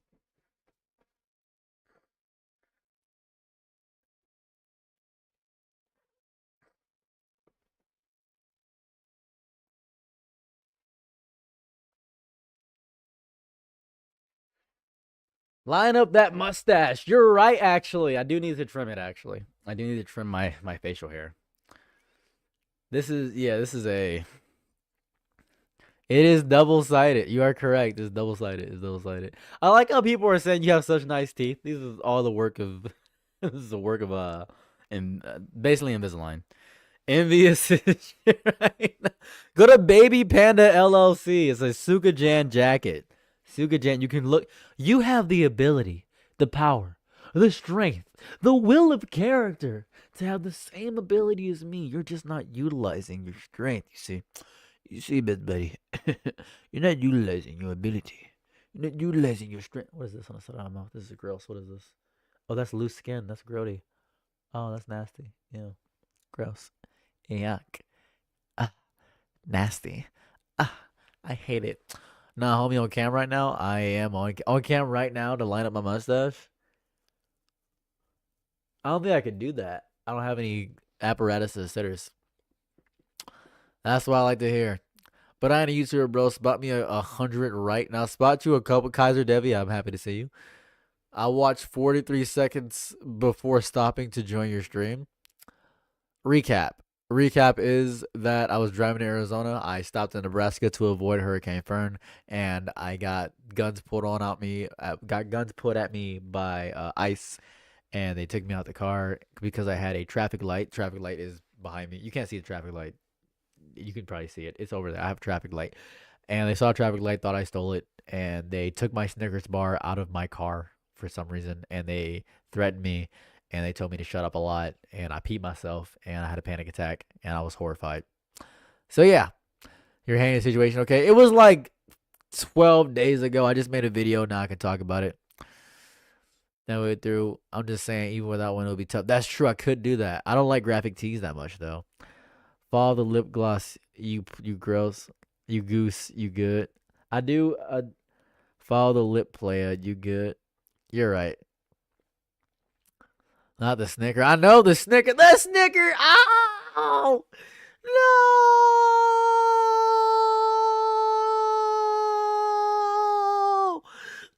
Line up that mustache. You're right, actually. I do need to trim it, actually. I do need to trim my facial hair. This is yeah. This is a. It is double sided. You are correct. It's double sided. It's double sided. I like how people are saying you have such nice teeth. These is all the work of. This is the work of in basically Invisalign. Envious right now. Go to Baby Panda LLC. It's a Suka Jan jacket. Suka Jan, you can look. You have the ability, the power, the strength, the will of character to have the same ability as me. You're just not utilizing your strength. You see, best buddy. You're not utilizing your ability. You're not utilizing your strength. What is this on the side of my mouth? This is gross. What is this? Oh, that's loose skin. That's grody. Oh, that's nasty. Yeah, gross. Yuck. Ah, nasty. Ah, I hate it. Nah, homie, on cam right now. I am on cam right now to line up my mustache. I don't think I could do that. I don't have any apparatus to sitters. That's what I like to hear. But I ain't a YouTuber, bro. Spot me a 100 right now. Spot you a couple. Kaiser Devi, I'm happy to see you. I watched 43 seconds before stopping to join your stream. Recap. Recap is that I was driving to Arizona. I stopped in Nebraska to avoid Hurricane Fern, and I got guns pulled on at me. Got guns put at me by ICE, and they took me out the car because I had a traffic light. Traffic light is behind me. You can't see the traffic light. You can probably see it. It's over there. I have a traffic light, and they saw a traffic light, thought I stole it, and they took my Snickers bar out of my car for some reason, and they threatened me, and they told me to shut up a lot, and I peed myself, and I had a panic attack, and I was horrified. So yeah, you're handling the situation okay. It was like 12 days ago. I just made a video. Now I can talk about it. That way through. I'm just saying, even without one, it would be tough. That's true. I could do that. I don't like graphic tees that much though. Follow the lip gloss. You gross. You goose. You good. I do. Follow the lip player. You good. You're right. Not the Snicker. I know the Snicker. The Snicker. Oh no!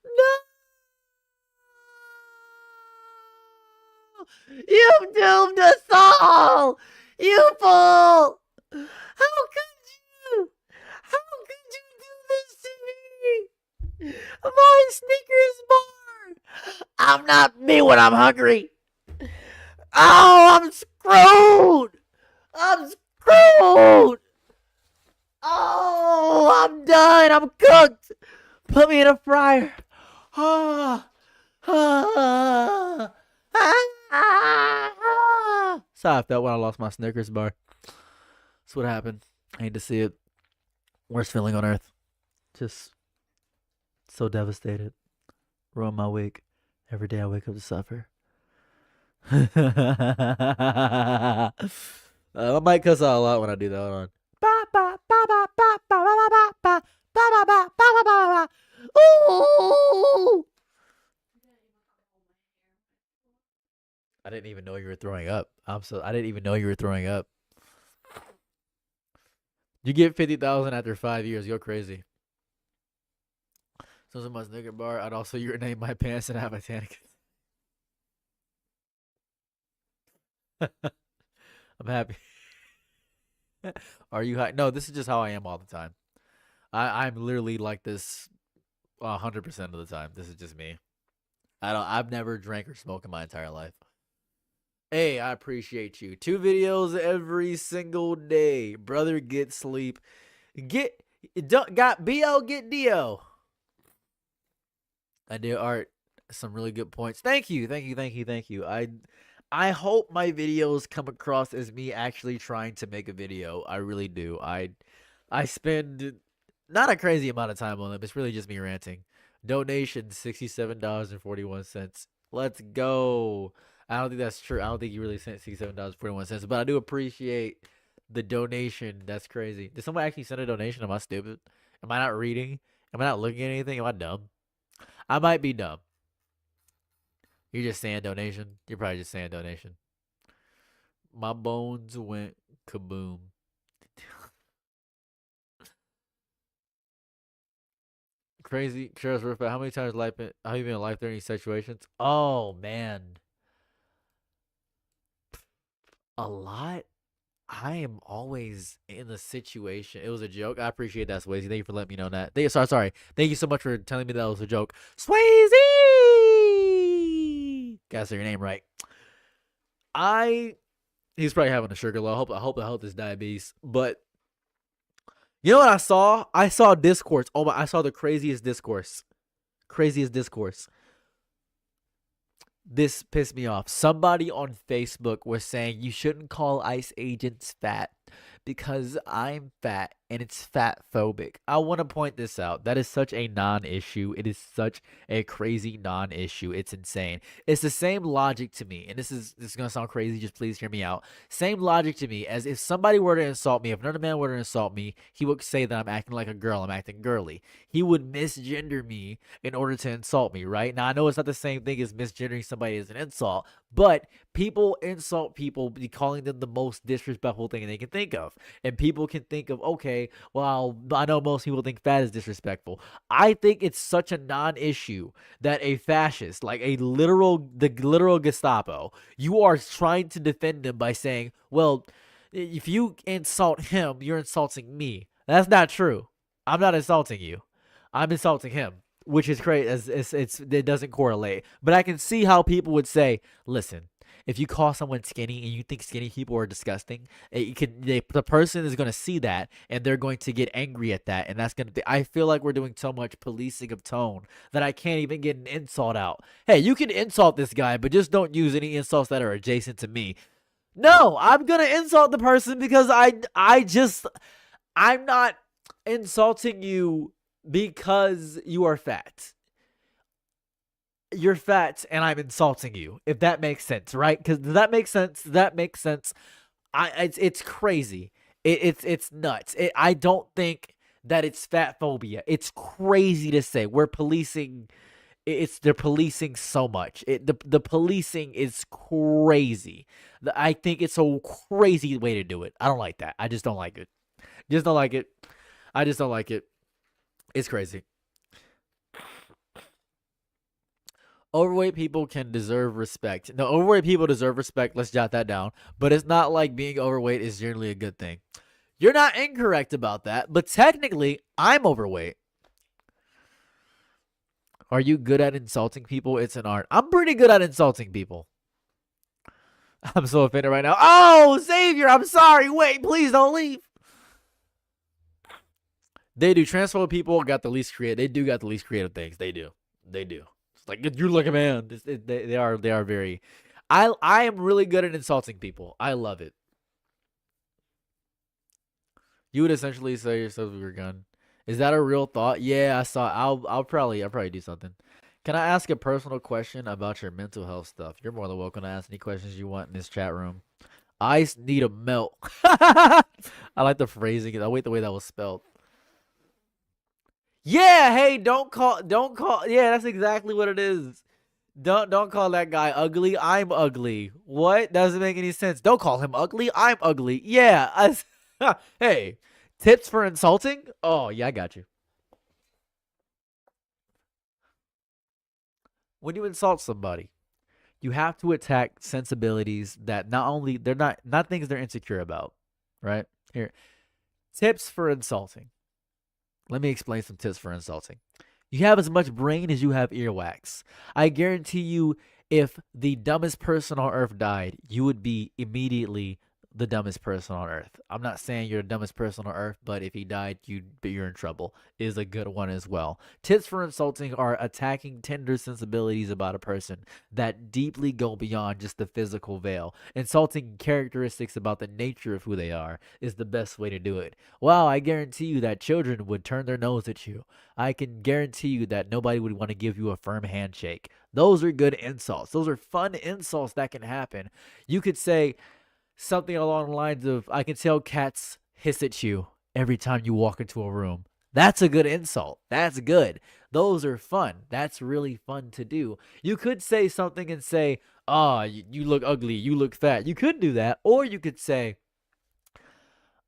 No! You doomed us all! You fool! How could you? How could you do this to me? My Snickers bar! I'm not me when I'm hungry. Oh, I'm screwed! I'm screwed! Oh, I'm done. I'm cooked. Put me in a fryer. Ah, ah, ah. That's how I felt when I lost my Snickers bar. That's what happened. I hate to see it. Worst feeling on earth. Just so devastated. Ruin my week. Every day I wake up to suffer. I might cuss out a lot when I do that. Hold on. Ooh! I didn't even know you were throwing up. I didn't even know you were throwing up. You get 50,000 after 5 years. You're crazy. So my Snicker bar. I'd also urinate my pants and have a Titanic. I'm happy. Are you high? No, this is just how I am all the time. I'm literally like this 100% of the time. This is just me. I've never drank or smoked in my entire life. Hey, I appreciate you. 2 videos every single day. Brother, get sleep. Got BO, get DO. I did art. Some really good points. Thank you. I hope my videos come across as me actually trying to make a video. I really do. I spend not a crazy amount of time on them. It's really just me ranting. Donation $67.41. Let's go. I don't think that's true. I don't think you really sent $67.41, but I do appreciate the donation. That's crazy. Did someone actually send a donation? Am I stupid? Am I not reading? Am I not looking at anything? Am I dumb? I might be dumb. You're just saying donation. You're probably just saying donation. My bones went kaboom. Crazy. Cheers, Rufus. How many times have you been in life-threatening situations? Oh man, a lot. I am always in a situation. It was a joke. I appreciate that, Swayze. Thank you for letting me know that. Sorry. Thank you so much for telling me that was a joke. Swayze! Gotta say your name right. I He's probably having a sugar low. I hope this diabetes. But you know what I saw? I saw discourse. Oh my! I saw the craziest discourse. Craziest discourse. This pissed me off. Somebody on Facebook was saying you shouldn't call ICE agents fat because I'm fat and it's fat phobic. I want to point this out. That is such a non issue. It is such a crazy non issue. It's insane. It's the same logic to me. And this is gonna sound crazy, just please hear me out. Same logic to me as if somebody were to insult me, if another man were to insult me, he would say that I'm acting like a girl, I'm acting girly. He would misgender me in order to insult me, right? Now I know it's not the same thing as misgendering somebody as an insult, but people insult people by calling them the most disrespectful thing they can think of. And people can think of, okay, well, I know most people think fat is disrespectful. I think it's such a non-issue that a fascist, like the literal Gestapo, you are trying to defend them by saying, well, if you insult him, you're insulting me. That's not true. I'm not insulting you. I'm insulting him, which is crazy. It doesn't correlate. But I can see how people would say, listen, if you call someone skinny and you think skinny people are disgusting, the person is going to see that and they're going to get angry at that. And that's going to, I feel like we're doing so much policing of tone that I can't even get an insult out. Hey, you can insult this guy, but just don't use any insults that are adjacent to me. No, I'm going to insult the person because I'm not insulting you because you are fat. You're fat and I'm insulting you. If that makes sense, right? Because that makes sense. That makes sense. It's crazy. It's nuts. I don't think that it's fat phobia. It's crazy to say we're policing. They're policing so much. The policing is crazy. I think it's a crazy way to do it. I don't like that. I just don't like it. Just don't like it. I just don't like it. It's crazy. Overweight people can deserve respect. No, overweight people deserve respect. Let's jot that down. But it's not like being overweight is generally a good thing. You're not incorrect about that, but technically, I'm overweight. Are you good at insulting people? It's an art. I'm pretty good at insulting people. I'm so offended right now. Oh, Xavier, I'm sorry. Wait, please don't leave. They do. Transphobic people got the least creative. They do got the least creative things. They do. They do. It's like you're like a man. They are. They are very. I am really good at insulting people. I love it. You would essentially say yourself with your gun. Is that a real thought? Yeah, I saw. I'll probably do something. Can I ask a personal question about your mental health stuff? You're more than welcome to ask any questions you want in this chat room. I need a melt. I like the phrasing. I wait the way that was spelled. Yeah, hey, don't call. Yeah, that's exactly what it is. Don't call that guy ugly. I'm ugly. What? Doesn't make any sense. Don't call him ugly. I'm ugly. Yeah. Hey, tips for insulting? Oh, yeah, I got you. When you insult somebody, you have to attack sensibilities that not only they're not things they're insecure about, right? Here, tips for insulting. Let me explain some tips for insulting. You have as much brain as you have earwax. I guarantee you, if the dumbest person on earth died, you would be immediately the dumbest person on earth. I'm not saying you're the dumbest person on earth, but if he died, you're in trouble. Is a good one as well. Tips for insulting are attacking tender sensibilities about a person that deeply go beyond just the physical veil. Insulting characteristics about the nature of who they are is the best way to do it. Wow, I guarantee you that children would turn their nose at you. I can guarantee you that nobody would want to give you a firm handshake. Those are good insults. Those are fun insults that can happen. You could say something along the lines of, I can tell cats hiss at you every time you walk into a room. That's a good insult. That's good. Those are fun. That's really fun to do. You could say something and say, oh, you look ugly. You look fat. You could do that. Or you could say,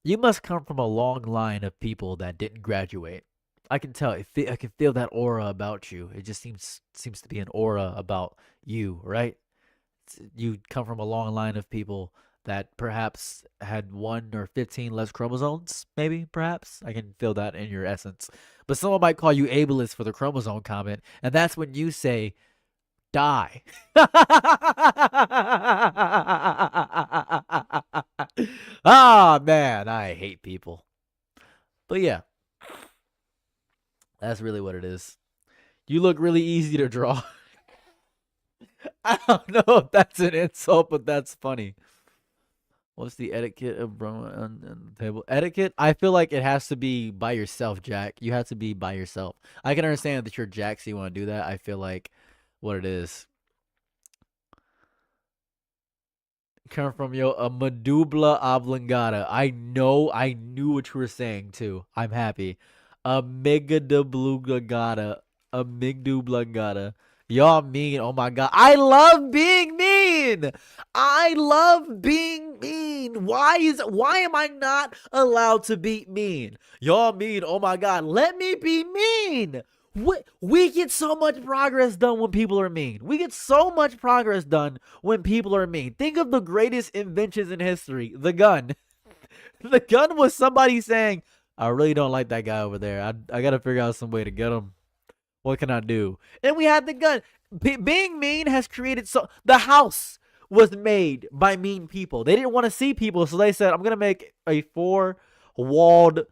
you must come from a long line of people that didn't graduate. I can tell. I can feel that aura about you. It just seems to be an aura about you, right? You come from a long line of people that perhaps had 1 or 15 less chromosomes, maybe, perhaps. I can feel that in your essence. But someone might call you ableist for the chromosome comment, and that's when you say, die. Ah, man, I hate people. But yeah, that's really what it is. You look really easy to draw. I don't know if that's an insult, but that's funny. What's the etiquette of on the table? Etiquette? I feel like it has to be by yourself, Jack. You have to be by yourself. I can understand that you're Jack, so you want to do that. I feel like what it is. Come from a medulla oblongata. I knew what you were saying too. I'm happy. Amygdala, amygdala. Y'all mean. Oh my god. I love being mean. I love being mean. Why am I not allowed to be mean? Y'all mean. Oh my god. Let me be mean. We get so much progress done when people are mean. We get so much progress done when people are mean. Think of the greatest inventions in history. The gun. The gun was somebody saying, I really don't like that guy over there. I got to figure out some way to get him. What can I do? And we had the gun. Being mean has created the house was made by mean people. They didn't want to see people, so they said, I'm going to make a four-walled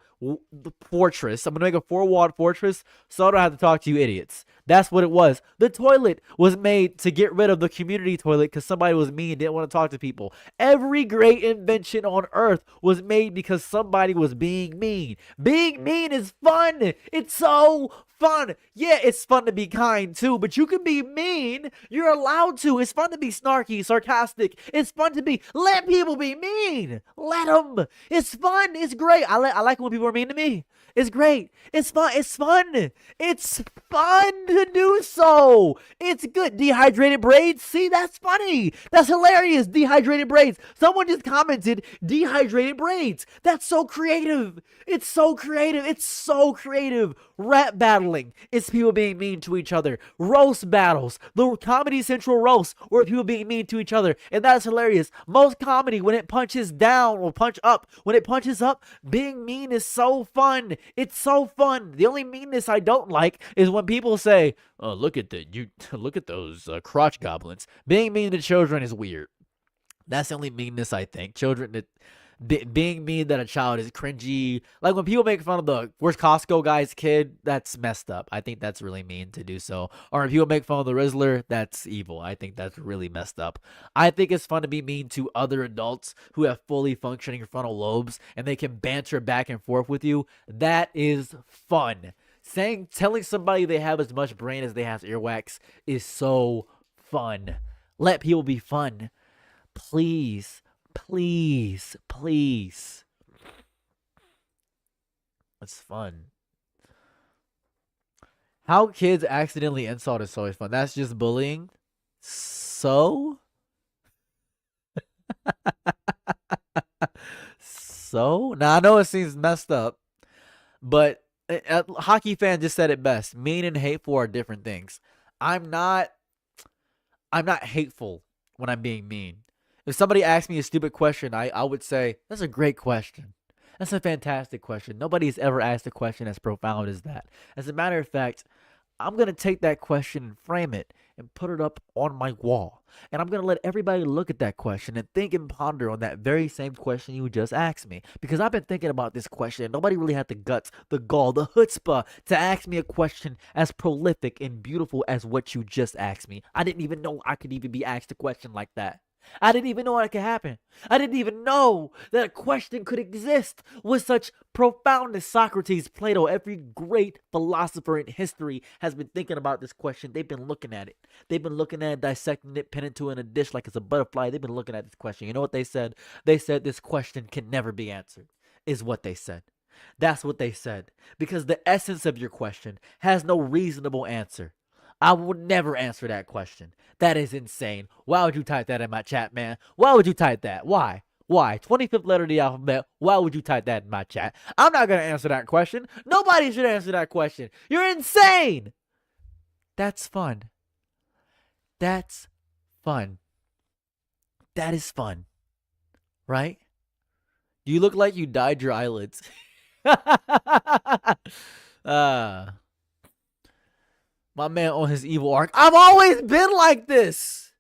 fortress. I'm going to make a four-walled fortress so I don't have to talk to you idiots. That's what it was. The toilet was made to get rid of the community toilet because somebody was mean and didn't want to talk to people. Every great invention on earth was made because somebody was being mean. Being mean is fun. It's so fun. Yeah, it's fun to be kind too, but you can be mean. You're allowed to. It's fun to be snarky, sarcastic. It's fun to be. Let people be mean. Let them. It's fun. It's great. I like when people are mean to me. It's great. It's fun. It's fun. It's fun to do so. It's good. Dehydrated braids. See, that's funny. That's hilarious. Dehydrated braids. Someone just commented dehydrated braids. That's so creative. It's so creative. It's so creative. Rap battling. It's people being mean to each other. Roast battles. The Comedy Central roast where people being mean to each other. And that's hilarious. Most comedy, when it punches down or punch up, when it punches up, being mean is so fun. It's so fun. The only meanness I don't like is when people say, "Oh, look at look at those crotch goblins." Being mean to children is weird. That's the only meanness I think. Being mean that a child is cringy. Like when people make fun of the where's Costco guy's kid, that's messed up. I think that's really mean to do so. Or when people make fun of the Rizzler, that's evil. I think that's really messed up. I think it's fun to be mean to other adults who have fully functioning frontal lobes and they can banter back and forth with you. That is fun. Telling somebody they have as much brain as they have earwax is so fun. Let people be fun. Please. Please, please. It's fun. How kids accidentally insult is always fun. That's just bullying. So? So? Now, I know it seems messed up, but a hockey fan just said it best. Mean and hateful are different things. I'm not hateful when I'm being mean. If somebody asked me a stupid question, I would say, that's a great question. That's a fantastic question. Nobody's ever asked a question as profound as that. As a matter of fact, I'm going to take that question and frame it and put it up on my wall. And I'm going to let everybody look at that question and think and ponder on that very same question you just asked me. Because I've been thinking about this question and nobody really had the guts, the gall, the chutzpah to ask me a question as prolific and beautiful as what you just asked me. I didn't even know I could even be asked a question like that. I didn't even know that could happen. I didn't even know that a question could exist with such profoundness. Socrates, Plato, every great philosopher in history has been thinking about this question. They've been looking at it. They've been looking at it, dissecting it, pinning it to in a dish like it's a butterfly. They've been looking at this question. You know what they said? They said this question can never be answered, is what they said. That's what they said. Because the essence of your question has no reasonable answer. I would never answer that question. That is insane. Why would you type that in my chat, man? Why would you type that? Why? Why? 25th letter of the alphabet. Why would you type that in my chat? I'm not going to answer that question. Nobody should answer that question. You're insane. That's fun. That's fun. That is fun. right? You look like you dyed your eyelids. uh, my man on his evil arc. I've always been like this.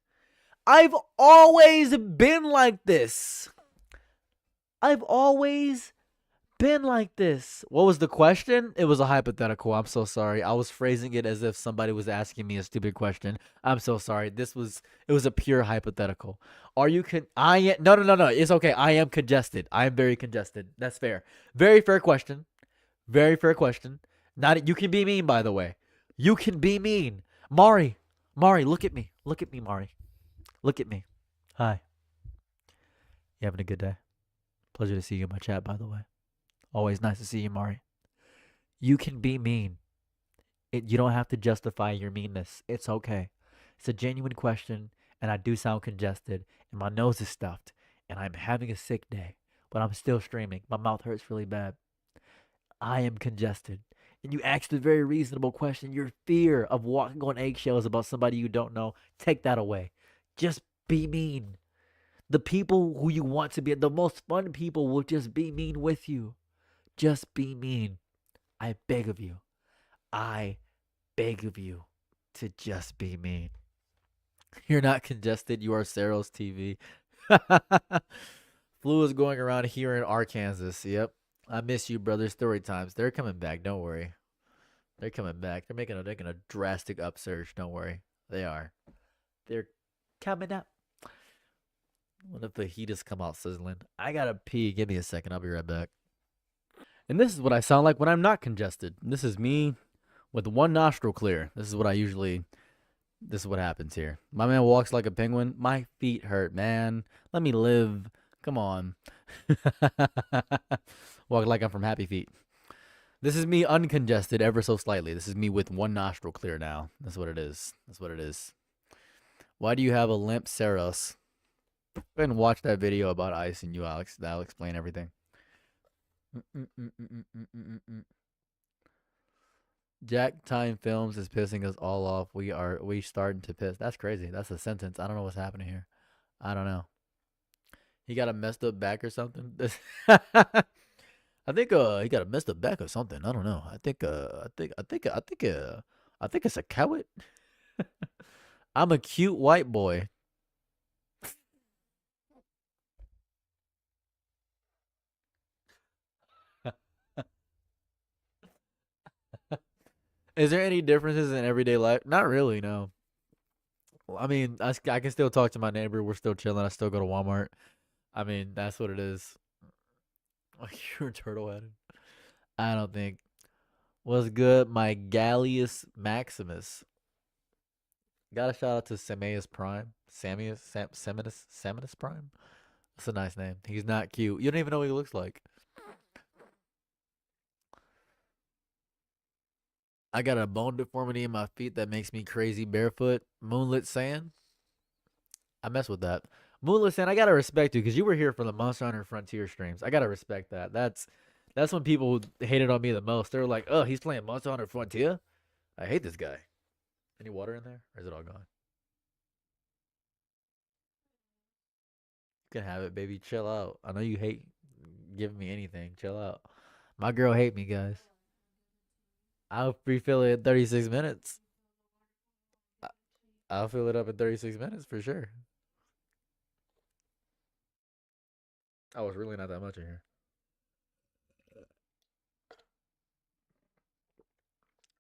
I've always been like this. I've always been like this. What was the question? It was a hypothetical. I'm so sorry. I was phrasing it as if somebody was asking me a stupid question. I'm so sorry. It was a pure hypothetical. Are you I am no. It's okay. I am congested. I am very congested. That's fair. Very fair question. Very fair question. Not you can be mean, by the way. You can be mean. Mari, look at me. Look at me, Mari. Look at me. Hi. You having a good day? Pleasure to see you in my chat, by the way. Always nice to see you, Mari. You can be mean. You don't have to justify your meanness. It's okay. It's a genuine question, and I do sound congested, and my nose is stuffed, and I'm having a sick day, but I'm still streaming. My mouth hurts really bad. I am congested. And you asked a very reasonable question. Your fear of walking on eggshells about somebody you don't know, take that away. Just be mean. The people who you want to be, the most fun people will just be mean with you. Just be mean. I beg of you. I beg of you to just be mean. You're not congested. You are Sarah's TV. Flu is going around here in Arkansas. Yep. I miss you, brother. Story times. They're coming back. Don't worry. They're coming back. They're making a drastic upsurge. Don't worry. They are. They're coming up. What if the heat has come out sizzling? I gotta pee. Give me a second. I'll be right back. And this is what I sound like when I'm not congested. This is me with one nostril clear. This is what happens here. My man walks like a penguin. My feet hurt, man. Let me live. Come on. Walk like I'm from Happy Feet. This is me uncongested ever so slightly. This is me with one nostril clear now. That's what it is. That's what it is. Why do you have a limp Saros? Go ahead and watch that video about ice and you, Alex. That'll explain everything. Jack Time Films is pissing us all off. We starting to piss. That's crazy. That's a sentence. I don't know what's happening here. I don't know. He got a messed up back or something. I think he got a messed up back or something. I don't know. I think it's a coward. I'm a cute white boy. Is there any differences in everyday life? Not really, no. I mean, I can still talk to my neighbor. We're still chilling. I still go to Walmart. I mean, that's what it is. Like you're turtle headed. I don't think. What's good, my Gallius Maximus? Got a shout out to Sameus Prime. Saminus Prime? That's a nice name. He's not cute. You don't even know what he looks like. I got a bone deformity in my feet that makes me crazy barefoot. Moonlit Sand. I mess with that. Moonlit Sand, I gotta respect you because you were here for the Monster Hunter Frontier streams. I gotta respect that. That's when people hated on me the most. They were like, "Oh, he's playing Monster Hunter Frontier. I hate this guy." Any water in there, or is it all gone? You can have it, baby. Chill out. I know you hate giving me anything. Chill out. My girl hate me, guys. I'll refill it in 36 minutes. I- I'll fill it up in 36 minutes for sure. Oh, it's really not that much in here.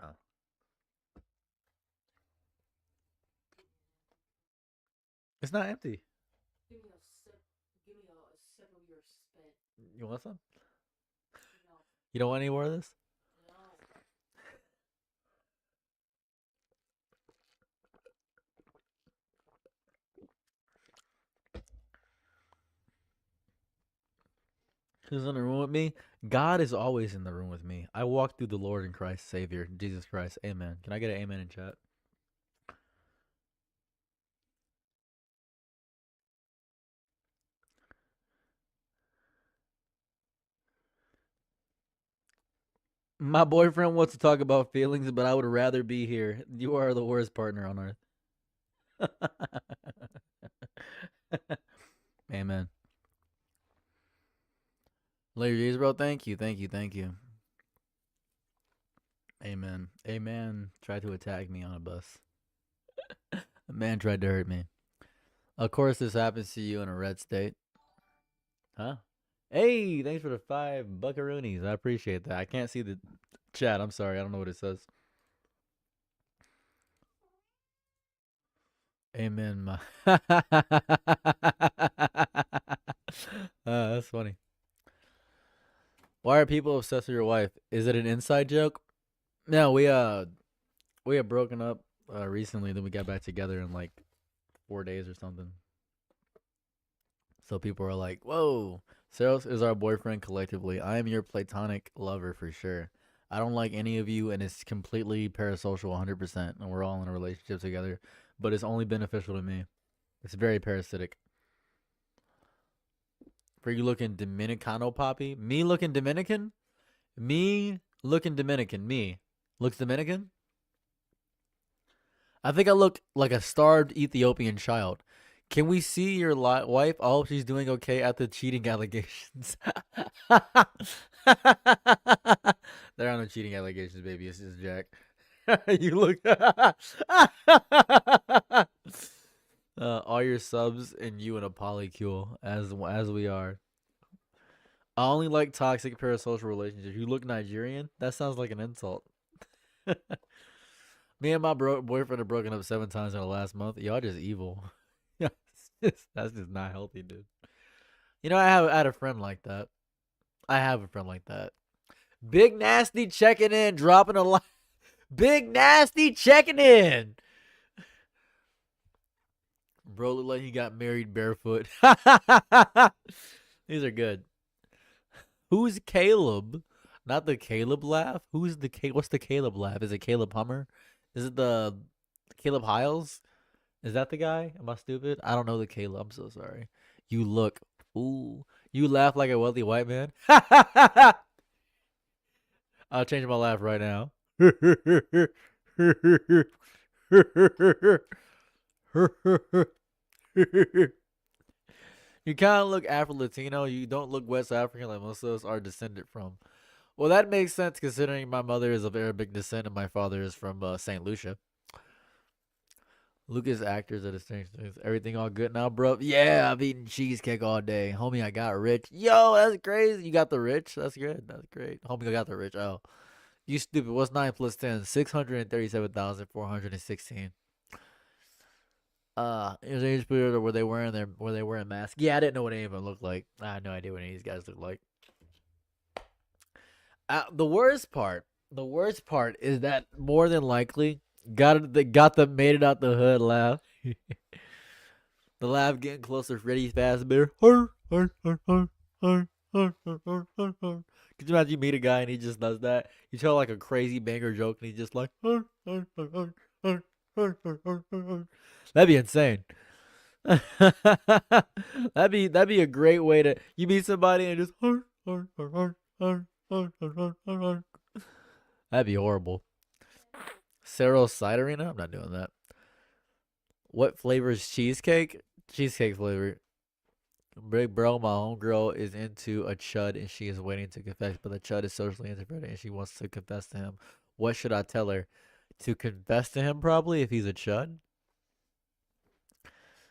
Oh. It's not empty. You want some? You don't want any more of this? Who's in the room with me? God is always in the room with me. I walk through the Lord and Christ, Savior, Jesus Christ. Amen. Can I get an amen in chat? My boyfriend wants to talk about feelings, but I would rather be here. You are the worst partner on earth. Amen. bro. Thank you, thank you, thank you. Amen. A man tried to attack me on a bus. A man tried to hurt me. Of course, this happens to you in a red state. Huh? Hey, thanks for the 5 buckaroonies. I appreciate that. I can't see the chat. I'm sorry. I don't know what it says. Amen. That's funny. Why are people obsessed with your wife? Is it an inside joke? No, we had broken up recently. Then we got back together in like 4 days or something. So people are like, "Whoa, Saros is our boyfriend collectively. I am your platonic lover for sure. I don't like any of you, and it's completely parasocial, 100%. And we're all in a relationship together, but it's only beneficial to me. It's very parasitic. For you looking Dominicano, Poppy? Me looking Dominican? Me looking Dominican? Me looks Dominican? I think I look like a starved Ethiopian child. Can we see your wife? I hope she's doing okay at the cheating allegations. There are no cheating allegations, baby. It's just Jack. You look. All your subs and you in a polycule as we are. I only like toxic parasocial relationships. You look Nigerian? That sounds like an insult. Me and my boyfriend have broken up 7 times in the last month. Y'all just evil. That's just not healthy, dude. You know, I had a friend like that. I have a friend like that. Big Nasty checking in, dropping a line. Big Nasty checking in. Bro looked like he got married barefoot. These are good. Who's Caleb? Not the Caleb laugh. Who's the What's the Caleb laugh? Is it Caleb Hummer? Is it the Caleb Hiles? Is that the guy? Am I stupid? I don't know the Caleb. I'm so sorry. You look. Ooh. You laugh like a wealthy white man. I'll change my laugh right now. You kind of look Afro-Latino. You don't look West African like most of us are descended from. Well, that makes sense considering my mother is of Arabic descent and my father is from St. Lucia. Lucas actors at a strange things. Everything all good now, bro? Yeah, I've eaten cheesecake all day. Homie, I got rich. Yo, that's crazy. You got the rich? That's good. That's great. Homie, I got the rich. Oh. You stupid. What's 9 plus 10? 637,416. Is age period were they wearing masks? Yeah, I didn't know what any of them looked like. I had no idea what any of these guys looked like. The worst part is that more than likely got the made it out the hood laugh. The laugh getting closer, Freddy Fazbear. Could you imagine you meet a guy and he just does that? You tell like a crazy banger joke and he's just like, that'd be insane. that'd be a great way to you meet somebody and just that'd be horrible. Cerro Ciderina? I'm not doing that. What flavor is cheesecake? Cheesecake flavor. Big bro, my homegirl is into a chud and she is waiting to confess, but the chud is socially introverted and she wants to confess to him. What should I tell her? To confess to him, probably, if he's a chud?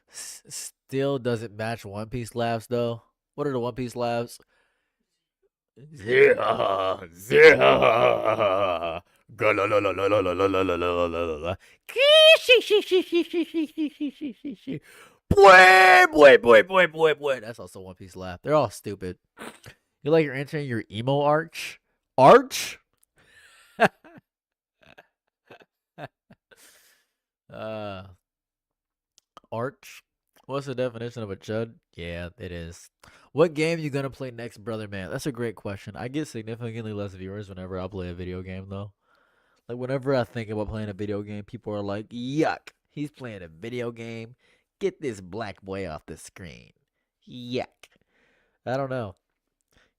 Still doesn't match One Piece laughs, though. What are the One Piece laughs? Yeah, yeah. Boy. That's also One Piece laugh. They're all stupid. You're like you're entering your emo arch. Arch? uh, arch. What's the definition of a chud? Yeah, it is. What game you gonna play next, brother man? That's a great question. I get significantly less viewers whenever I play a video game, though. Like whenever I think about playing a video game, people are like, "Yuck, he's playing a video game. Get this black boy off the screen." Yuck. I don't know.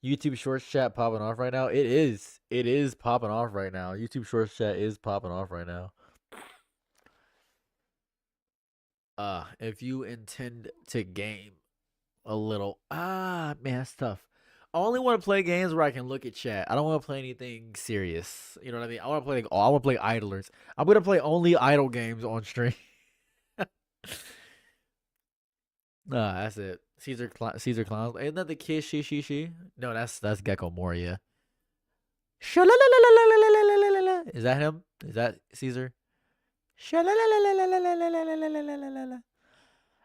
YouTube Shorts chat popping off right now. It is. It is popping off right now. YouTube Shorts chat is popping off right now. If you intend to game a little, man, that's tough. I only want to play games where I can look at chat. I don't want to play anything serious. You know what I mean? I want to play like, I want to play idlers. I'm gonna play only idle games on stream. Nah, that's it. Caesar Clowns. Isn't that the kid? She. No, that's Gecko Moria. Is that him? Is that Caesar?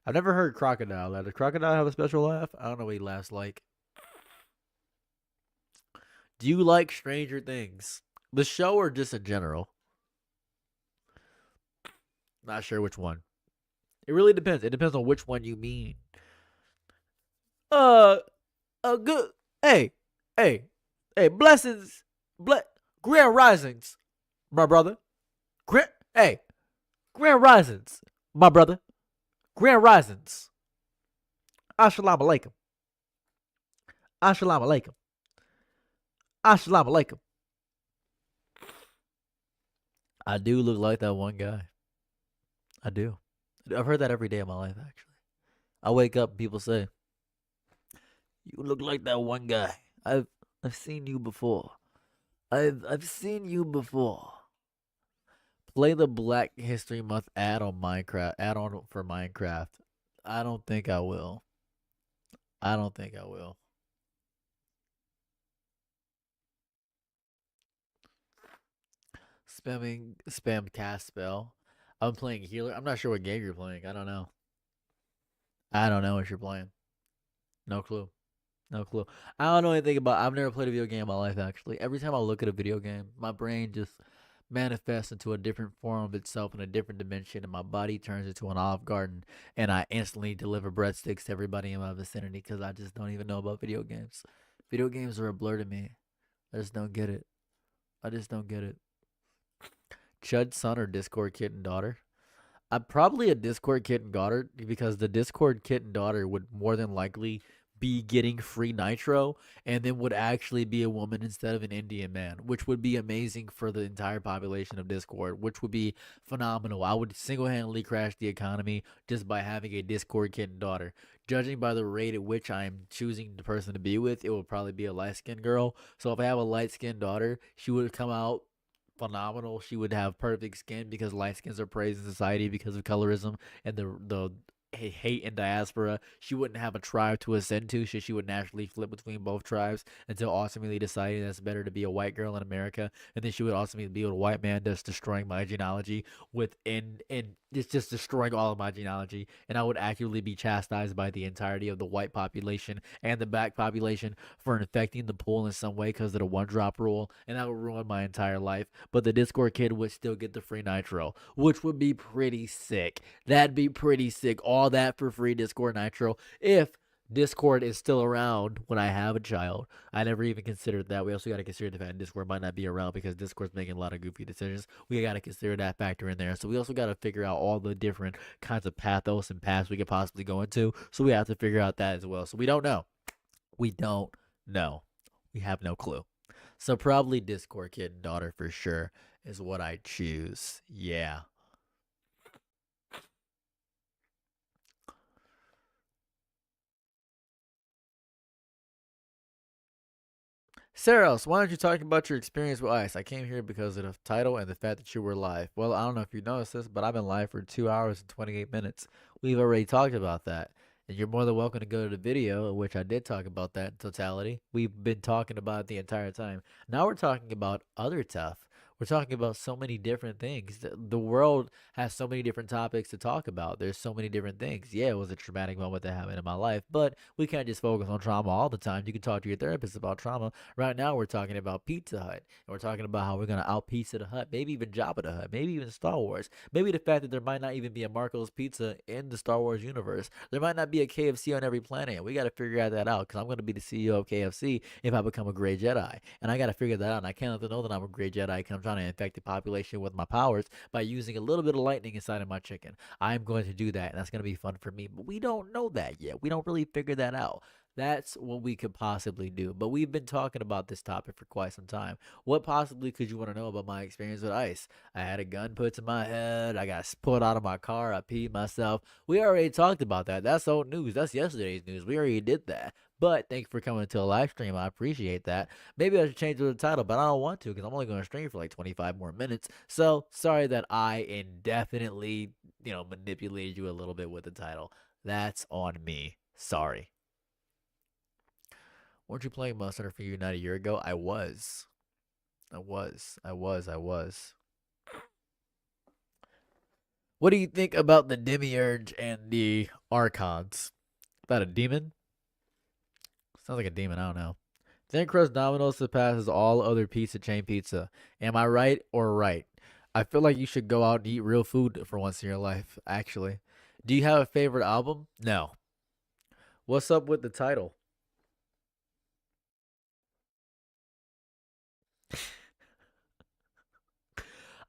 I've never heard Crocodile. Does Crocodile have a special laugh? I don't know what he laughs like. Do you like Stranger Things? The show or just in general? Not sure which one. It really depends. It depends on which one you mean. Good. Hey, hey, hey, blessings. Grand risings, my brother. Hey, grand risings, my brother. Grand risings. Assalamu alaikum. Assalamu alaikum. Assalamu alaikum. I do look like that one guy. I do. I've heard that every day of my life, actually. I wake up and people say, "You look like that one guy. I've seen you before. I've seen you before." Play the Black History Month add-on for Minecraft. I don't think I will. I don't think I will. Spam cast spell. I'm playing healer. I'm not sure what game you're playing. I don't know. I don't know what you're playing. No clue. No clue. I don't know anything about. I've never played a video game in my life. Actually, every time I look at a video game, my brain just manifests into a different form of itself in a different dimension, and my body turns into an Olive Garden, and I instantly deliver breadsticks to everybody in my vicinity because I just don't even know about video games. Video games are a blur to me. I just don't get it. I just don't get it. Chud's son or Discord kitten daughter? I'm probably a Discord kitten daughter because the Discord kitten daughter would more than likely be getting free nitro and then would actually be a woman instead of an Indian man, which would be amazing for the entire population of Discord, which would be phenomenal. I would single-handedly crash the economy just by having a Discord kitten daughter. Judging by the rate at which I'm choosing the person to be with, it would probably be a light-skinned girl. So if I have a light-skinned daughter, she would come out phenomenal. She would have perfect skin because light skins are praised in society because of colorism and the hate and diaspora. She wouldn't have a tribe to ascend to, so she would naturally flip between both tribes until ultimately deciding that it's better to be a white girl in America. And then she would ultimately be with a white man that's destroying my genealogy within and it's just destroying all of my genealogy. And I would actively be chastised by the entirety of the white population and the black population for infecting the pool in some way because of the one drop rule. And that would ruin my entire life. But the Discord kid would still get the free nitro, which would be pretty sick. That'd be pretty sick. All that for free Discord nitro if Discord is still around when I have a child. I never even considered that. We also got to consider the fact that Discord might not be around because Discord's making a lot of goofy decisions. We got to consider that factor in there. So we also got to figure out all the different kinds of pathos and paths we could possibly go into. So we have to figure out that as well. So we don't know. We don't know. We have no clue. So probably Discord kid and daughter for sure is what I choose. Yeah. Saros, why don't you talk about your experience with Ice? I came here because of the title and the fact that you were live. Well, I don't know if you noticed this, but I've been live for 2 hours and 28 minutes. We've already talked about that. And you're more than welcome to go to the video, in which I did talk about that in totality. We've been talking about it the entire time. Now we're talking about other stuff. We're talking about so many different things. The world has so many different topics to talk about. There's so many different things. Yeah, it was a traumatic moment that happened in my life, but we can't just focus on trauma all the time. You can talk to your therapist about trauma. Right now, we're talking about Pizza Hut, and we're talking about how we're going to out Pizza the Hut, maybe even Jabba the Hut, maybe even Star Wars. Maybe the fact that there might not even be a Marco's Pizza in the Star Wars universe. There might not be a KFC on every planet. We got to figure out that out because I'm going to be the CEO of KFC if I become a Grey Jedi, and I got to figure that out. And I can't let them know that I'm a Grey Jedi because I'm trying to infect the population with my powers by using a little bit of lightning inside of my chicken. I'm going to do that, and that's going to be fun for me. But we don't know that yet. We don't really figure that out. That's what we could possibly do. But we've been talking about this topic for quite some time. What possibly could you want to know about my experience with Ice? I had a gun put to my head. I got pulled out of my car. I peed myself. We already talked about that. That's old news. That's yesterday's news. We already did that. But thank you for coming to a live stream. I appreciate that. Maybe I should change the title, but I don't want to because I'm only going to stream for like 25 more minutes. So sorry that I indefinitely, manipulated you a little bit with the title. That's on me. Sorry. Weren't you playing Monster for Unite a year ago? I was. I was. What do you think about the Demiurge and the Archons? Is that a demon? Sounds like a demon. I don't know. Thin crust Domino's surpasses all other pizza chain pizza. Am I right or right? I feel like you should go out and eat real food for once in your life, actually. Do you have a favorite album? No. What's up with the title?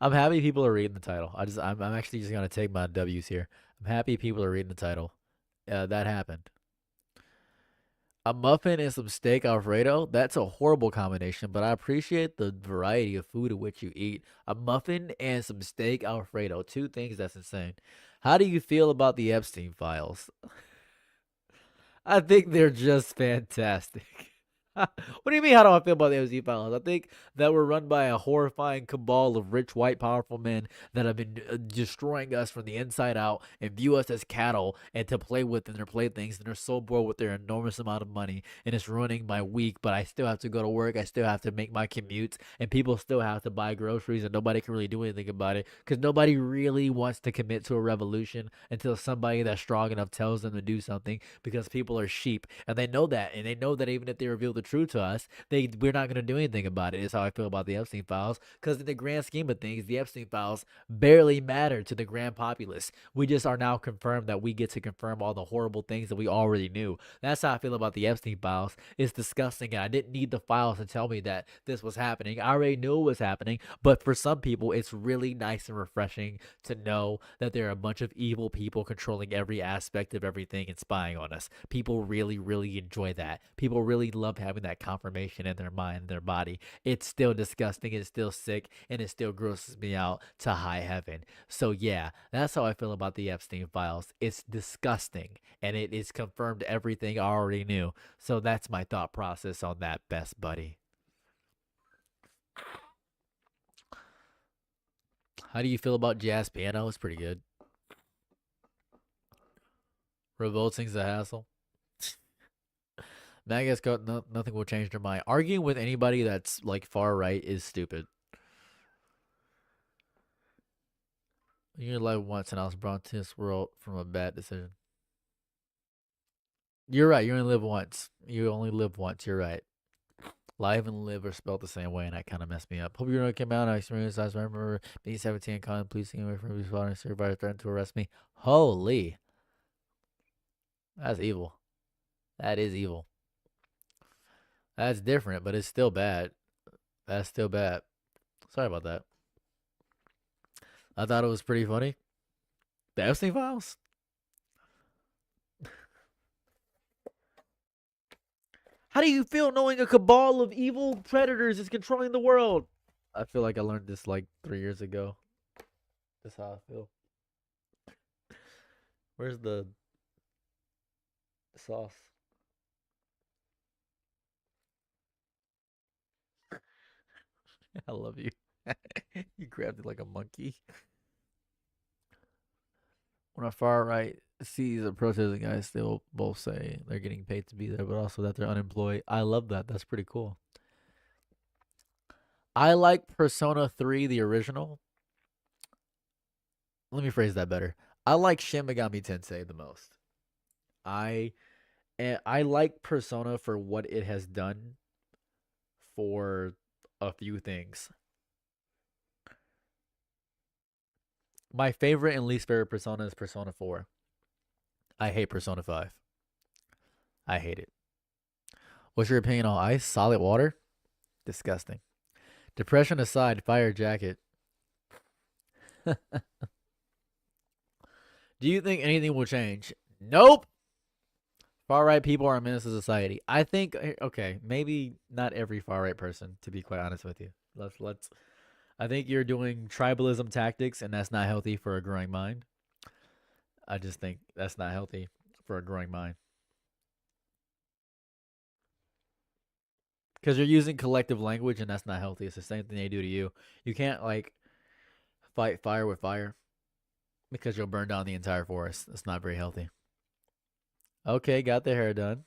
I'm happy people are reading the title. I'm actually just gonna take my W's here. I'm happy people are reading the title. That happened. A muffin and some steak Alfredo, that's a horrible combination, but I appreciate the variety of food in which you eat. A muffin and some steak Alfredo, two things that's insane. How do you feel about the Epstein files? I think they're just fantastic. What do you mean? How do I feel about the MC Files? I think that we're run by a horrifying cabal of rich, white, powerful men that have been destroying us from the inside out and view us as cattle and to play with in their playthings. And they're so bored with their enormous amount of money, and it's ruining my week. But I still have to go to work. I still have to make my commutes, and people still have to buy groceries, and nobody can really do anything about it because nobody really wants to commit to a revolution until somebody that's strong enough tells them to do something because people are sheep and they know that, and they know that even if they reveal the truth to us, we're not going to do anything about it. Is how I feel about the Epstein files, because in the grand scheme of things, the Epstein files barely matter to the grand populace. We just are now confirmed that we get to confirm all the horrible things that we already knew. That's how I feel about the Epstein files. It's disgusting, and I didn't need the files to tell me that this was happening. I already knew it was happening, but for some people, it's really nice and refreshing to know that there are a bunch of evil people controlling every aspect of everything and spying on us. People really, really enjoy that. People really love having that confirmation in their mind, their body. It's still disgusting, it's still sick, and it still grosses me out to high heaven. So yeah, that's how I feel about the Epstein files. It's disgusting, and it is confirmed everything I already knew. So that's my thought process on that, best buddy. How do you feel about jazz piano? It's pretty good. Revolting's a hassle. Magus got nothing will change their mind. Arguing with anybody that's like far right is stupid. You live once and I was brought to this world from a bad decision. You're right. You only live once. You only live once. You're right. Live and live are spelled the same way, and that kind of messed me up. Hope you're gonna come out. I experienced. I remember being 17 and calling police away from me, spotting a survivor threatened to arrest me. Holy, that's evil. That is evil. That's different, but it's still bad. That's still bad. Sorry about that. I thought it was pretty funny. The Epstein files. How do you feel knowing a cabal of evil predators is controlling the world? I feel like I learned this like 3 years ago. That's how I feel. Where's the sauce? I love you. You grabbed it like a monkey. When a far right sees a protesting guys, they'll both say they're getting paid to be there, but also that they're unemployed. I love that. That's pretty cool. I like Persona 3, the original. Let me phrase that better. I like Shin Megami Tensei the most. I I like Persona for what it has done for a few things. My favorite and least favorite Persona is Persona 4. I hate Persona 5. I hate it. What's your opinion on ice? Solid water? Disgusting. Depression aside, fire jacket. Do you think anything will change? Nope. Far right people are a menace to society. I think okay, maybe not every far right person, to be quite honest with you. Let's I think you're doing tribalism tactics and that's not healthy for a growing mind. I just think that's not healthy for a growing mind. Because you're using collective language, and that's not healthy. It's the same thing they do to you. You can't like fight fire with fire because you'll burn down the entire forest. That's not very healthy. Okay, got the hair done.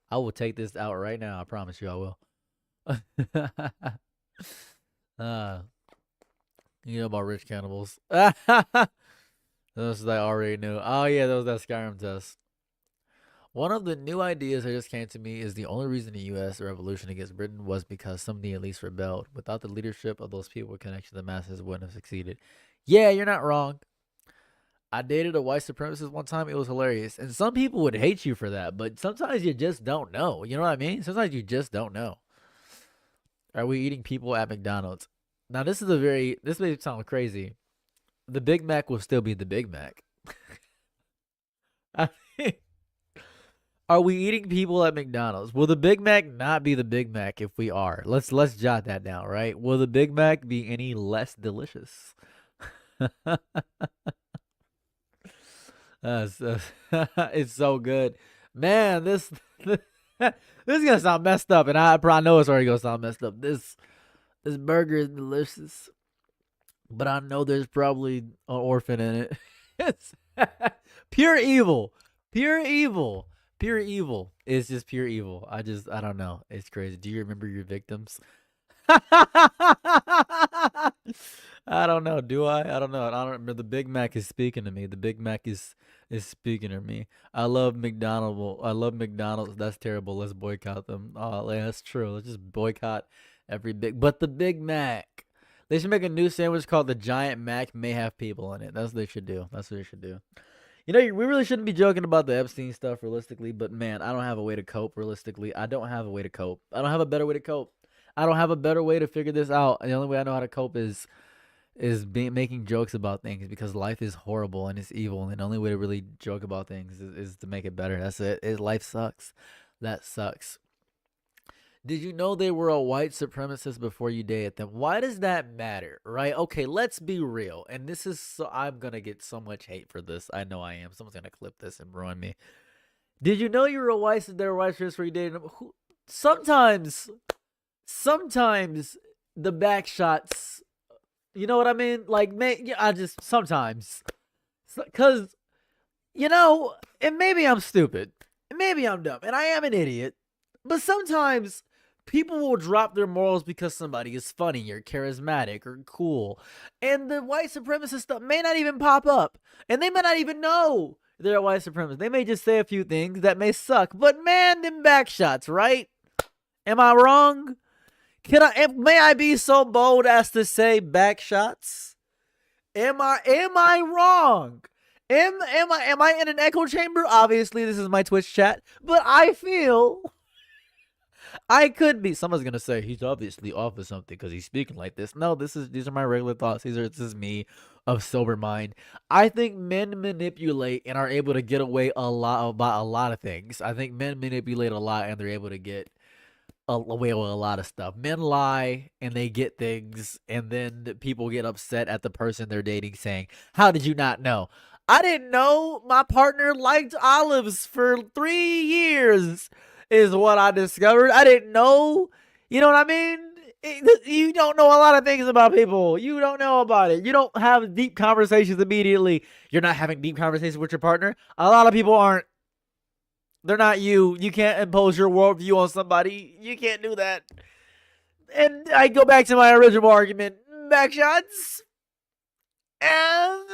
I will take this out right now. I promise you, I will. uh, you know about rich cannibals. Those I already knew. Oh yeah, that was that Skyrim test. One of the new ideas that just came to me is the only reason the U.S. revolution against Britain was because some of the elites rebelled. Without the leadership of those people, connection to the masses wouldn't have succeeded. Yeah, you're not wrong. I dated a white supremacist one time. It was hilarious. And some people would hate you for that, but sometimes you just don't know. You know what I mean? Sometimes you just don't know. Are we eating people at McDonald's? Now, this may sound crazy. The Big Mac will still be the Big Mac. I mean, are we eating people at McDonald's? Will the Big Mac not be the Big Mac if we are? Let's jot that down, right? Will the Big Mac be any less delicious? It's so good, man. This is gonna sound messed up, and I probably know it's already gonna sound messed up. This burger is delicious, but I know there's probably an orphan in it. It's pure evil, pure evil, pure evil. It's just pure evil. I don't know. It's crazy. Do you remember your victims? I don't know. Do I? I don't know. I don't remember. The Big Mac is speaking to me. The Big Mac is speaking to me. I love McDonald's. I love McDonald's. That's terrible. Let's boycott them. Oh, yeah, that's true. Let's just boycott every big. But the Big Mac. They should make a new sandwich called the Giant Mac. May have people in it. That's what they should do. That's what they should do. You know, we really shouldn't be joking about the Epstein stuff realistically, but man, I don't have a way to cope realistically. I don't have a way to cope. I don't have a better way to cope. I don't have a better way to figure this out. The only way I know how to cope is making jokes about things because life is horrible and it's evil, and the only way to really joke about things is to make it better. That's it. Life sucks. That sucks. Did you know they were a white supremacist before you dated them? Why does that matter, right? Okay, let's be real. And this is so I'm gonna get so much hate for this. I know I am. Someone's gonna clip this and ruin me. Did you know you were a white? They were white before you dated them? Sometimes the back shots. You know what I mean? Like, I just sometimes, cause and maybe I'm stupid, and maybe I'm dumb, and I am an idiot. But sometimes people will drop their morals because somebody is funny or charismatic or cool, and the white supremacist stuff may not even pop up, and they may not even know they're a white supremacist. They may just say a few things that may suck, but man, them back shots, right? Am I wrong? May I be so bold as to say back shots? Am I wrong? Am I in an echo chamber? Obviously, this is my Twitch chat, but I feel I could be. Someone's gonna say he's obviously off of something because he's speaking like this. No, these are my regular thoughts. This is me of sober mind. I think men manipulate and are able to get away a lot about a lot of things. I think men manipulate a lot and they're able to get away with a lot of stuff. Men lie and they get things, and then people get upset at the person they're dating saying, "How did you not know?" I didn't know my partner liked olives for 3 years, is what I discovered. I didn't know. You know what I mean? You don't know a lot of things about people. You don't know about it. You don't have deep conversations immediately. You're not having deep conversations with your partner. A lot of people aren't. They're not you. You can't impose your worldview on somebody. You can't do that. And I go back to my original argument. Back shots. And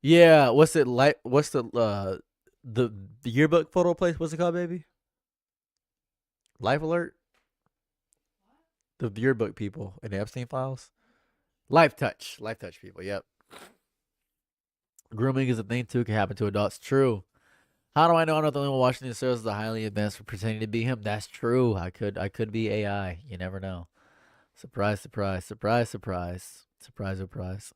yeah, what's it like? What's the yearbook photo place? What's it called, baby? Life Alert. The yearbook people in the Epstein files. Life touch people. Yep. Grooming is a thing too. Can happen to adults. True. How do I know I'm not the only one watching these shows? The highly advanced for pretending to be him. That's true. I could be AI. You never know. Surprise, surprise, surprise, surprise, surprise, surprise.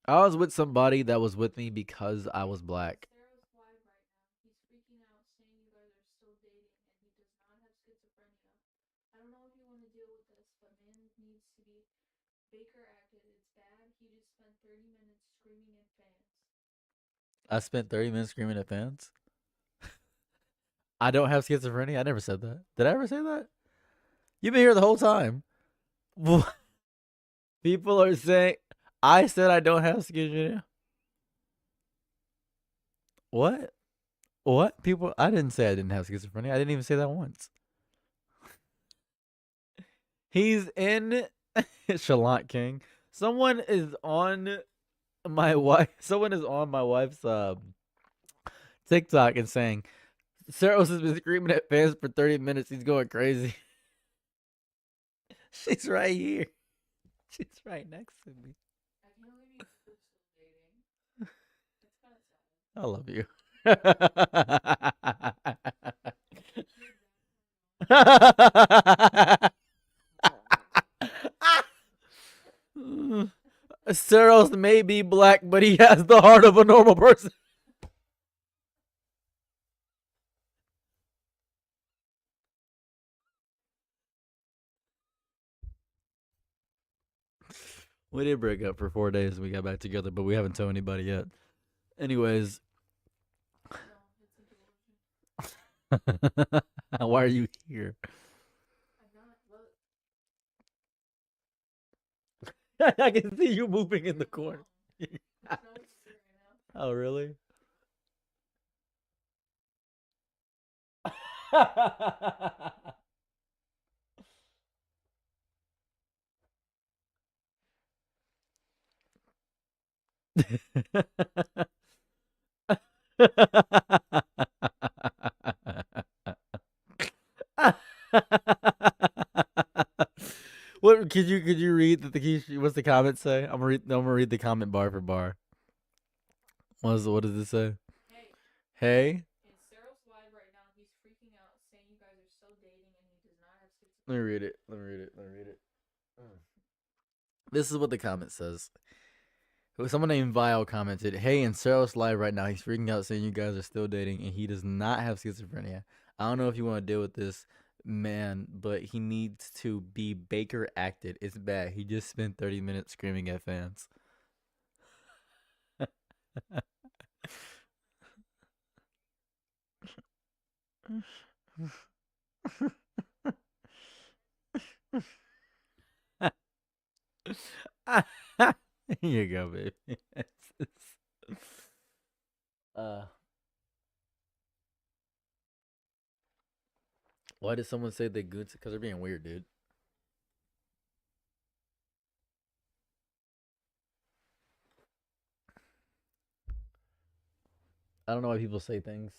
I was with somebody that was with me because I was black. I don't know if you want to deal with this, but man needs to be Baker acted. It's bad. He just spent 30 minutes screaming at fans. I spent 30 minutes screaming at fans. I don't have schizophrenia. I never said that. Did I ever say that? You've been here the whole time. People are saying I said I don't have schizophrenia. What? What? People, I didn't say I didn't have schizophrenia. I didn't even say that once. He's in Shalant King. Someone is on my wife. Someone is on my wife's TikTok and saying Saros has been screaming at fans for 30 minutes. He's going crazy. She's right here. She's right next to me. I can't believe you guys are still dating. That's kind of sad. I love you. You're that kind of Saros may be black, but he has the heart of a normal person. We did break up for 4 days and we got back together, but we haven't told anybody yet. Anyways, no, it's a delusion. why are you here? I'm not. Look, I can see you moving in the you're corner. wrong. There's no one here right Oh, really? What could you read what's the comment say? I'm gonna read the comment bar for bar. What does it say? now. Hey, Hey, in Cyril's live right now, he's freaking out, saying you guys are still dating, and he does not have let me schizophrenia. read it. Let me read it. Let me read it. This is what the comment says. Someone named Vile commented, "Hey, in Sarah's live right now, he's freaking out saying you guys are still dating, and he does not have schizophrenia. I don't know if you want to deal with this, man, but he needs to be Baker acted. It's bad. He just spent 30 minutes screaming at fans." Here you go, baby. uh, why did someone say they good? Because they're being weird, dude. I don't know why people say things.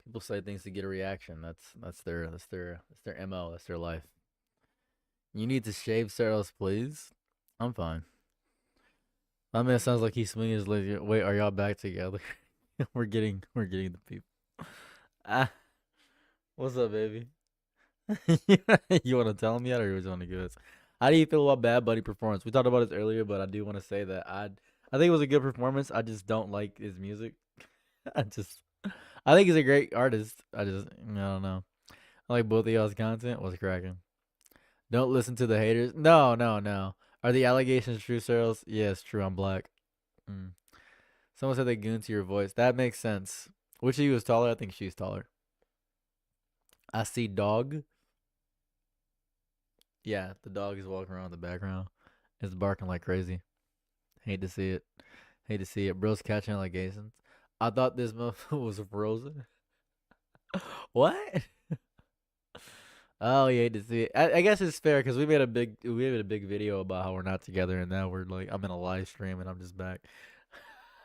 People say things to get a reaction. That's their mo. That's their life. You need to shave Saros, please. I'm fine. My man sounds like he's swinging his legs. Wait, are y'all back together? we're getting the people. Ah, what's up, baby? You want to tell him yet, or you just want to give us? How do you feel about Bad Buddy performance? We talked about this earlier, but I do want to say that I think it was a good performance. I just don't like his music. I just I think he's a great artist. I don't know. I like both of y'all's content. What's cracking? Don't listen to the haters. No, no, no. Are the allegations true, Searles? Yes, true. I'm black. Mm. Someone said they goon to your voice. That makes sense. Which of you is taller? I think she's taller. I see dog. Yeah, the dog is walking around in the background. It's barking like crazy. Hate to see it. Hate to see it. Bro's catching allegations. I thought this motherfucker was frozen. What? Oh, you hate to see it. I guess it's fair because we made a big video about how we're not together, and now we're like I'm in a live stream and I'm just back.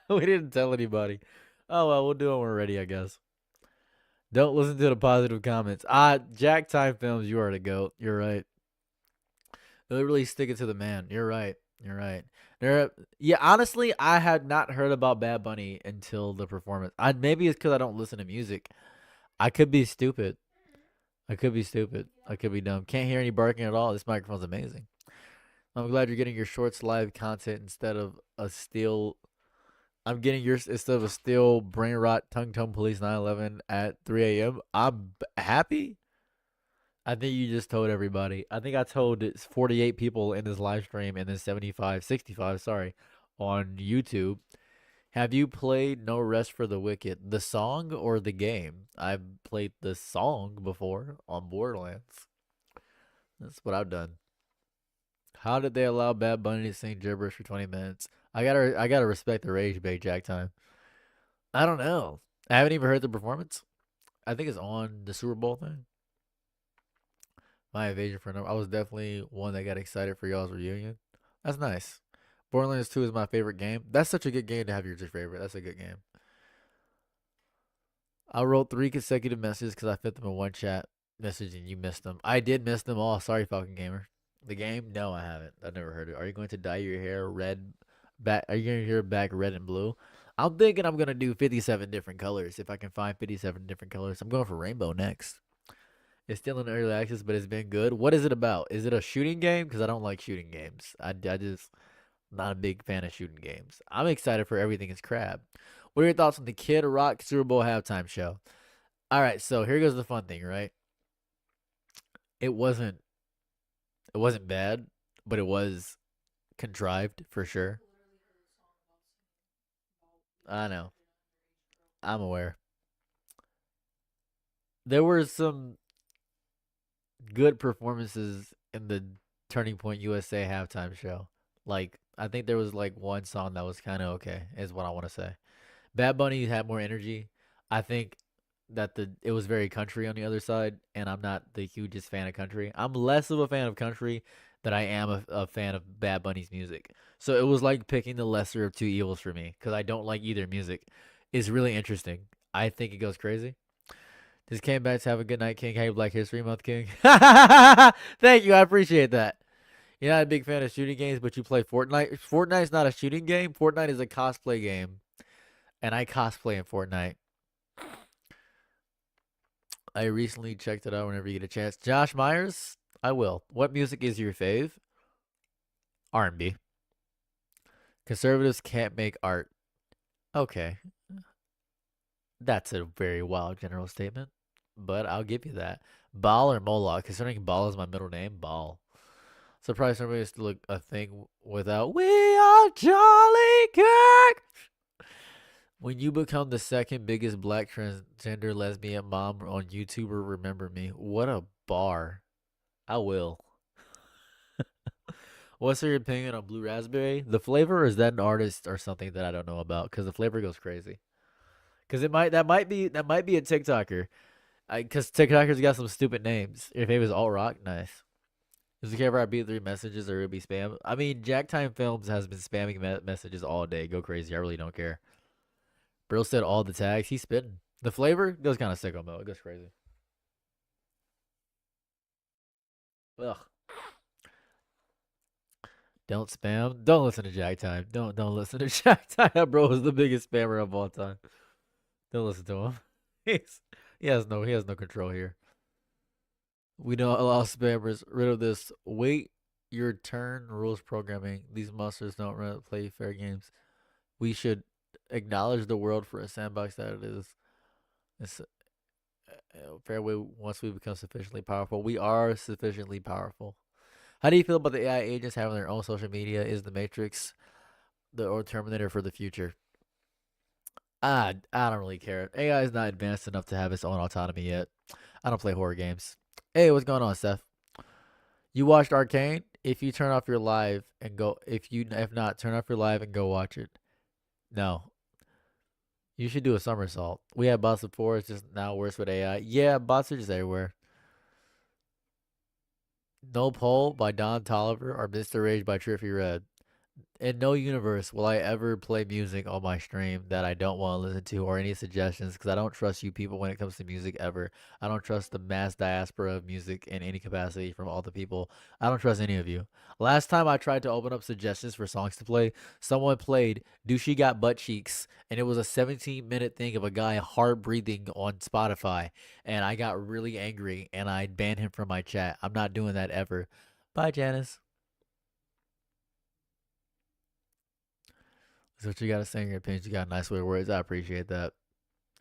We didn't tell anybody. Oh well, we'll do it when we're ready, I guess. Don't listen to the positive comments. Jack Time Films, you are the goat. You're right. They'll really stick it to the man. You're right. You're right. Yeah, honestly, I had not heard about Bad Bunny until the performance. I maybe it's because I don't listen to music. I could be stupid. I could be stupid. I Yeah. could be dumb. Can't hear any barking at all. This microphone's amazing. I'm glad you're getting your shorts live content instead of a still. I'm getting yours instead of a still brain rot tongue tone police 911 at 3 a.m. I'm happy. I think you just told everybody. I think I told 48 people in this live stream and then 75, 65, sorry, on YouTube. Have you played No Rest for the Wicked, the song or the game? I've played the song before on Borderlands. That's what I've done. How did they allow Bad Bunny to sing gibberish for 20 minutes? I gotta respect the rage bait Jack time. I don't know. I haven't even heard the performance. I think it's on the Super Bowl thing. My evasion for number. I was definitely one that got excited for y'all's reunion. That's nice. Borderlands 2 is my favorite game. That's such a good game to have your favorite. That's a good game. I wrote 3 consecutive messages because I fit them in one chat message and you missed them. I did miss them all. Sorry, Falcon Gamer. The game? No, I haven't. I've never heard it. Are you going to dye your hair red back? Are you going to hair back red and blue? I'm thinking I'm going to do 57 different colors. If I can find 57 different colors, I'm going for rainbow next. It's still in early access, but it's been good. What is it about? Is it a shooting game? Because I don't like shooting games. I just not a big fan of shooting games. I'm excited for everything is crab. What are your thoughts on the Kid Rock Super Bowl halftime show? All right, so here goes the fun thing, right? It wasn't it wasn't bad, but it was contrived for sure. I know. I'm aware. There were some good performances in the Turning Point USA halftime show. Like I think there was like one song that was kind of okay, is what I want to say. Bad Bunny had more energy. I think that the it was very country on the other side, and I'm not the hugest fan of country. I'm less of a fan of country than I am a fan of Bad Bunny's music. So it was like picking the lesser of two evils for me because I don't like either music. It's really interesting. I think it goes crazy. Just came back to have a good night, King. Happy Black History Month, King. Thank you. I appreciate that. You're not a big fan of shooting games, but you play Fortnite. Fortnite's not a shooting game. Fortnite is a cosplay game, and I cosplay in Fortnite. I recently checked it out whenever you get a chance. Josh Myers, I will. What music is your fave? R&B. Conservatives can't make art. Okay, that's a very wild general statement, but I'll give you that. Baal or Moloch? Considering Baal is my middle name, Baal. Surprised somebody is still a thing without "We are Charlie Kirk." When you become the second biggest black transgender lesbian mom on YouTuber, remember me. What a bar. I will. What's your opinion on Blue Raspberry? The flavor, or is that an artist or something that I don't know about? Because the flavor goes crazy. Because that might be a TikToker. Because TikTokers got some stupid names. If it was Alt Rock, nice. Does it care if I beat 3 messages or it'll be spam? I mean, Jack Time Films has been spamming messages all day. Go crazy. I really don't care. Bro said all the tags. He's spitting. The flavor goes kind of sicko mode. It goes crazy. Ugh. Don't spam. Don't listen to Jack Time. Don't listen to Jack Time. That bro is the biggest spammer of all time. Don't listen to him. He's, he has no control here. We don't allow spammers. Rid of this. Wait your turn. Rules programming. These monsters don't play fair games. We should acknowledge the world for a sandbox that it is. It's a fair way once we become sufficiently powerful. We are sufficiently powerful. How do you feel about the AI agents having their own social media? Is the Matrix the or Terminator for the future? I don't really care. AI is not advanced enough to have its own autonomy yet. I don't play horror games. Hey, what's going on, Steph? You watched Arcane? If you turn off your live and go, if not, turn off your live and go watch it. No, you should do a somersault. We had bots before. It's just now worse with AI. Yeah, bots are just everywhere. No Poll by Don Tolliver or Mr. Rage by Trippy Red. In no universe will I ever play music on my stream that I don't want to listen to or any suggestions because I don't trust you people when it comes to music ever. I don't trust the mass diaspora of music in any capacity from all the people. I don't trust any of you. Last time I tried to open up suggestions for songs to play, someone played Do She Got Butt Cheeks, and it was a 17-minute thing of a guy hard breathing on Spotify, and I got really angry and I banned him from my chat. I'm not doing that ever. Bye, Janice. So what you gotta say in your opinions. You got a nice way with words. I appreciate that.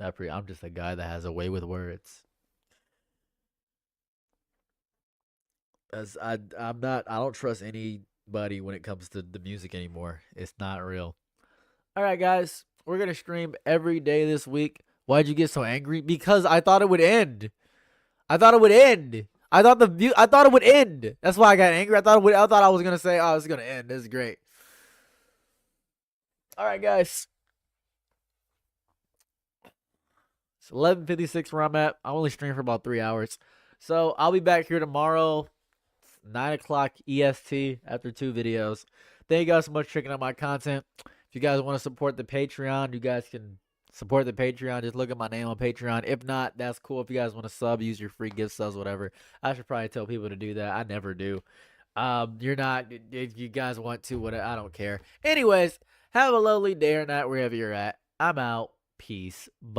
I'm just a guy that has a way with words. As I'm not. I don't trust anybody when it comes to the music anymore. It's not real. All right, guys. We're gonna stream every day this week. Why'd you get so angry? Because I thought it would end. I thought it would end. I thought it would end. That's why I got angry. I thought I was gonna say, "Oh, it's gonna end. This is great." All right, guys. It's 11:56 where I'm at. I only stream for about 3 hours, so I'll be back here tomorrow, 9 o'clock EST after 2 videos. Thank you guys so much for checking out my content. If you guys want to support the Patreon, you guys can support the Patreon. Just look at my name on Patreon. If not, that's cool. If you guys want to sub, use your free gift subs, whatever. I should probably tell people to do that. I never do. You're not. If you guys want to, whatever. I don't care. Anyways, have a lovely day or night wherever you're at. I'm out. Peace. Bye.